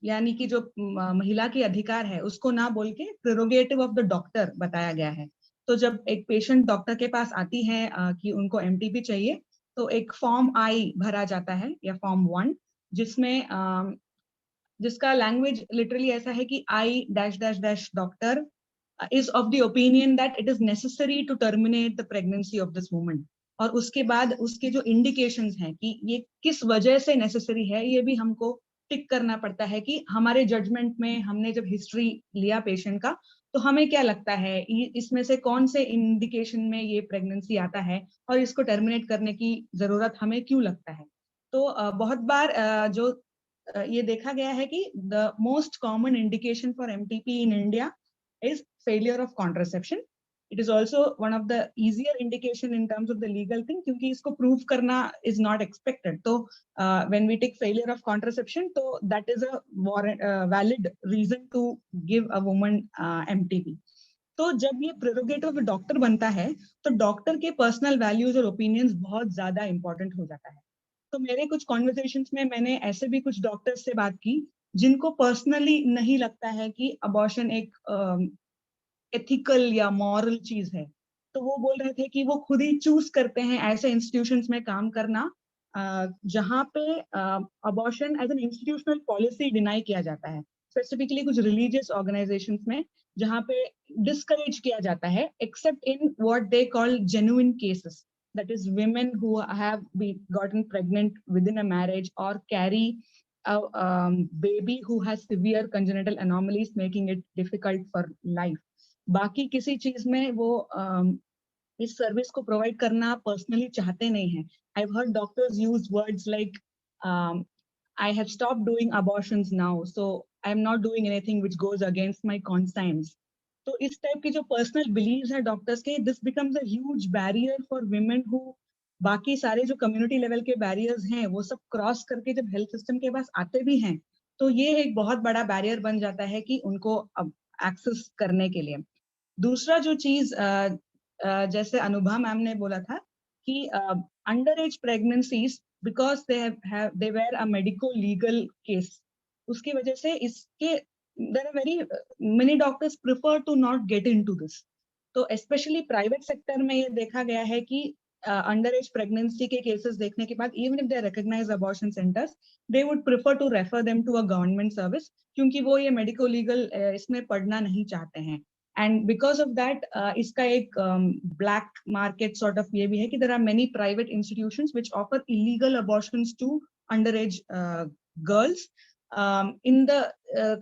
यानी कि जो महिला के अधिकार है उसको ना बोल के प्रेरोगेटिव ऑफ द डॉक्टर बताया गया है. तो जब एक पेशेंट डॉक्टर के पास आती है कि उनको MTP चाहिए, तो एक फॉर्म I भरा जाता है या फॉर्म 1, जिसमें जिसका लैंग्वेज लिटरली ऐसा है कि I -- doctor is of the opinion that it is necessary to terminate the pregnancy of this woman. और उसके बाद उसके जो इंडिकेशंस हैं कि ये किस वजह से नेसेसरी है, ये भी हमको टिक करना पड़ता है कि हमारे जजमेंट में हमने जब हिस्ट्री लिया पेशेंट का, तो हमें क्या लगता है इसमें से कौन से इंडिकेशन में ये प्रेगनेंसी आता है और इसको टर्मिनेट करने की जरूरत हमें क्यों लगता है. तो बहुत बार जो ये देखा गया है कि the most common indication for MTP in India is failure of contraception. It is also one of the easier indication in terms of the legal thing, क्योंकि इसको prove करना is not expected. तो when we take failure of contraception, तो that is a valid reason to give a woman MTP. तो जब ये prerogative doctor बनता है, तो डॉक्टर के पर्सनल वैल्यूज और ओपिनियंस बहुत ज्यादा इंपॉर्टेंट हो जाता है. तो मेरे कुछ कॉन्वर्सेशंस में मैंने ऐसे भी कुछ डॉक्टर्स से बात की जिनको पर्सनली नहीं लगता है कि अबॉर्शन एक एथिकल या मॉरल चीज है. तो वो बोल रहे थे कि वो खुद ही चूज करते हैं ऐसे इंस्टीट्यूशंस में काम करना जहां पे abortion as an institutional policy deny किया जाता है. स्पेसिफिकली कुछ रिलीजियस ऑर्गेनाइजेशंस में जहां पे डिस्करेज किया जाता है, accept in what they call genuine cases, that is women who have gotten pregnant within a marriage or carry a baby who has severe congenital anomalies making it difficult for life. बाकी किसी चीज में वो इस service को provide करना personally चाहते नहीं हैं. I've heard doctors use words like I have stopped doing abortions now, so I'm not doing anything which goes against my conscience. तो इस टाइप की जो पर्सनल बिलीव्स है डॉक्टर्स के, this becomes a huge barrier for women who बाकी सारे जो community level के बैरियर्स हैं वो सब क्रॉस करके जब हेल्थ सिस्टम के पास आते भी हैं, तो ये एक बहुत बड़ा बैरियर बन जाता है कि उनको अब एक्सेस करने के लिए. दूसरा जो चीज जैसे अनुभा मैम ने बोला था कि under as pregnancies because they were a medico legal case, उसकी वजह से इसके there are very many doctors prefer to not get into this. तो especially private sector में ये देखा गया है कि underage pregnancy के cases देखने के बाद even if they recognize abortion centers, they would prefer to refer them to a government service, क्योंकि वो ये medico legal इसमें पढ़ना नहीं चाहते हैं. And because of that, इसका एक black market sort of ये भी है कि there are many private institutions which offer illegal abortions to underage girls. In the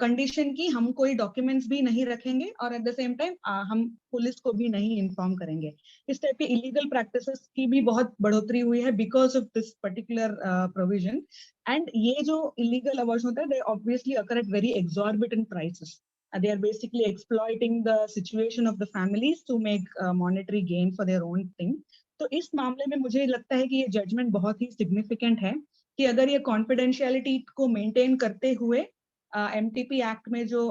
condition की हम कोई डॉक्यूमेंट्स भी नहीं रखेंगे और एट द सेम टाइम हम पुलिस को भी नहीं इन्फॉर्म करेंगे. इस टाइप के इलीगल प्रैक्टिसेस की भी बहुत बढ़ोतरी हुई है because of this particular provision. And ये जो इलीगल अबॉर्शन होता है, दे obviously occur at very exorbitant prices. They are basically exploiting the situation of the families to make monetary gain for their own thing. तो इस मामले में मुझे लगता है कि ये जजमेंट बहुत ही सिग्निफिकेंट है कि अगर ये कॉन्फिडेंशियलिटी को मेंटेन करते हुए MTP एक्ट में जो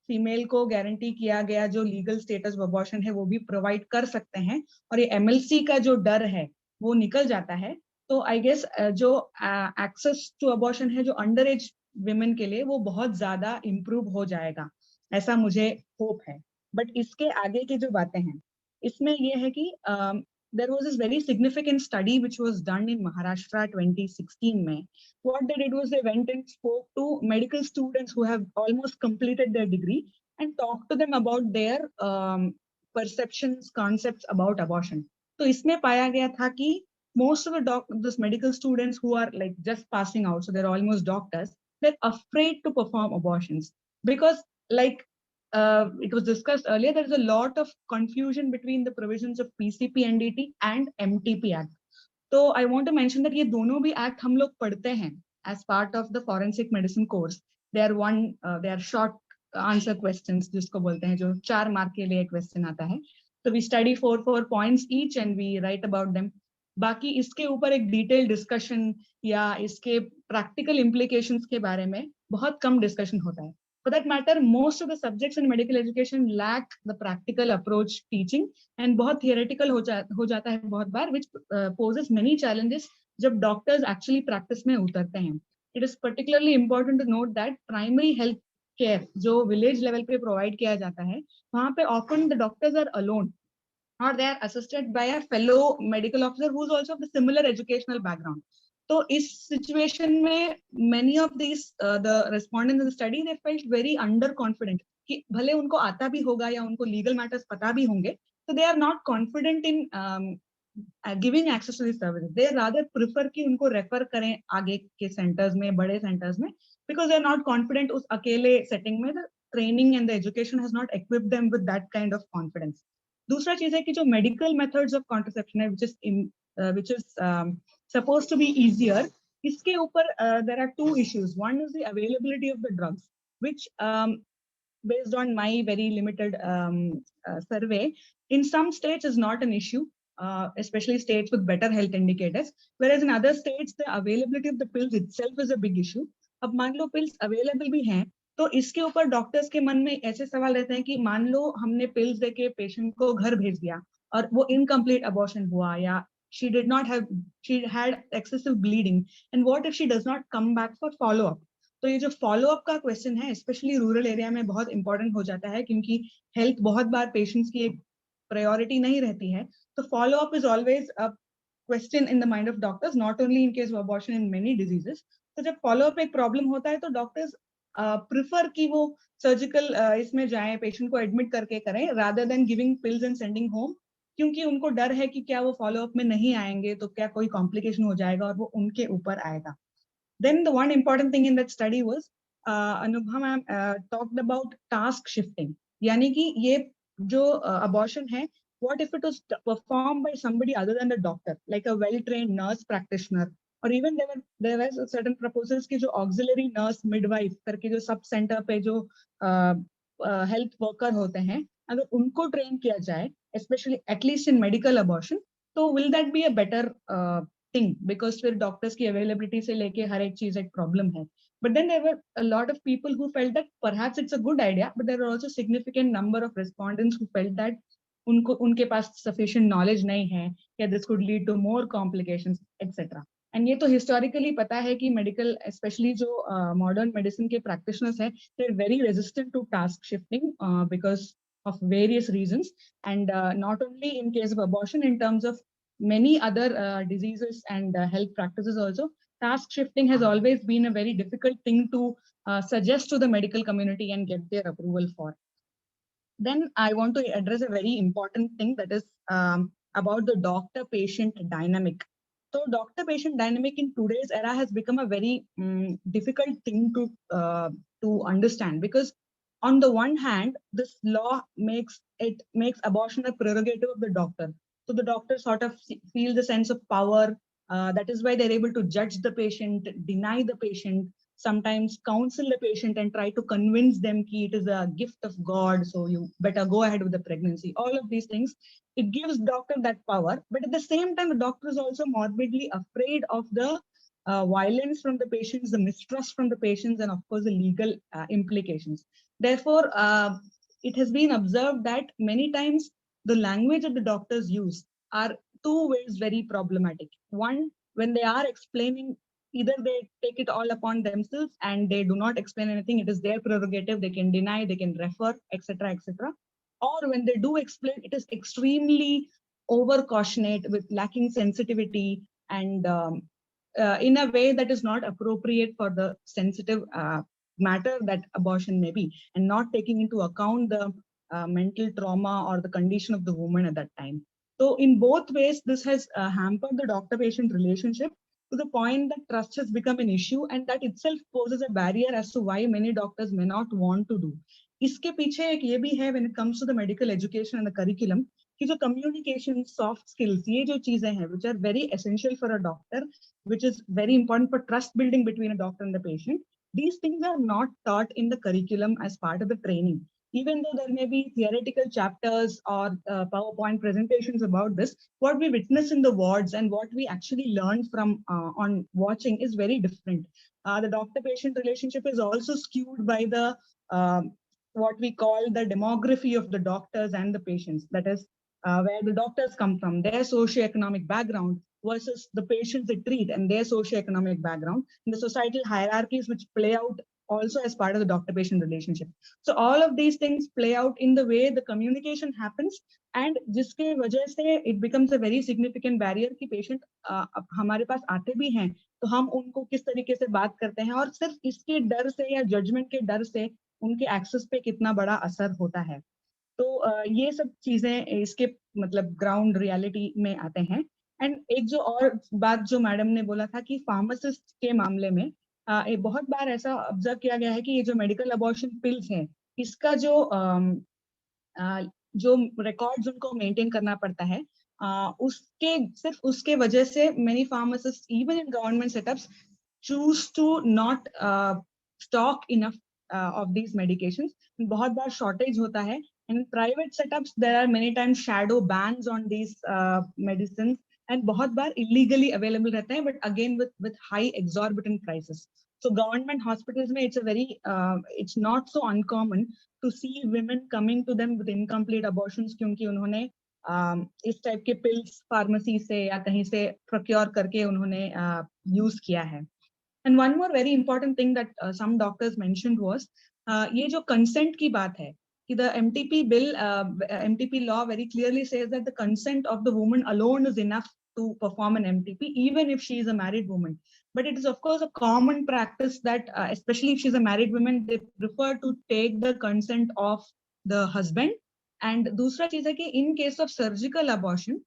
फीमेल को गारंटी किया गया जो लीगल स्टेटस ऑफ अबॉर्शन है वो भी प्रोवाइड कर सकते हैं और ये MLC का जो डर है वो निकल जाता है. तो आई गेस जो एक्सेस टू अबॉर्शन है जो अंडर एज विमेन के लिए वो बहुत ज्यादा इम्प्रूव हो जाएगा, ऐसा मुझे होप है. बट इसके आगे की जो बातें हैं इसमें ये है कि there was this very significant study which was done in Maharashtra 2016 May. What they did was they went and spoke to medical students who have almost completed their degree and talked to them about their perceptions, concepts about abortion. So इसमें पाया गया था कि most of those medical students who are like just passing out, so they're almost doctors, they're afraid to perform abortions because like it was discussed earlier, there is a lot of confusion between the provisions of PCP NDT and MTP Act. So I want to mention that ये दोनों भी act हम लोग पढ़ते हैं as part of the forensic medicine course. They are short answer questions जिसको बोलते हैं जो 4 mark के लिए question आता है. So we study 4 points each and we write about them. बाकी इसके ऊपर एक detailed discussion या इसके practical implications के बारे में बहुत कम discussion होता है. For that matter, most of the subjects in medical education lack the practical approach teaching and बहुत theoretical हो जाता है बहुत बार, which poses many challenges जब doctors actually practice में उतरते हैं. It is particularly important to note that primary health care जो village level पे provide किया जाता है, वहाँ पे often the doctors are alone or they are assisted by a fellow medical officer who is also of the similar educational background. So इस situation में many of these the respondents in the study they felt very underconfident कि भले उनको आता भी होगा या उनको legal matters पता भी होंगे, so they are not confident in giving access to these services. They rather prefer कि उनको refer करें आगे के centers में, बड़े centers में, because they are not confident उस अकेले setting में. The training and the education has not equipped them with that kind of confidence. दूसरा चीज है कि जो medical methods of contraception है, which is supposed to be easier, इसके ऊपर there are 2 issues. One is the availability of the drugs, which based on my very limited survey, in some states is not an issue, especially states with better health indicators, whereas in other states the availability of the pills itself is a big issue. अब मान लो pills available भी हैं, तो इसके ऊपर doctors के मन में ऐसे सवाल रहते हैं कि मान लो हमने पिल्स देके पेशेंट को घर भेज दिया और वो इनकम्प्लीट अबॉर्शन हुआ या she had excessive bleeding, and what if she does not come back for follow up. तो ये जो follow up का question है especially rural area में बहुत important हो जाता है क्योंकि health बहुत बार patients की एक priority नहीं रहती है. तो follow up is always a question in the mind of doctors, not only in case of abortion, in many diseases. तो जब follow up एक problem होता है तो doctors prefer कि वो surgical इसमें जाएं, patient को admit करके करें rather than giving pills and sending home, क्योंकि उनको डर है कि क्या वो follow up में नहीं आएंगे तो क्या कोई complication हो जाएगा और वो उनके ऊपर आएगा. Then the one important thing in that study was Anubha ma'am talked about task shifting. यानी कि ये जो abortion है, what if it was performed by somebody other than the doctor, like a well-trained nurse practitioner, or even there were certain proposals कि जो auxiliary nurse midwife करके जो sub center पे जो health worker होते हैं, अगर उनको train किया जाए, especially at least in medical abortion, तो will that be a better thing, because फिर doctors की availability से लेके हर एक चीज एक problem है. But then there were a lot of people who felt that perhaps it's a good idea, but there were also significant number of respondents who felt that उनके पास sufficient knowledge नहीं है, या this could lead to more complications, etc. And ये तो historically पता है कि medical, especially जो modern medicine के practitioners हैं, they're very resistant to task shifting because of various reasons, and not only in case of abortion, in terms of many other diseases and health practices also, task shifting has always been a very difficult thing to suggest to the medical community and get their approval for. Then I want to address a very important thing, that is about the doctor-patient dynamic. So doctor-patient dynamic in today's era has become a very difficult thing to understand, because on the one hand, this law makes abortion a prerogative of the doctor. So the doctor sort of feels the sense of power. That is why they're able to judge the patient, deny the patient, sometimes counsel the patient and try to convince them that it is a gift of God, so you better go ahead with the pregnancy. All of these things, it gives doctor that power. But at the same time, the doctor is also morbidly afraid of the violence from the patients, the mistrust from the patients, and of course the legal implications. Therefore, it has been observed that many times the language that the doctors use are 2 ways very problematic. One, when they are explaining, either they take it all upon themselves and they do not explain anything, it is their prerogative, they can deny, they can refer, etc., etc. Or when they do explain, it is extremely over cautionate with lacking sensitivity and in a way that is not appropriate for the sensitive matter that abortion may be, and not taking into account the mental trauma or the condition of the woman at that time. So in both ways, this has hampered the doctor-patient relationship to the point that trust has become an issue, and that itself poses a barrier as to why many doctors may not want to do. इसके पीछे एक ये भी है when it comes to the medical education and the curriculum कि जो communication, soft skills, ये जो चीजें हैं which are very essential for a doctor, which is very important for trust building between a doctor and the patient, these things are not taught in the curriculum as part of the training. Even though there may be theoretical chapters or PowerPoint presentations about this, what we witness in the wards and what we actually learn from on watching is very different. The doctor-patient relationship is also skewed by the what we call the demography of the doctors and the patients. That is where the doctors come from, their socioeconomic background versus the patients they treat and their socioeconomic background, and the societal hierarchies which play out also as part of the doctor-patient relationship. So all of these things play out in the way the communication happens, and जिसके वजह से it becomes a very significant barrier कि patient हमारे पास आते भी हैं तो हम उनको किस तरीके से बात करते हैं, और सिर्फ इसके डर से या जजमेंट के डर से उनके एक्सेस पे कितना बड़ा असर होता है. तो ये सब चीजें इसके मतलब ग्राउंड रियलिटी में आते हैं. एंड एक जो और बात जो मैडम ने बोला था कि फार्मासिस्ट के मामले में बहुत बार ऐसा ऑब्जर्व किया गया है कि ये जो मेडिकल अबॉर्शन पिल्स हैं, इसका जो रिकॉर्ड्स उनको मेंटेन करना पड़ता है, सिर्फ उसके वजह से many pharmacist even in government setups choose to not stock enough of these medications. बहुत बार shortage होता है. In private setups, there are many times shadow bans on these medicines, and बहुत बार illegally available रहते हैं, but again with high exorbitant prices. So government hospitals में it's not so uncommon to see women coming to them with incomplete abortions क्योंकि उन्होंने इस type के pills pharmacy से या कहीं से procure करके उन्होंने use किया है. And one more very important thing that some doctors mentioned was ये जो consent की बात है कि the MTP bill, MTP law very clearly says that the consent of the woman alone is enough to perform an MTP, even if she is a married woman. But it is of course a common practice that, especially if she's a married woman, they prefer to take the consent of the husband. And दूसरा चीज है कि in case of surgical abortion,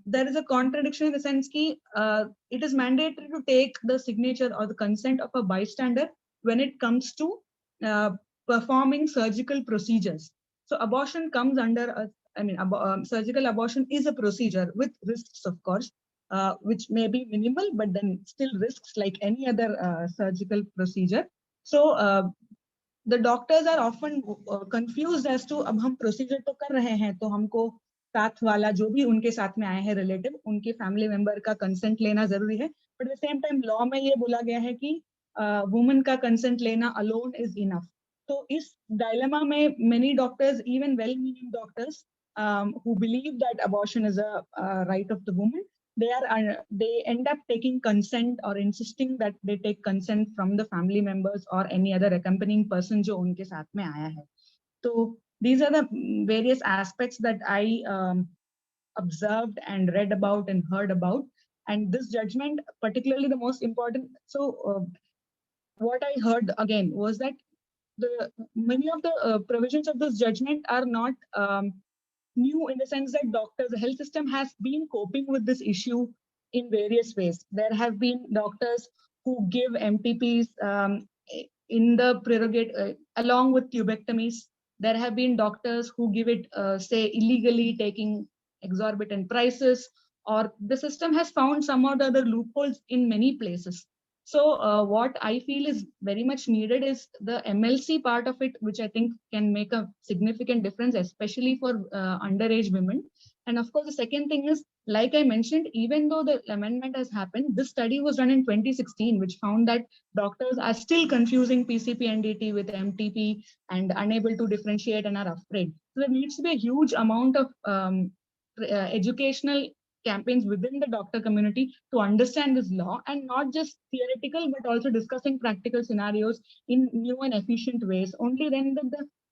there is a contradiction in the sense that it is mandatory to take the signature or the consent of a bystander when it comes to performing surgical procedures. So abortion comes under, surgical abortion is a procedure with risks, of course, which may be minimal, but then still risks like any other surgical procedure. So the doctors are often confused as to अब हम procedure तो कर रहे हैं तो हमको साथ वाला जो भी उनके साथ में आए हैं रिलेटिव उनके फैमिली मेंबर का कंसेंट लेना जरूरी है, but at the same time law में ये बोला गया है कि वुमन का कंसेंट लेना अलोन इज इनफ. तो इस डायलेमा में many doctors, even well meaning doctors who believe that abortion is a right of the woman, they end up taking consent or insisting that they take consent from the family members or any other accompanying person जो उनके साथ में आया है. तो these are the various aspects that I observed and read about and heard about. And this judgment, particularly the most important. So what I heard again was that many of the provisions of this judgment are not new in the sense that the health system has been coping with this issue in various ways. There have been doctors who give MTPs in the prerogative along with tubectomies. There have been doctors who give it, say, illegally, taking exorbitant prices, or the system has found some or the other loopholes in many places. So what I feel is very much needed is the MLC part of it, which I think can make a significant difference, especially for underage women. And of course, the second thing is, like I mentioned, even though the amendment has happened, this study was done in 2016, which found that doctors are still confusing PCP-NDT with MTP and unable to differentiate and are afraid. So there needs to be a huge amount of educational campaigns within the doctor community to understand this law, and not just theoretical, but also discussing practical scenarios in new and efficient ways. Only then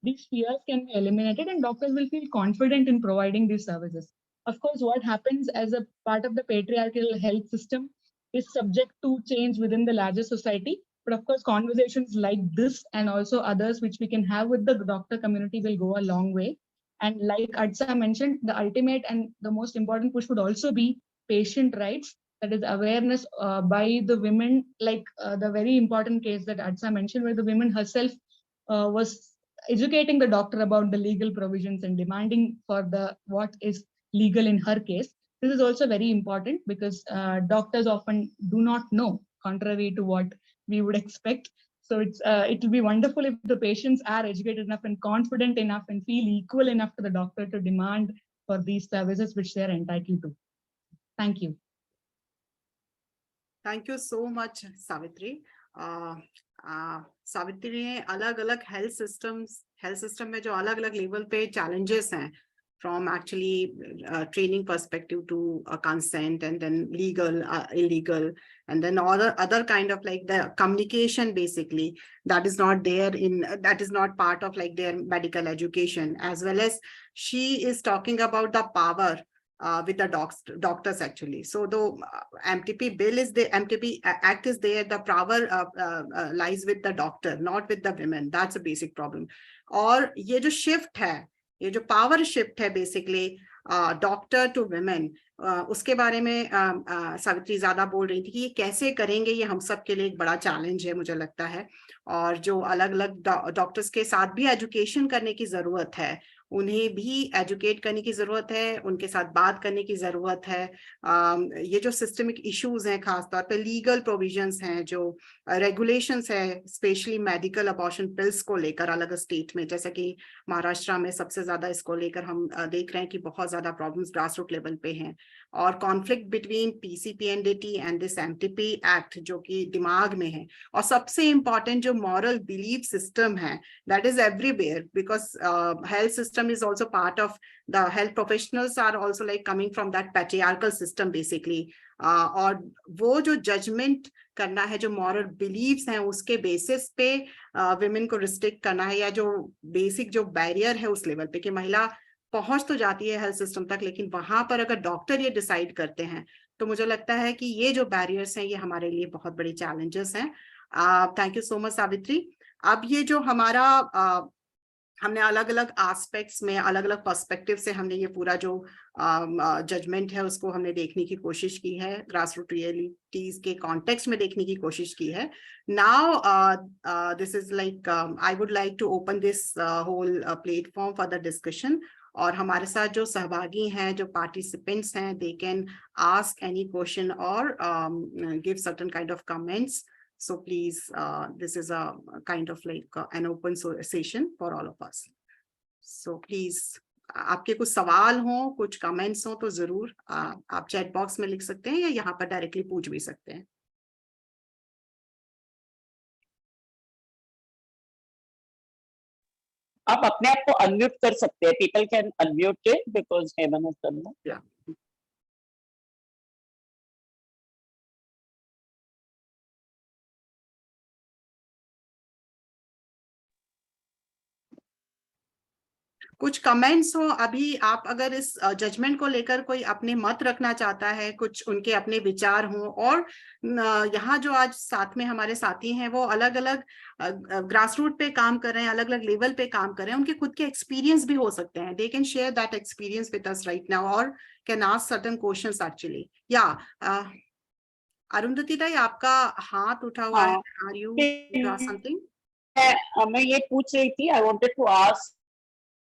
these fears can be eliminated and doctors will feel confident in providing these services. Of course, what happens as a part of the patriarchal health system is subject to change within the larger society. But of course, conversations like this and also others which we can have with the doctor community will go a long way. And like Adsa mentioned, the ultimate and the most important push would also be patient rights. That is awareness by the women, like the very important case that Adsa mentioned, where the woman herself was educating the doctor about the legal provisions and demanding for the what is legal in her case. This is also very important because doctors often do not know, contrary to what we would expect. So it will be wonderful if the patients are educated enough and confident enough and feel equal enough to the doctor to demand for these services which they are entitled to. Thank you. Thank you so much, Savithri. Savitri ने अलग अलग health system में जो अलग अलग level पे challenges हैं, from actually training perspective to consent, and then legal, illegal, and then other kind of like the communication basically that is not there in, that is not part of like their medical education, as well as she is talking about the power with the doctors actually. So the MTP bill is the MTP Act is there, the power lies with the doctor, not with the women. That's a basic problem. और ये जो shift है, ये जो power shift है basically doctor to women, उसके बारे में सावित्री ज्यादा बोल रही थी कि ये कैसे करेंगे, ये हम सब के लिए एक बड़ा चैलेंज है मुझे लगता है। और जो अलग अलग डॉक्टर्स के साथ भी एजुकेशन करने की जरूरत है, उन्हें भी एजुकेट करने की जरूरत है, उनके साथ बात करने की जरूरत है। ये जो सिस्टमिक इश्यूज हैं, खासतौर पे लीगल प्रोविजंस हैं, जो रेगुलेशंस है स्पेशली मेडिकल अबॉर्शन पिल्स को लेकर अलग स्टेट में, जैसा कि महाराष्ट्र में सबसे ज्यादा इसको लेकर हम देख रहे हैं कि बहुत ज्यादा प्रॉब्लम्स ग्रास रूट लेवल पे हैं। और conflict between PCPNDT and this MTP act जो कि दिमाग में है। और सबसे इम्पॉर्टेंट जो मॉरल बिलीफ सिस्टम है, that is everywhere, because health system is also part of the health professionals are also like coming from that patriarchal system basically. और वो जो जजमेंट करना है, जो मॉरल बिलीव्स हैं उसके बेसिस पे women को रिस्ट्रिक्ट करना है, या जो बेसिक जो बैरियर है उस लेवल पे कि महिला पहुंच तो जाती है हेल्थ सिस्टम तक, लेकिन वहां पर अगर डॉक्टर ये डिसाइड करते हैं तो मुझे लगता है कि ये जो बैरियर्स हैं ये हमारे लिए बहुत बड़ी चैलेंजेस हैं। Thank you so much Savitri. अब ये जो हमारा हमने अलग अलग एस्पेक्ट्स में अलग अलग पर्सपेक्टिव से हमने ये पूरा जो जजमेंट है उसको हमने देखने की कोशिश की है, ग्रास रूट रियलिटीज के कॉन्टेक्स्ट में देखने की कोशिश की है। Now this is like I would like to open this whole platform for the discussion. और हमारे साथ जो सहभागी हैं, जो पार्टिसिपेंट्स हैं, they can ask any question or give certain kind of comments. So please, this is a kind of like an open session for all of us. So please, आपके कुछ सवाल हो, कुछ कमेंट्स हो तो जरूर आप चैट बॉक्स में लिख सकते हैं या यहाँ पर डायरेक्टली पूछ भी सकते हैं। आप अपने आप को अनम्यूट कर सकते हैं। People can unmute it because Hemant has done that. Yeah. कुछ कमेंट्स हो अभी, आप अगर इस जजमेंट को लेकर कोई अपने मत रखना चाहता है, कुछ उनके अपने विचार हो, और यहाँ जो आज साथ में हमारे साथी हैं वो अलग अलग ग्रास रूट पे काम कर रहे हैं, अलग अलग लेवल पे काम कर रहे हैं, उनके खुद के एक्सपीरियंस भी हो सकते हैं। They can share that experience with us right now और can ask certain questions actually. या अरुंधति ताई, आपका हाथ उठा हुआ है, आर यू समथिंग? मैं ये पूछ रही थी, I wanted to ask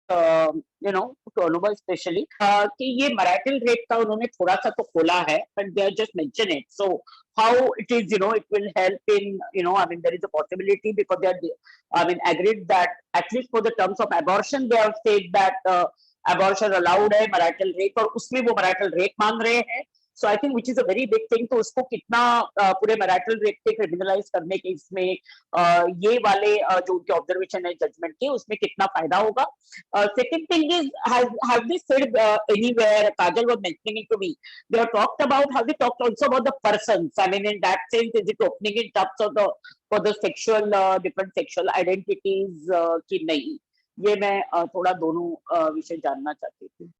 you know, to Anubha especially, कि ये marital rate का उन्होंने थोड़ा सा तो खोला है, but they have just mentioned it. So how it is, you know, it will help in, you know, I mean, there is a possibility because they are, I mean, agreed that at least for the terms of abortion, they have said that abortion allowed है marital rape, और उसमें वो marital rape मांग रहे हैं. So I think which is a very big thing. तो उसको कितना पूरे marital rape के criminalize करने के इसमें ये वाले जो उनके observation है judgment के, उसमें कितना फायदा होगा. Second thing is, have they said anywhere, Kajal was mentioning it to me, they have talked about, have they talked also about the persons? I mean, in that sense, is it opening in terms of the for the sexual different sexual identities कि नहीं? ये मैं थोड़ा दोनों विषय जानना चाहती थी.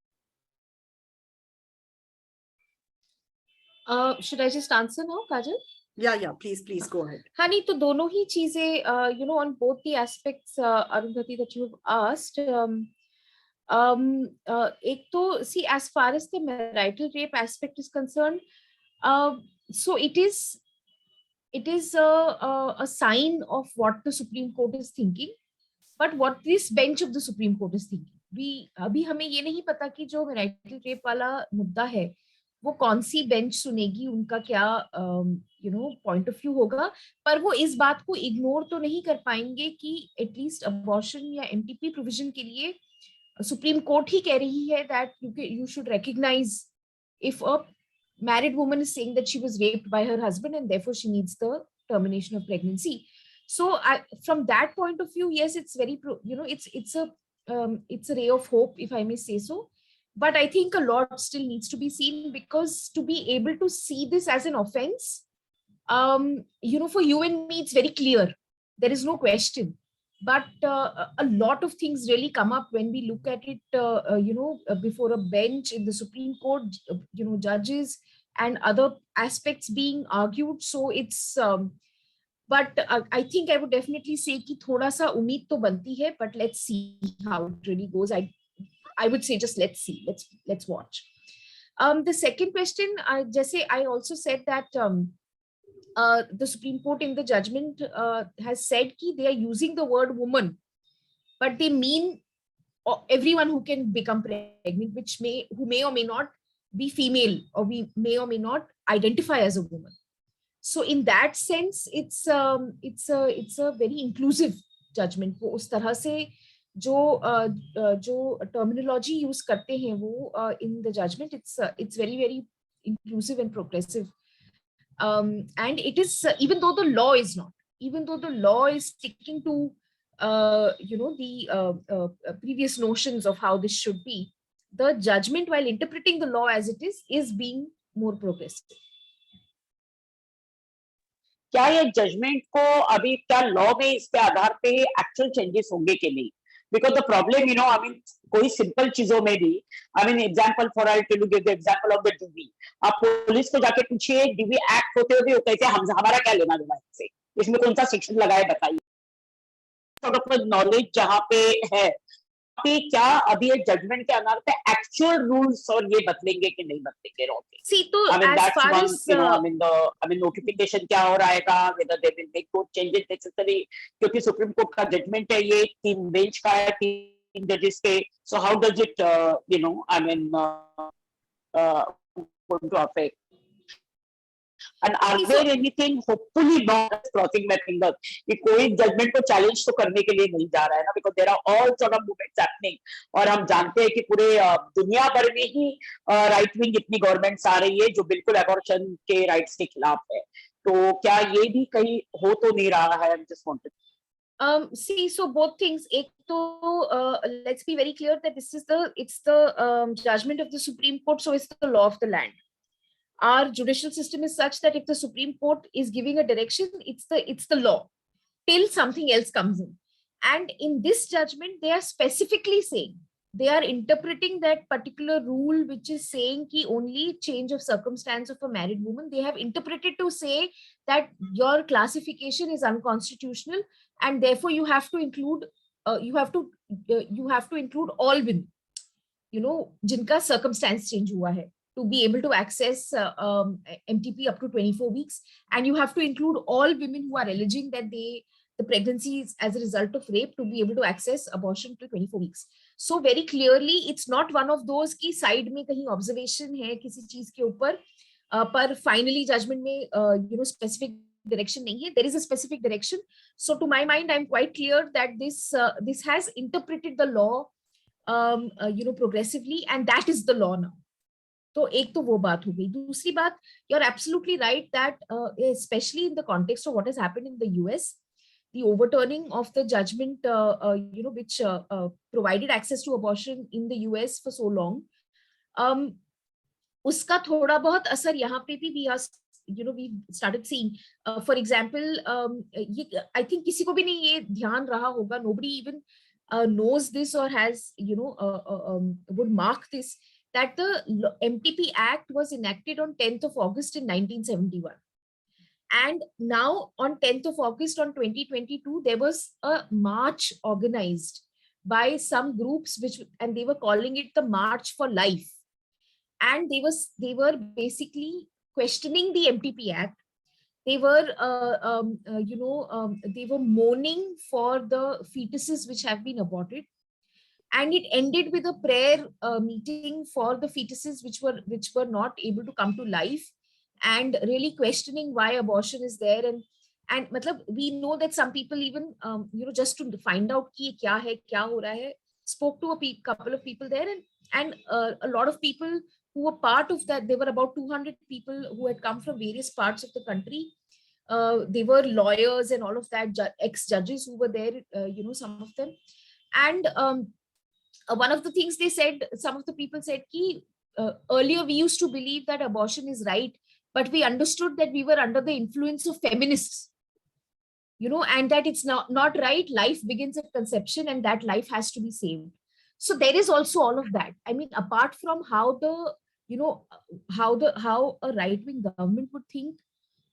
Should I just answer now, Kajal? Yeah, please go ahead. हाँ नहीं तो दोनों ही चीजें on both the aspects Arundhati that you've asked. एक तो see, as far as the marital rape aspect is concerned, so it is a sign of what the Supreme Court is thinking, but what this bench of the Supreme Court is thinking. अभी हमें ये नहीं पता कि जो marital rape वाला मुद्दा है वो कौन सी बेंच सुनेगी, उनका क्या पॉइंट ऑफ व्यू होगा, पर वो इस बात को इग्नोर तो नहीं कर पाएंगे कि एटलीस्ट अबॉर्शन या एमटीपी प्रोविजन के लिए सुप्रीम कोर्ट ही कह रही है that you should recognise if a married woman is saying that she was raped by her husband and therefore she needs the termination of pregnancy. So from that point of view, yes, it's very it's a ray of hope, if I may say so. But I think a lot still needs to be seen, because to be able to see this as an offense, for you and me, it's very clear. There is no question. But a lot of things really come up when we look at it, before a bench in the Supreme Court, judges and other aspects being argued. So it's, but I think I would definitely say कि थोड़ा सा उम्मीद तो बनती है, but let's see how it really goes. I would say just let's see, let's watch. The second question, जैसे I also said that the Supreme Court in the judgment has said कि they are using the word woman, but they mean everyone who can become pregnant, who may or may not be female, or we may or may not identify as a woman. So in that sense, it's a very inclusive judgment. वो उस तरह से जो terminology use करते हैं वो in the judgment, it's very very inclusive and progressive. And it is, even though the law is sticking to the previous notions of how this should be, the judgment, while interpreting the law as it is being more progressive. क्या ये judgement को अभी क्या law में इसके आधार पे actual changes होंगे कि नहीं? बिकॉज द प्रॉब्लम कोई सिंपल चीजों में भी example for I tell you give the example of the DV. आप पुलिस को जाके पूछिए डीवी एक्ट होते हुए वो कहते हैं हमारा क्या लेना देना इससे, इसमें कौन सा सेक्शन लगाए बताइए. नॉलेज जहाँ पे है क्या अभी ये जजमेंट के आधार पे एक्चुअल रूल्स और ये बदलेंगे कि नहीं बदलेंगे? See, तो as far as नोटिफिकेशन क्या हो रहेगा, whether they will make those changes necessary, क्योंकि सुप्रीम कोर्ट का जजमेंट है, ये 3 बेंच का है, 3 जजेस पे. So how does it going to affect? And are there anything, hopefully not crossing my fingers, कि कोई जजमेंट को चैलेंज तो करने के लिए नहीं जा रहा है ना, because there are all sort of movements happening, और हम जानते हैं कि पूरे दुनिया भर में ही राइट विंग इतनी गवर्नमेंट्स आ रही है जो बिल्कुल अबॉर्शन के राइट्स के खिलाफ है. तो क्या ये भी कहीं हो तो नहीं रहा है? I'm just wanted. See, so both things. एक तो let's be very clear that it's the judgment of the Supreme Court, so it's the law of the land. Our judicial system is such that if the Supreme Court is giving a direction, it's the law till something else comes in. And in this judgment, they are specifically saying, they are interpreting that particular rule, which is saying ki only change of circumstance of a married woman, they have interpreted to say that your classification is unconstitutional, and therefore you have to include all women, jinka circumstance change hua hai, to be able to access MTP up to 24 weeks. And you have to include all women who are alleging that the pregnancy is as a result of rape to be able to access abortion till 24 weeks. So very clearly, it's not one of those ki side mein kahin observation hai kisi cheez ke upar, par finally judgment mein specific direction nahi hai. There is a specific direction. So to my mind, I'm quite clear that this has interpreted the law progressively, and that is the law now. तो एक तो वो बात हो गई. दूसरी बात, you're absolutely right that especially in the context of what has happened in the US, the overturning of the judgment which provided access to abortion in the US for so long, उसका थोड़ा बहुत असर यहाँ पे भी we started seeing. For example, I think किसी को भी नहीं ये ध्यान रहा होगा, nobody even knows this or has would mark this, that the MTP Act was enacted on 10th of August in 1971. And now on 10th of August on 2022, there was a march organized by some groups, and they were calling it the March for Life. And they were basically questioning the MTP Act. They were, they were mourning for the fetuses which have been aborted. And it ended with a prayer meeting for the fetuses which were not able to come to life, and really questioning why abortion is there. And matlab, we know that some people even just to find out ki kya hai, kya ho raha hai, spoke to a couple of people there, and a lot of people who were part of that. There were about 200 people who had come from various parts of the country. They were lawyers and all of that, ex-judges who were there, some of them. And one of the things they said, some of the people said, ki, earlier we used to believe that abortion is right, but we understood that we were under the influence of feminists, and that it's not right. Life begins at conception, and that life has to be saved. So there is also all of that. I mean, apart from how how a right-wing government would think,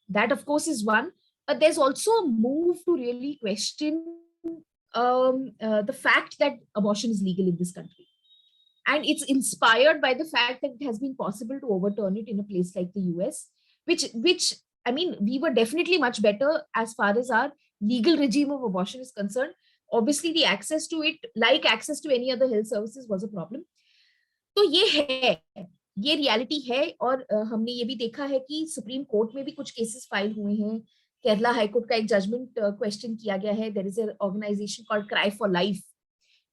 that of course is one, but there's also a move to really question the fact that abortion is legal in this country. And it's inspired by the fact that it has been possible to overturn it in a place like the US, which I mean, we were definitely much better as far as our legal regime of abortion is concerned. Obviously, the access to it, like access to any other health services, was a problem. तो ये reality है. और हमने ये भी देखा है कि सुप्रीम कोर्ट में भी कुछ केसेस फाइल हुए हैं. केरला हाईकोर्ट का एक जजमेंट क्वेश्चन किया गया है. There is an organisation called Cry for Life,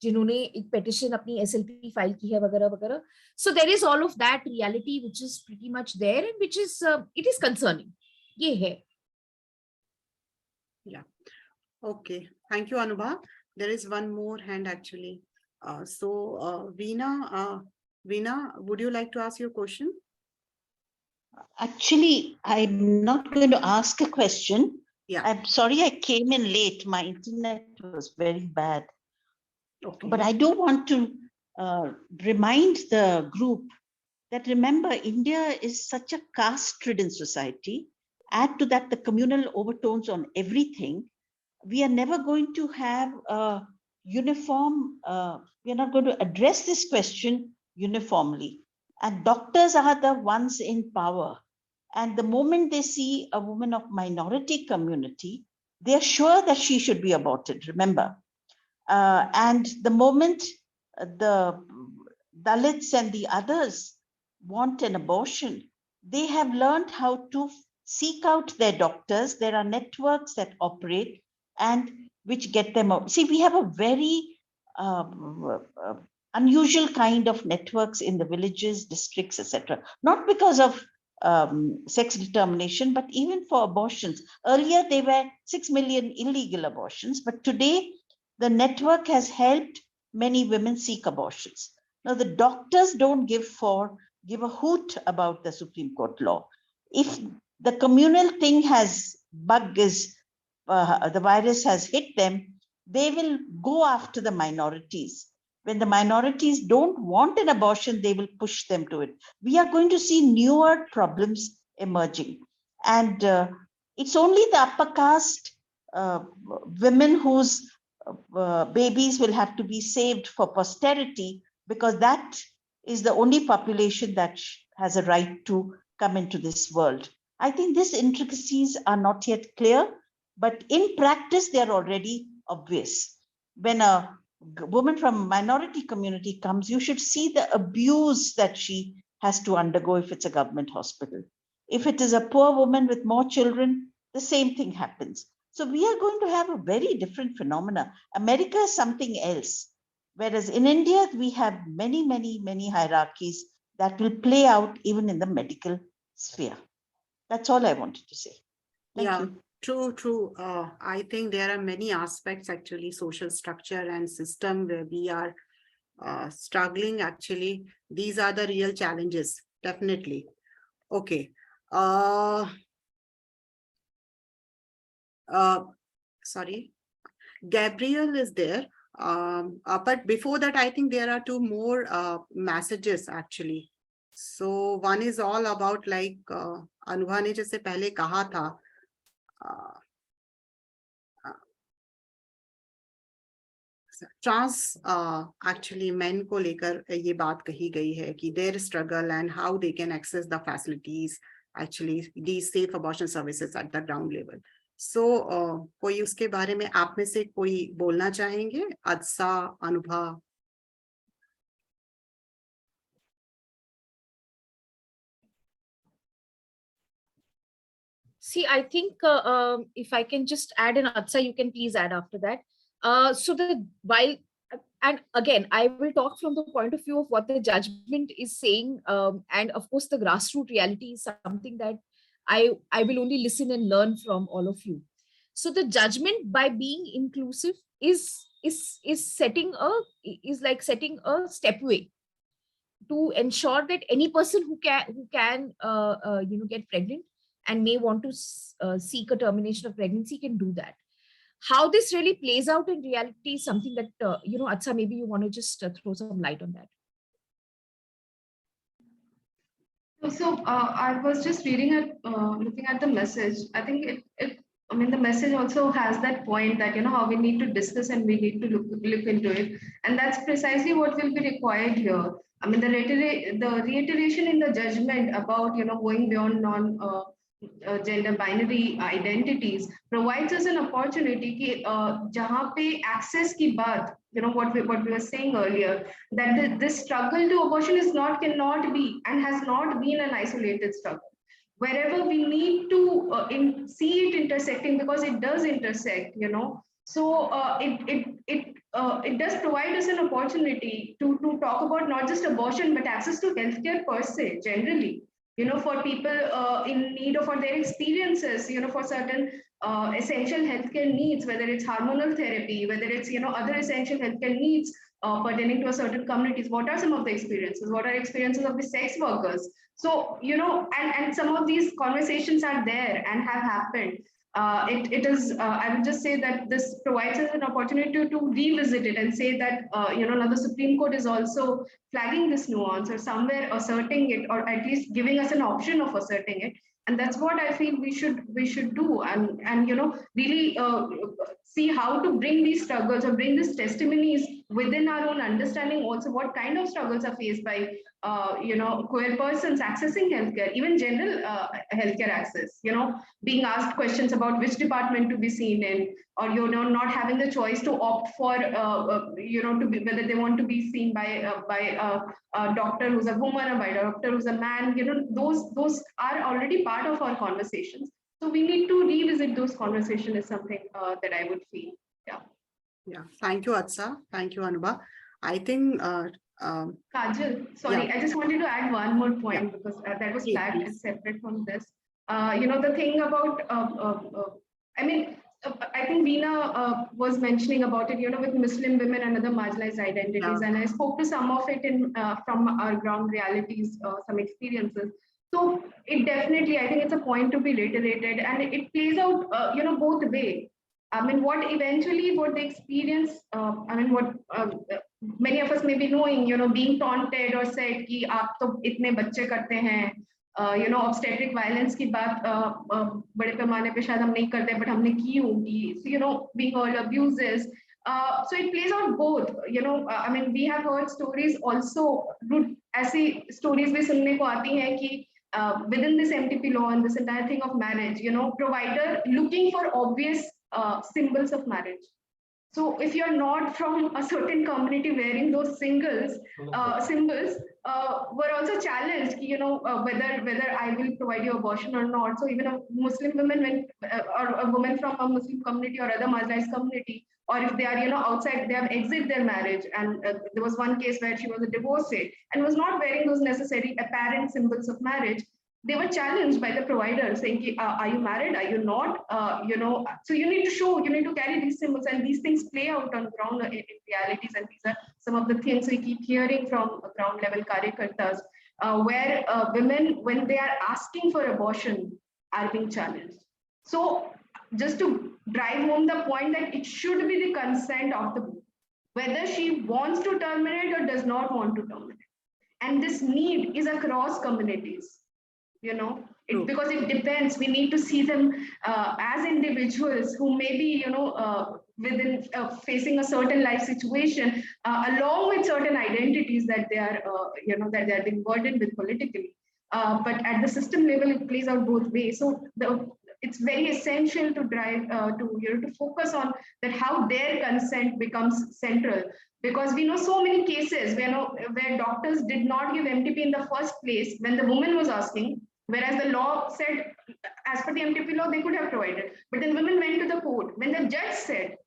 जिन्होंने एक पेटिशन अपनी एसएलपी फाइल की है वगैरह वगैरह. So there is all of that reality which is pretty much there and which is it is concerning. ये है. Yeah. Okay. Thank you, Anubha. There is one more hand actually. Veena, would you like to ask your question? Actually, I'm not going to ask a question. Yeah. I'm sorry I came in late. My internet was very bad. Okay. But I do want to remind the group that, remember, India is such a caste-ridden society. Add to that the communal overtones on everything. We are never going to have a uniform, we are not going to address this question uniformly. And doctors are the ones in power. And the moment they see a woman of minority community, they are sure that she should be aborted, remember. And the moment the Dalits and the others want an abortion, they have learned how to seek out their doctors. There are networks that operate and which get them out. See, we have a very unusual kind of networks in the villages, districts, etc. Not because of sex determination, but even for abortions. Earlier, there were 6 million illegal abortions, but today the network has helped many women seek abortions. Now, the doctors don't give a hoot about the Supreme Court law. If the communal thing the virus has hit them, they will go after the minorities. When the minorities don't want an abortion, they will push them to it. We are going to see newer problems emerging. And it's only the upper caste women whose babies will have to be saved for posterity, because that is the only population that has a right to come into this world. I think these intricacies are not yet clear, but in practice, they are already obvious. When a woman from a minority community comes, you should see the abuse that she has to undergo if it's a government hospital. If it is a poor woman with more children, the same thing happens. So we are going to have a very different phenomena. America is something else. Whereas in India, we have many, many, many hierarchies that will play out even in the medical sphere. That's all I wanted to say. Thank you. True. I think there are many aspects, actually, social structure and system where we are struggling. Actually, these are the real challenges, definitely. Okay. Sorry. Gabriel is there. But before that, I think there are two more messages actually. So one is all about like Anubha ने जैसे पहले कहा था trans actually men को लेकर ये बात कही गई है कि their struggle and how they can access the facilities, actually these safe abortion services at the ground level. So कोई उसके बारे में आप में से कोई बोलना चाहेंगे? अदसा, Anubha? See, I think if I can just add in, Adsa, you can please add after that. And again, I will talk from the point of view of what the judgment is saying. And of course, the grassroots reality is something that I will only listen and learn from all of you. So the judgment, by being inclusive, is setting like setting a stepway to ensure that any person who can get pregnant and may want to seek a termination of pregnancy can do that. How this really plays out in reality is something that, Adsa, maybe you want to just throw some light on that. So I was just reading looking at the message. I think the message also has that point that, how we need to discuss and we need to look into it. And that's precisely what will be required here. I mean, the reiteration in the judgment about, going beyond gender binary identities provides us an opportunity कि जहाँ पे access की बात, what we were saying earlier, that this struggle to abortion cannot be and has not been an isolated struggle. Wherever we need to see it intersecting, because it does intersect, so it does provide us an opportunity to talk about not just abortion but access to healthcare per se generally. For people in need of, for their experiences, for certain essential healthcare needs, whether it's hormonal therapy, whether it's, other essential healthcare needs pertaining to a certain communities. What are some of the experiences? What are experiences of the sex workers? So, and some of these conversations are there and have happened. It is, I would just say that this provides us an opportunity to revisit it and say that, now the Supreme Court is also flagging this nuance or somewhere asserting it, or at least giving us an option of asserting it. And that's what I feel we should do, and really see how to bring these struggles or bring these testimonies within our own understanding. Also, what kind of struggles are faced by queer persons accessing healthcare, even general healthcare access. Being asked questions about which department to be seen in, or not having the choice to opt for to be, whether they want to be seen by a doctor who's a woman or by a doctor who's a man. Those are already part of our conversations. So we need to revisit those conversations is something that I would feel. Yeah. Thank you, Adsa. Thank you, Anubha. I think Kajal, sorry, I just wanted to add one more point because that was flagged and separate from this. The thing about, I think Veena was mentioning about it, with Muslim women and other marginalized identities, and I spoke to some of it from our ground realities, some experiences. So it definitely, I think it's a point to be reiterated, and it plays out, both ways. What the experience, what many of us may be knowing, being taunted or said कि आप तो इतने बच्चे करते हैं, obstetric violence की बात बड़े पैमाने पे शायद हम नहीं करते, but हमने की होगी, so, being all abuses. So it plays out both, we have heard stories also, ऐसी stories भी सुनने को आती हैं कि within this MTP law and this entire thing of marriage, provider looking for obvious symbols of marriage. So if you're not from a certain community wearing those symbols, were also challenged, whether I will provide you abortion or not. So even a Muslim woman, or a woman from a Muslim community or other marginalized community, or if they are, outside, they have exited their marriage. And there was one case where she was a divorcee and was not wearing those necessary apparent symbols of marriage. They were challenged by the provider saying, are you married? Are you not? So you need to show, you need to carry these symbols, and these things play out on ground in realities. And these are some of the things we keep hearing from ground level karyakartas, where women, when they are asking for abortion, are being challenged. So just to drive home the point that it should be the consent of the whether she wants to terminate or does not want to terminate. And this need is across communities, because it depends. We need to see them as individuals who may be, within facing a certain life situation, along with certain identities that they are, that they are being burdened with politically. But at the system level, it plays out both ways. So it's very essential to drive to focus on that, how their consent becomes central, because we know so many cases where doctors did not give MTP in the first place when the woman was asking, whereas the law said as per the MTP law they could have provided, but then women went to the court. When the judge said,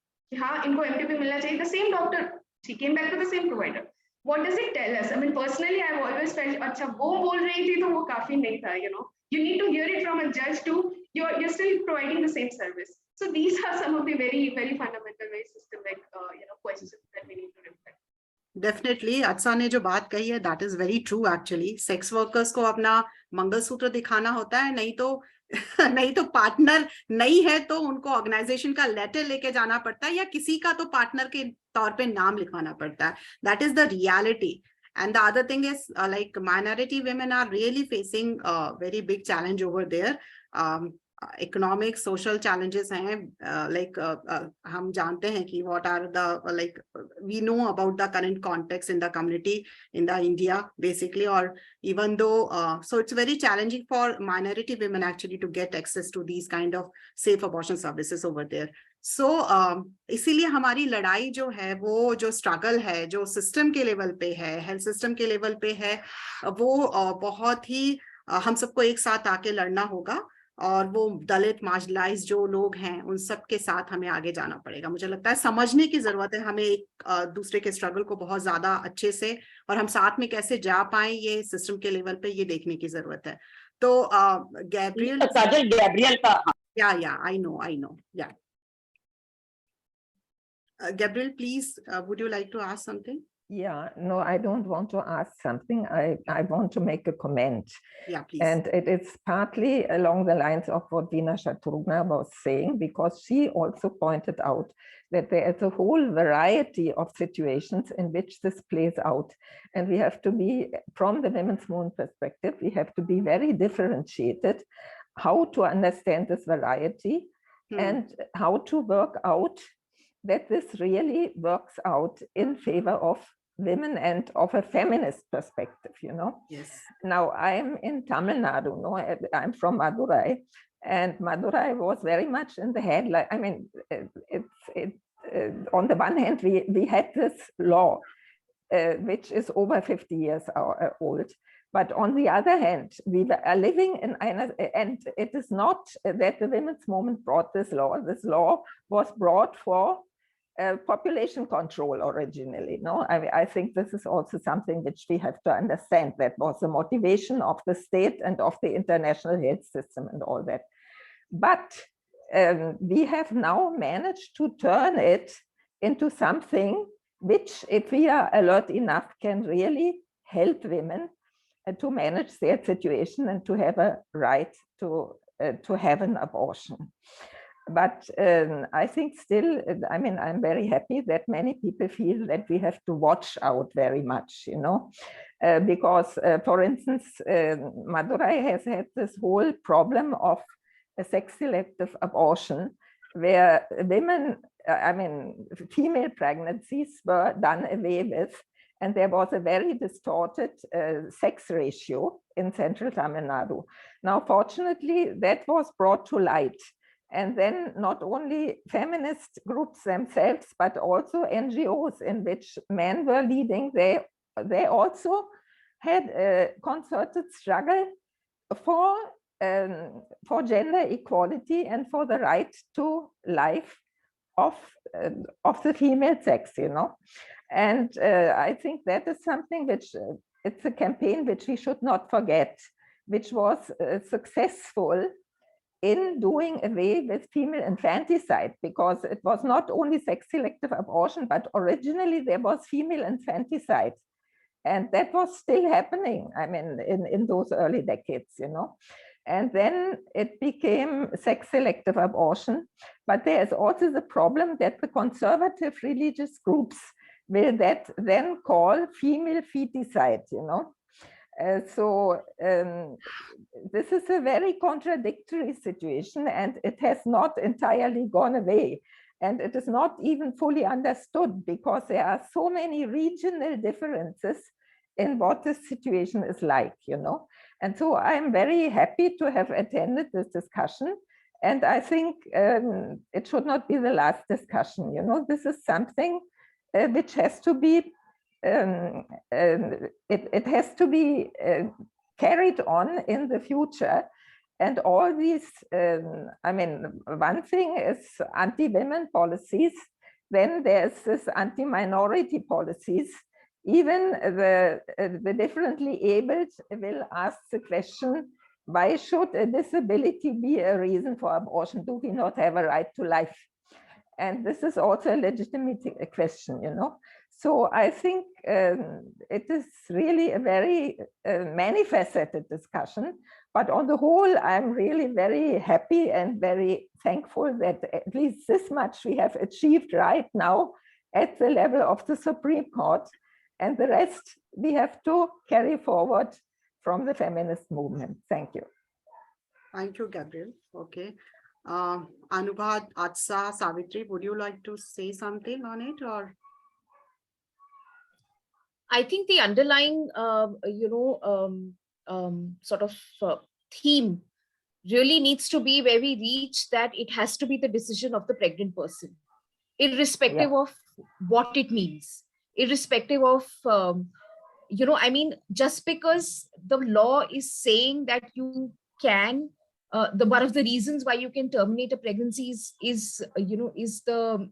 "Ha, inko MTP milna chahiye," the same doctor, she came back to the same provider. What does it tell us? I mean, personally, I've always felt, "Acha, wo bol rahi thi to wo kafi nahi tha," You need to hear it from a judge too. You're still providing the same service. So these are some of the very, very fundamental, very systemic, questions that we need to reflect. Definitely अत्सा ने जो बात कही है that is very true actually. Sex workers को अपना मंगलसूत्र दिखाना होता है, नहीं तो पार्टनर नहीं है तो उनको ऑर्गेनाइजेशन का लेटर लेके जाना पड़ता है, या किसी का तो पार्टनर के तौर पे नाम लिखवाना पड़ता है. That is the reality. And the other thing is like minority women are really facing a very big challenge over there. Economic, social challenges hain, hum jante hain ki what are the we know about the current context in the community in the India basically, or even though so it's very challenging for minority women actually to get access to these kind of safe abortion services over there. So इसीलिए हमारी लड़ाई जो है, वो जो struggle है, जो system के लेवल पे है, हेल्थ सिस्टम के लेवल पे है, वो बहुत ही हम सबको एक साथ आके लड़ना होगा. और वो दलित मार्जिनलाइज जो लोग हैं उन सब के साथ हमें आगे जाना पड़ेगा. मुझे लगता है समझने की जरूरत है हमें एक दूसरे के स्ट्रगल को बहुत ज्यादा अच्छे से, और हम साथ में कैसे जा पाए ये सिस्टम के लेवल पे, ये देखने की जरूरत है. तो गैब्रियल, काजल, गैब्रियल का, या आई नो या Gabriel, please, would you like to ask something? Yeah, no, I don't want to ask something. I want to make a comment. Yeah, please. And it is partly along the lines of what Dina Shatrugna was saying, because she also pointed out that there is a whole variety of situations in which this plays out. And we have to be, from the women's movement perspective, we have to be very differentiated how to understand this variety and how to work out that this really works out in favor of women and of a feminist perspective, Yes. Now I'm in Tamil Nadu, I'm from Madurai, and Madurai was very much in the headline. I mean, on the one hand, we had this law, which is over 50 years old. But on the other hand, we are living in, and it is not that the women's movement brought this law. This law was brought for population control originally. I think this is also something which we have to understand. That was the motivation of the state and of the international health system and all that. But we have now managed to turn it into something which, if we are alert enough, can really help women to manage their situation and to have a right to have an abortion. But I think still, I mean, I'm very happy that many people feel that we have to watch out very much, because, for instance, Madurai has had this whole problem of a sex-selective abortion, where women, I mean, female pregnancies were done away with, and there was a very distorted sex ratio in central Tamil Nadu. Now, fortunately, that was brought to light. And then not only feminist groups themselves, but also NGOs in which men were leading, they also had a concerted struggle for gender equality and for the right to life of the female sex, And I think that is something which, it's a campaign which we should not forget, which was successful in doing away with female infanticide, because it was not only sex-selective abortion, but originally there was female infanticide. And that was still happening, I mean, in those early decades, And then it became sex-selective abortion. But there is also the problem that the conservative religious groups, will that then call female feticide, this is a very contradictory situation, and it has not entirely gone away. And it is not even fully understood because there are so many regional differences in what the situation is like, And so I'm very happy to have attended this discussion. And I think it should not be the last discussion, This is something which has to be, it has to be carried on in the future. And all these, one thing is anti-women policies, then there's this anti-minority policies. Even the differently abled will ask the question, why should a disability be a reason for abortion? Do we not have a right to life? And this is also a legitimate question, So I think it is really a very many-faceted discussion. But on the whole, I'm really very happy and very thankful that at least this much we have achieved right now at the level of the Supreme Court. And the rest we have to carry forward from the feminist movement. Thank you. Thank you, Gabriel. Okay. Anubha, Adsa, Savithri, would you like to say something on it, or? I think the underlying, sort of theme really needs to be where we reach that it has to be the decision of the pregnant person, irrespective of what it means, irrespective of, just because the law is saying that you can, one of the reasons why you can terminate a pregnancy is the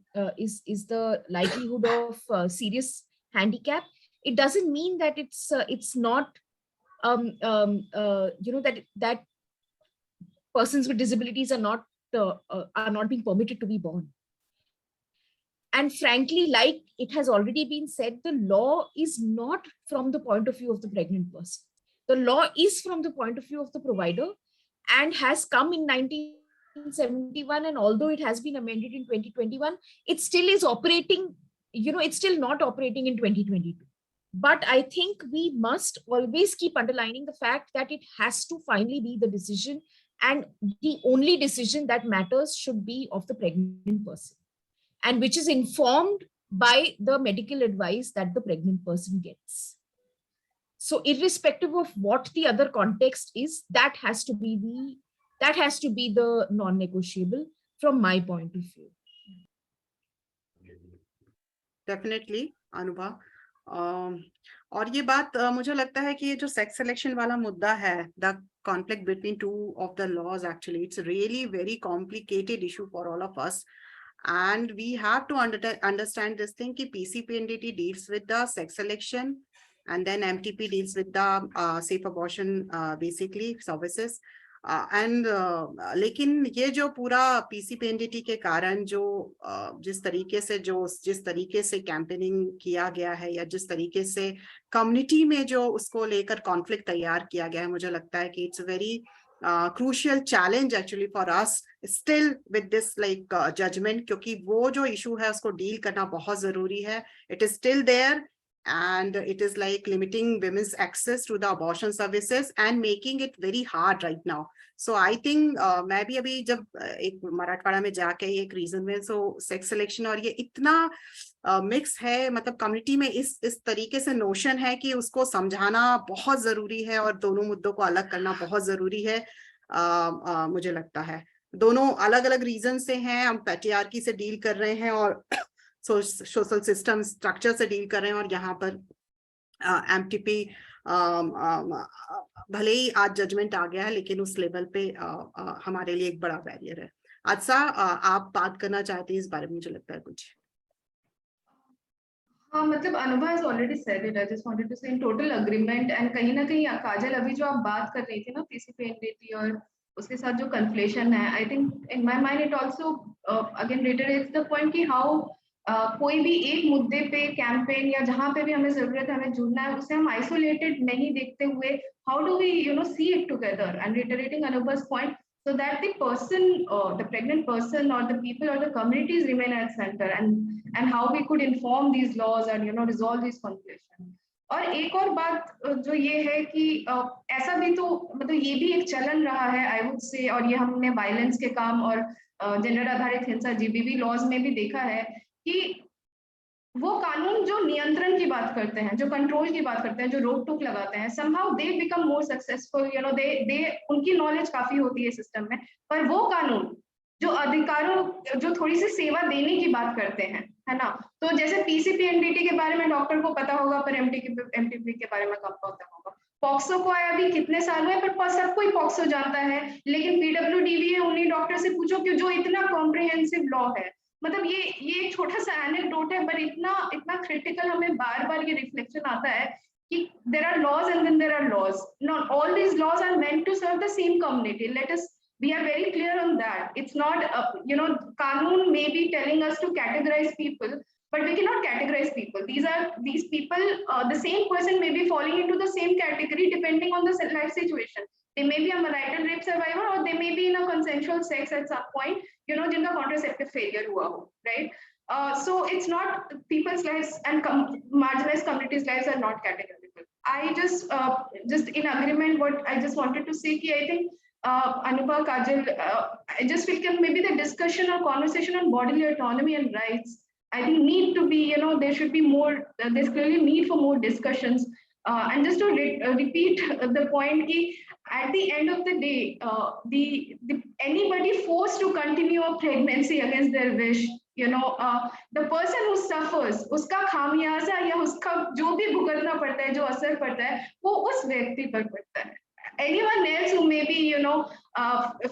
likelihood of serious handicap. It doesn't mean that it's not that persons with disabilities are not being permitted to be born. And frankly, like it has already been said, the law is not from the point of view of the pregnant person. The law is from the point of view of the provider, and has come in 1971. And although it has been amended in 2021, it still is operating, it's still not operating in 2022. But I think we must always keep underlining the fact that it has to finally be the decision, and the only decision that matters should be of the pregnant person, and which is informed by the medical advice that the pregnant person gets. So irrespective of what the other context is, that has to be the non-negotiable from my point of view. Definitely, Anubha. और ये बात मुझे लगता है कि ये जो sex selection वाला मुद्दा है, the conflict between two of the laws, actually it's really very complicated issue for all of us, and we have to understand this thing कि PCPNDT deals with the sex selection, and then MTP deals with the safe abortion basically services. लेकिन ये जो पूरा PCPNDT के कारण जो जिस तरीके से कैंपेनिंग किया गया है, या जिस तरीके से कम्युनिटी में जो उसको लेकर कॉन्फ्लिक्ट तैयार किया गया है, मुझे लगता है कि it's very crucial challenge actually for us still with this judgment, क्योंकि वो जो issue है उसको deal करना बहुत जरूरी है. It is still there, and it is like limiting women's access to the abortion services and making it very hard right now. So I think मैं भी अभी जब एक मराठवाड़ा में जाके एक रीजन में सेक्स सिलेक्शन और ये इतना मिक्स है, मतलब कम्युनिटी में इस तरीके से नोशन है कि उसको समझाना बहुत जरूरी है और दोनों मुद्दों को अलग करना बहुत जरूरी है. मुझे लगता है दोनों अलग अलग रीजन से हैं, हम पैट्रियार्की से डील कर रहे हैं और सोशल सिस्टम स्ट्रक्चर से डील कर रहे हैं, और यहाँ पर एमटीपी भले ही आज जजमेंट आ गया है, लेकिन उस लेवल पे हमारे लिए एक बड़ा बैरियर है. अच्छा, आप बात करना चाहते हैं इस बारे में? मुझे लगता है कुछ. हाँ, मतलब Anubha has already said it. I just wanted to say in total agreement, and कहीं ना कहीं काजल अभी जो आप बात कर रही थी ना PCPNDT और उसके साथ जो conflation है, I think in my mind it also again reiterates the point कि how कोई भी एक मुद्दे पे कैंपेन या जहाँ पे भी हमें जरूरत है, हमें जुड़ना है, उसे हम आइसोलेटेड नहीं देखते हुए how do we see it together, and reiterating Anubha's point, so that the person, the pregnant person or the people or the communities remain at center, and how we could inform these laws and resolve these conflicts. और एक और बात जो ये है कि ऐसा भी तो मतलब ये भी एक चलन रहा है आई वुड से, और ये हमने वायलेंस के काम और जेंडर आधारित हिंसा जीबीवी लॉज में भी देखा है कि वो कानून जो नियंत्रण की बात करते हैं, जो कंट्रोल की बात करते हैं, जो रोक टोक लगाते हैं, somehow they become more successful, they उनकी नॉलेज काफी होती है सिस्टम में, पर वो कानून जो अधिकारों, जो थोड़ी सी सेवा देने की बात करते हैं, है ना, तो जैसे पीसीपी एनडीटी के बारे में डॉक्टर को पता होगा पर एमटीपी के बारे में कम पता होगा। पॉक्सो को आया भी कितने साल हुए, पर सब कोई पॉक्सो जानता है, लेकिन पीडब्ल्यूडी है, उन्हीं डॉक्टर से पूछो कि जो इतना कॉम्प्रिहेंसिव लॉ है, मतलब ये एक छोटा सा एनेक्डोट है, पर इतना क्रिटिकल हमें बार बार ये रिफ्लेक्शन आता है कि there are laws and then there are laws. Not all these laws are meant to serve the same community. Let us be very clear on that. It's not, Kanun may be telling us to categorize people, but we cannot categorize people. These people, the same person may be falling into the same category depending on the life situation. They may be a marital rape survivor, or they may be in a consensual sex at some point, jinka contraceptive failure hua ho, right? So it's not, people's lives and marginalized communities' lives are not categorical. I just in agreement, what I just wanted to say, ki I think Anubha, Kajal, I just feel maybe the discussion or conversation on bodily autonomy and rights, I think need to be, there should be more, there's clearly need for more discussions. And just to repeat the point, ki, at the end of the day, anybody forced to continue a pregnancy against their wish, the person who suffers, uska खामियाजा या उसका जो भी भुगतना पड़ता है, जो असर पड़ता है, वो उस व्यक्ति पर पड़ता है. Anyone else who may be,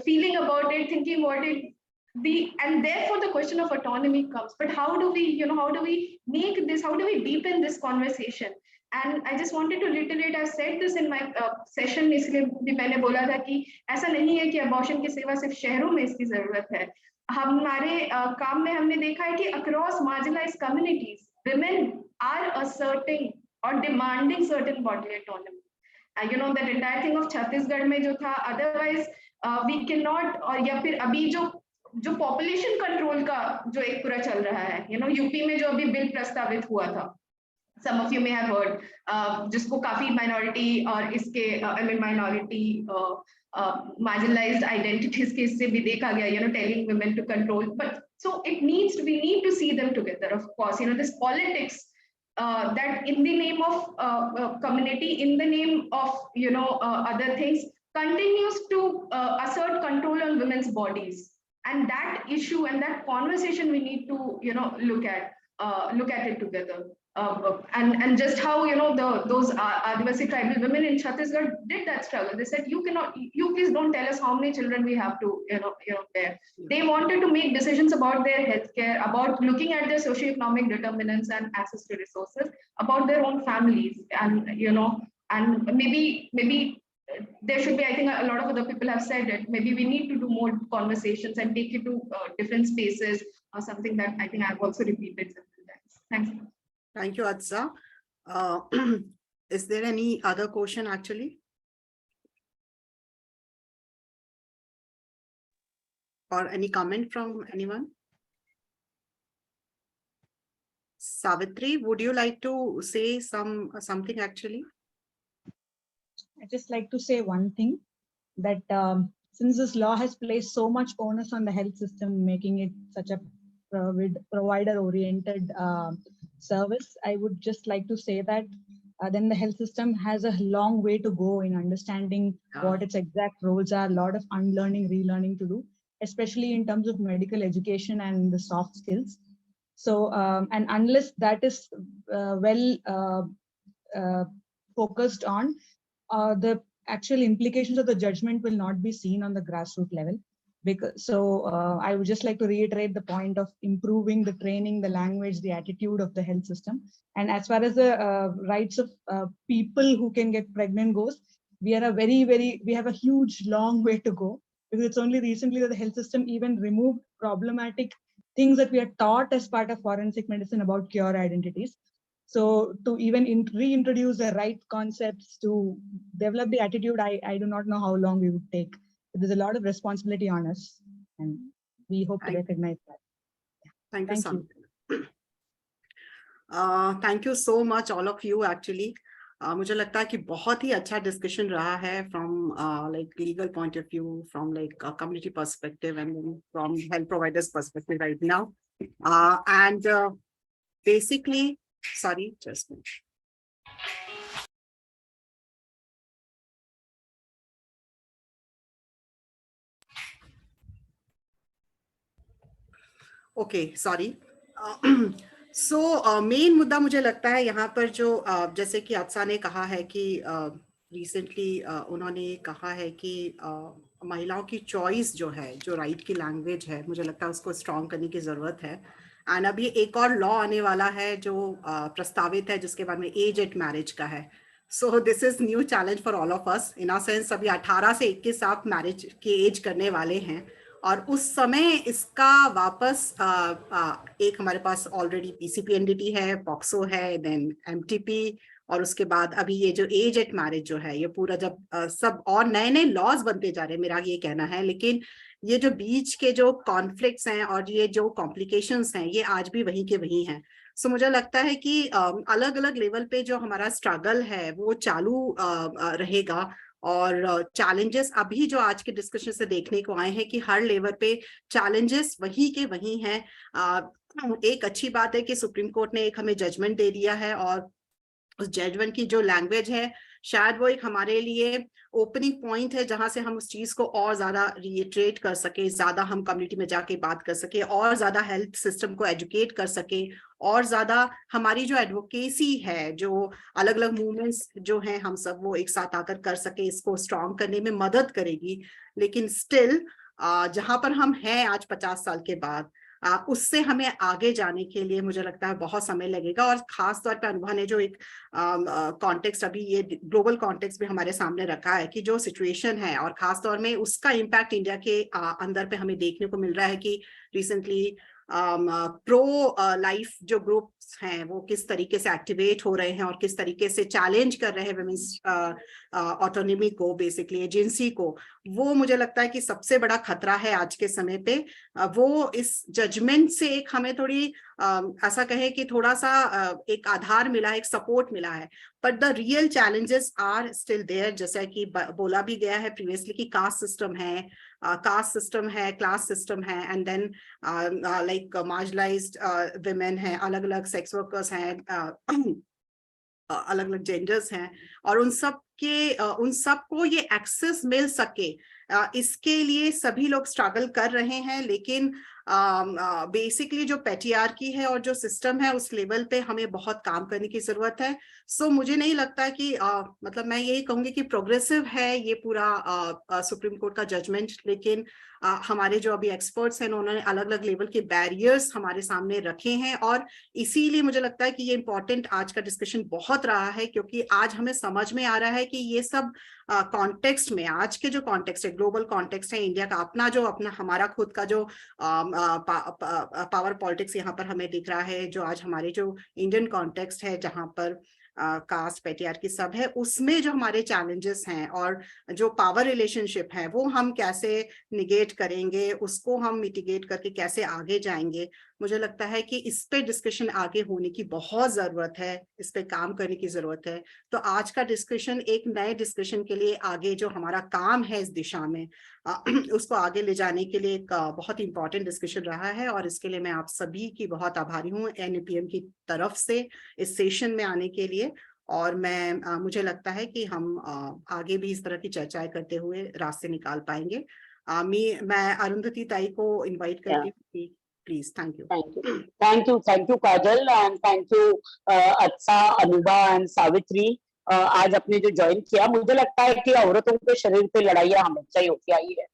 feeling about it, thinking what it be, and therefore the question of autonomy comes. But how do we make this? How do we deepen this conversation? And I just wanted to reiterate, I've said this in my session, इसलिए भी मैंने बोला था कि ऐसा नहीं है कि abortion की सेवा सिर्फ शहरों में इसकी जरूरत है. हमारे काम में हमने देखा है कि across marginalized communities, women are asserting or demanding certain bodily autonomy. That entire thing of Chhattisgarh में जो था, otherwise we cannot, और या फिर अभी जो population control का जो एक पूरा चल रहा है, यूपी में जो अभी बिल प्रस्तावित हुआ था, some of you may have heard, जिसको काफी minority और इसके minority marginalized identities के इससे भी देखा गया, telling women to control. But so we need to see them together. Of course, this politics that in the name of community, in the name of other things, continues to assert control on women's bodies, and that issue and that conversation we need to look at it together. And just how those Adivasi tribal women in Chhattisgarh did that struggle. They said, you please don't tell us how many children we have to bear. They wanted to make decisions about their healthcare, about looking at their socioeconomic determinants and access to resources, about their own families, and and maybe there should be, I think a lot of other people have said it, maybe we need to do more conversations and take it to different spaces, or something that I think I've also repeated several times. Thanks. Thank you, Adsa. Is there any other question actually? Or any comment from anyone? Savithri, would you like to say something actually? I'd just like to say one thing, that since this law has placed so much onus on the health system, making it such a provider-oriented service, I would just like to say that then the health system has a long way to go in understanding what its exact roles are, a lot of unlearning, relearning to do, especially in terms of medical education and the soft skills. So, and unless that is focused on, the actual implications of the judgment will not be seen on the grassroots level. I would just like to reiterate the point of improving the training, the language, the attitude of the health system. And as far as the rights of people who can get pregnant goes, we have a huge, long way to go, because it's only recently that the health system even removed problematic things that we are taught as part of forensic medicine about cure identities. So to even reintroduce the right concepts, to develop the attitude, I do not know how long we would take. there's a lot of responsibility on us, and we hope to recognize that. Thank you, Thank you. Thank you so much all of you actually. मुझे लगता है कि बहुत ही अच्छा discussion रहा है from like legal point of view, from like a community perspective, and then from health providers perspective right now. And basically, sorry, just a minute. Okay, sorry. So main मुद्दा मुझे लगता है यहाँ पर जो जैसे कि अत्सा ने कहा है कि रिसेंटली उन्होंने कहा है कि महिलाओं की चॉइस जो है, जो राइट की लैंग्वेज है, मुझे लगता है उसको स्ट्रॉन्ग करने की जरूरत है. एंड अभी एक और लॉ आने वाला है जो प्रस्तावित है, जिसके बारे में एज एट मैरिज का है. So this is new challenge for all of us. In a sense अभी 18 से 21 आप मैरिज की एज करने वाले हैं, और उस समय इसका वापस एक हमारे पास ऑलरेडी पीसीपीएनडीटी है, पॉक्सो है, देन एमटीपी, और उसके बाद अभी ये जो एज एट मैरिज जो है, ये पूरा जब सब और नए नए लॉज बनते जा रहे हैं, मेरा ये कहना है. लेकिन ये जो बीच के जो कॉन्फ्लिक्ट्स हैं और ये जो कॉम्प्लिकेशंस हैं, ये आज भी वहीं के वहीं हैं. सो मुझे लगता है कि अलग अलग लेवल पे जो हमारा स्ट्रगल है वो चालू रहेगा. और चैलेंजेस अभी जो आज के डिस्कशन से देखने को आए हैं कि हर लेवल पे चैलेंजेस वही के वही हैं. एक अच्छी बात है कि सुप्रीम कोर्ट ने एक हमें जजमेंट दे दिया है, और उस जजमेंट की जो लैंग्वेज है, शायद वो एक हमारे लिए ओपनिंग पॉइंट है, जहां से हम उस चीज को और ज्यादा रिइटरेट कर सके, ज्यादा हम कम्युनिटी में जाके बात कर सके, और ज्यादा हेल्थ सिस्टम को एजुकेट कर सके, और ज्यादा हमारी जो एडवोकेसी है, जो अलग अलग मूवमेंट्स जो हैं, हम सब वो एक साथ आकर कर सके, इसको स्ट्रॉन्ग करने में मदद करेगी. लेकिन स्टिल जहां पर हम हैं आज 50 साल के बाद, उससे हमें आगे जाने के लिए मुझे लगता है बहुत समय लगेगा. और खास तौर पे अनुभा ने जो एक कॉन्टेक्स्ट अभी ये ग्लोबल कॉन्टेक्स्ट भी हमारे सामने रखा है कि जो सिचुएशन है, और खास तौर में उसका इम्पैक्ट इंडिया के अंदर पे हमें देखने को मिल रहा है कि रिसेंटली प्रो लाइफ जो ग्रुप्स हैं वो किस तरीके से एक्टिवेट हो रहे हैं, और किस तरीके से चैलेंज कर रहे हैं वुमेन्स ऑटोनॉमी को, बेसिकली एजेंसी को. वो मुझे लगता है कि सबसे बड़ा खतरा है आज के समय पे. वो इस जजमेंट से एक हमें थोड़ी ऐसा कहे कि थोड़ा सा एक आधार मिला है, एक सपोर्ट मिला है. But the real challenges are still there, जैसा कि बोला भी गया है प्रीवियसली कि कास्ट सिस्टम है, क्लास सिस्टम है, and then like marginalised women है, अलग अलग सेक्स वर्कर्स हैं, अलग अलग जेंडर्स हैं, और उन सबको ये एक्सेस मिल सके, इसके लिए सभी लोग स्ट्रगल कर रहे हैं. लेकिन बेसिकली जो पैट्रियार्की है और जो सिस्टम है, उस लेवल पे हमें बहुत काम करने की जरूरत है. सो मुझे नहीं लगता कि मतलब मैं यही कहूंगी कि प्रोग्रेसिव है ये पूरा सुप्रीम कोर्ट का जजमेंट. लेकिन हमारे जो अभी एक्सपर्ट्स हैं, उन्होंने अलग अलग लेवल के बैरियर्स हमारे सामने रखे हैं, और इसीलिए मुझे लगता है कि ये इम्पोर्टेंट आज का डिस्कशन बहुत रहा है, क्योंकि आज हमें समझ में आ रहा है कि ये सब कॉन्टेक्स्ट में, आज के जो कॉन्टेक्स्ट है, ग्लोबल कॉन्टेक्स्ट है, इंडिया का अपना हमारा खुद का जो पावर पॉलिटिक्स यहाँ पर हमें दिख रहा है, जो आज हमारे जो इंडियन कॉन्टेक्स्ट है, जहाँ पर कास्ट पैट्रियार्की सब है, उसमें जो हमारे चैलेंजेस हैं और जो पावर रिलेशनशिप है, वो हम कैसे निगेट करेंगे, उसको हम मिटिगेट करके कैसे आगे जाएंगे. मुझे लगता है कि इस पे डिस्कशन आगे होने की बहुत जरूरत है, इस पे काम करने की जरूरत है. तो आज का डिस्कशन एक नए डिस्कशन के लिए आगे जो हमारा काम है इस दिशा में, उसको आगे ले जाने के लिए एक बहुत इंपॉर्टेंट डिस्कशन रहा है. और इसके लिए मैं आप सभी की बहुत आभारी हूँ NAPM की तरफ से इस सेशन में आने के लिए. और मैं मुझे लगता है कि हम आगे भी इस तरह की चर्चाएं करते हुए रास्ते निकाल पाएंगे. मैं अरुंधति ताई को इन्वाइट करती हूँ, please. Thank you. Thank you Kajal, and thank you Adsa, Anubha and Savithri. आज आपने जो ज्वाइन किया, मुझे लगता है कि औरतों के शरीर पे लड़ाइयाँ हमेशा ही होती आई है,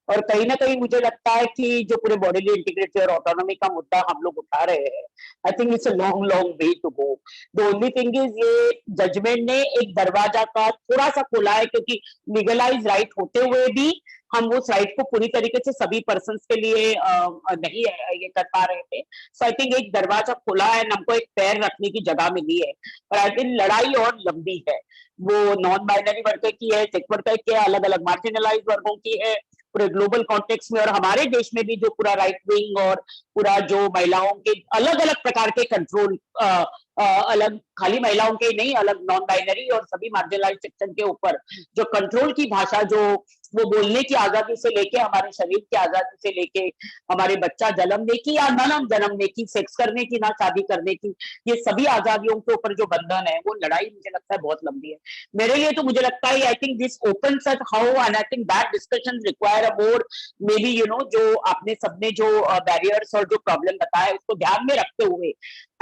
और कहीं ना कहीं मुझे लगता है कि जो पूरे बॉडीली इंटीग्रिटी और ऑटोनॉमी का मुद्दा हम लोग उठा रहे हैं, I think it's a long way to go. The only thing is ये जजमेंट ने एक दरवाजा का थोड़ा सा खोला है, क्योंकि लीगलाइज राइट होते हुए भी हम उस राइट को पूरी तरीके से सभी पर्सन के लिए नहीं ये कर पा रहे थे. सो आई थिंक एक दरवाजा खुला है, हमको एक पैर रखने की जगह मिली है. पर आई थिंक लड़ाई और लंबी है, वो नॉन बाइनरी वर्ग की है, सेक्स वर्कर की है, अलग अलग मार्जिनलाइज वर्गों की है, पूरे ग्लोबल कॉन्टेक्स्ट में और हमारे देश में भी जो पूरा राइट विंग और पूरा जो महिलाओं के अलग अलग प्रकार के कंट्रोल, अलग खाली महिलाओं के नहीं, अलग नॉन बाइनरी और सभी मार्जिनलाइज सेक्शन के ऊपर जो कंट्रोल की भाषा, जो वो बोलने की आजादी से लेके हमारे शरीर की आजादी से लेके हमारे बच्चा जन्मने की या न जन्मने की, सेक्स करने की ना शादी करने की, ये सभी आजादियों के ऊपर जो बंधन है, वो लड़ाई मुझे लगता है बहुत लंबी है। मेरे लिए तो मुझे लगता है I think this opens up how, and I think that discussion require a more may be जो आपने सबने जो बैरियर्स और जो प्रॉब्लम बताया उसको ध्यान में रखते हुए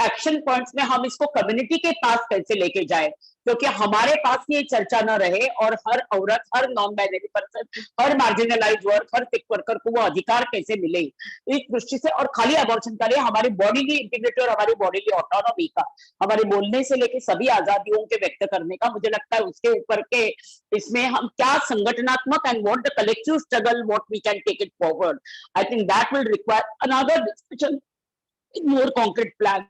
एक्शन पॉइंट्स में हम इसको कम्युनिटी के पास कैसे लेके जाए, क्योंकि हमारे पास ये चर्चा न रहे और हर औरत, हर नॉन बाइनरी पर्सन, हर मार्जिनलाइज वर्क, हर सेक्स वर्कर को वो अधिकार कैसे मिले इस दृष्टि से। और खाली अबॉर्शन का हमारी बॉडीली इंटीग्रिटी और हमारी बॉडीली ऑटोनॉमी का, हमारे बोलने से लेके सभी आजादियों के व्यक्त करने का, मुझे लगता है उसके ऊपर के इसमें हम क्या संगठनात्मक and what the collective struggle, what we can take it forward, I think that will require another discussion in more concrete plan.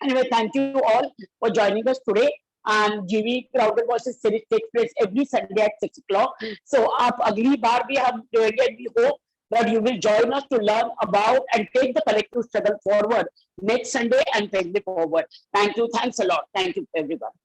Anyway, thank you all for joining us today. And GV Crowded Voices series takes place every Sunday at 6 o'clock. So, आप अगली बार भी हम जोड़ेंगे. We hope that you will join us to learn about and take the collective struggle forward next Sunday and take it forward. Thank you. Thanks a lot. Thank you, everyone.